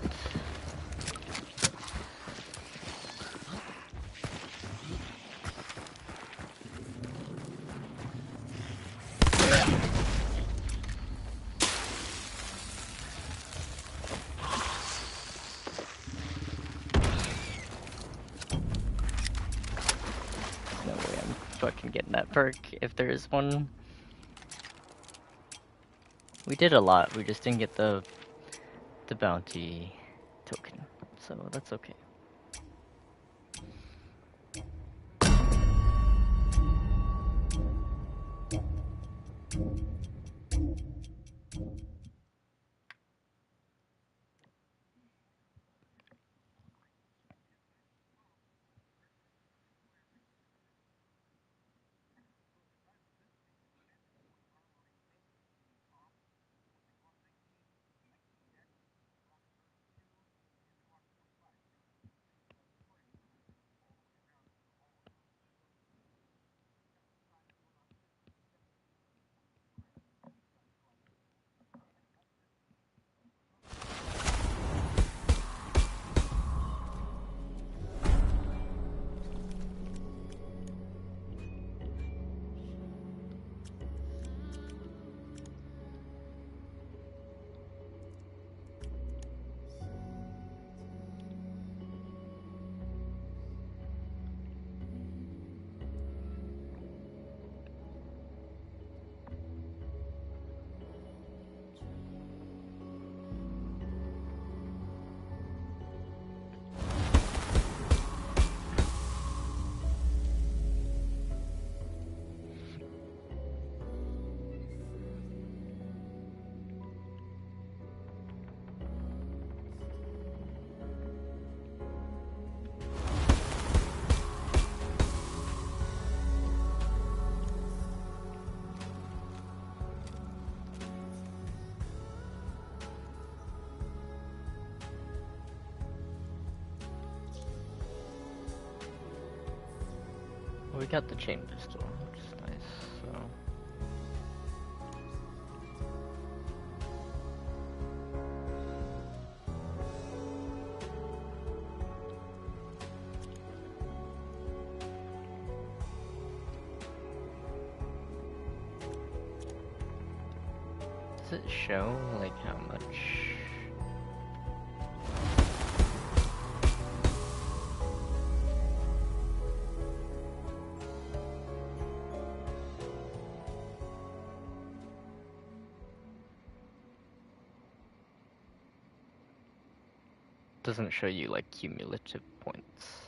Speaker 1: No way I'm fucking getting that perk if there is one. We did a lot, we just didn't get the bounty token, so that's okay. We got the chain pistol, which is nice, so... Does it show, like, how much... Doesn't show you, like, cumulative points.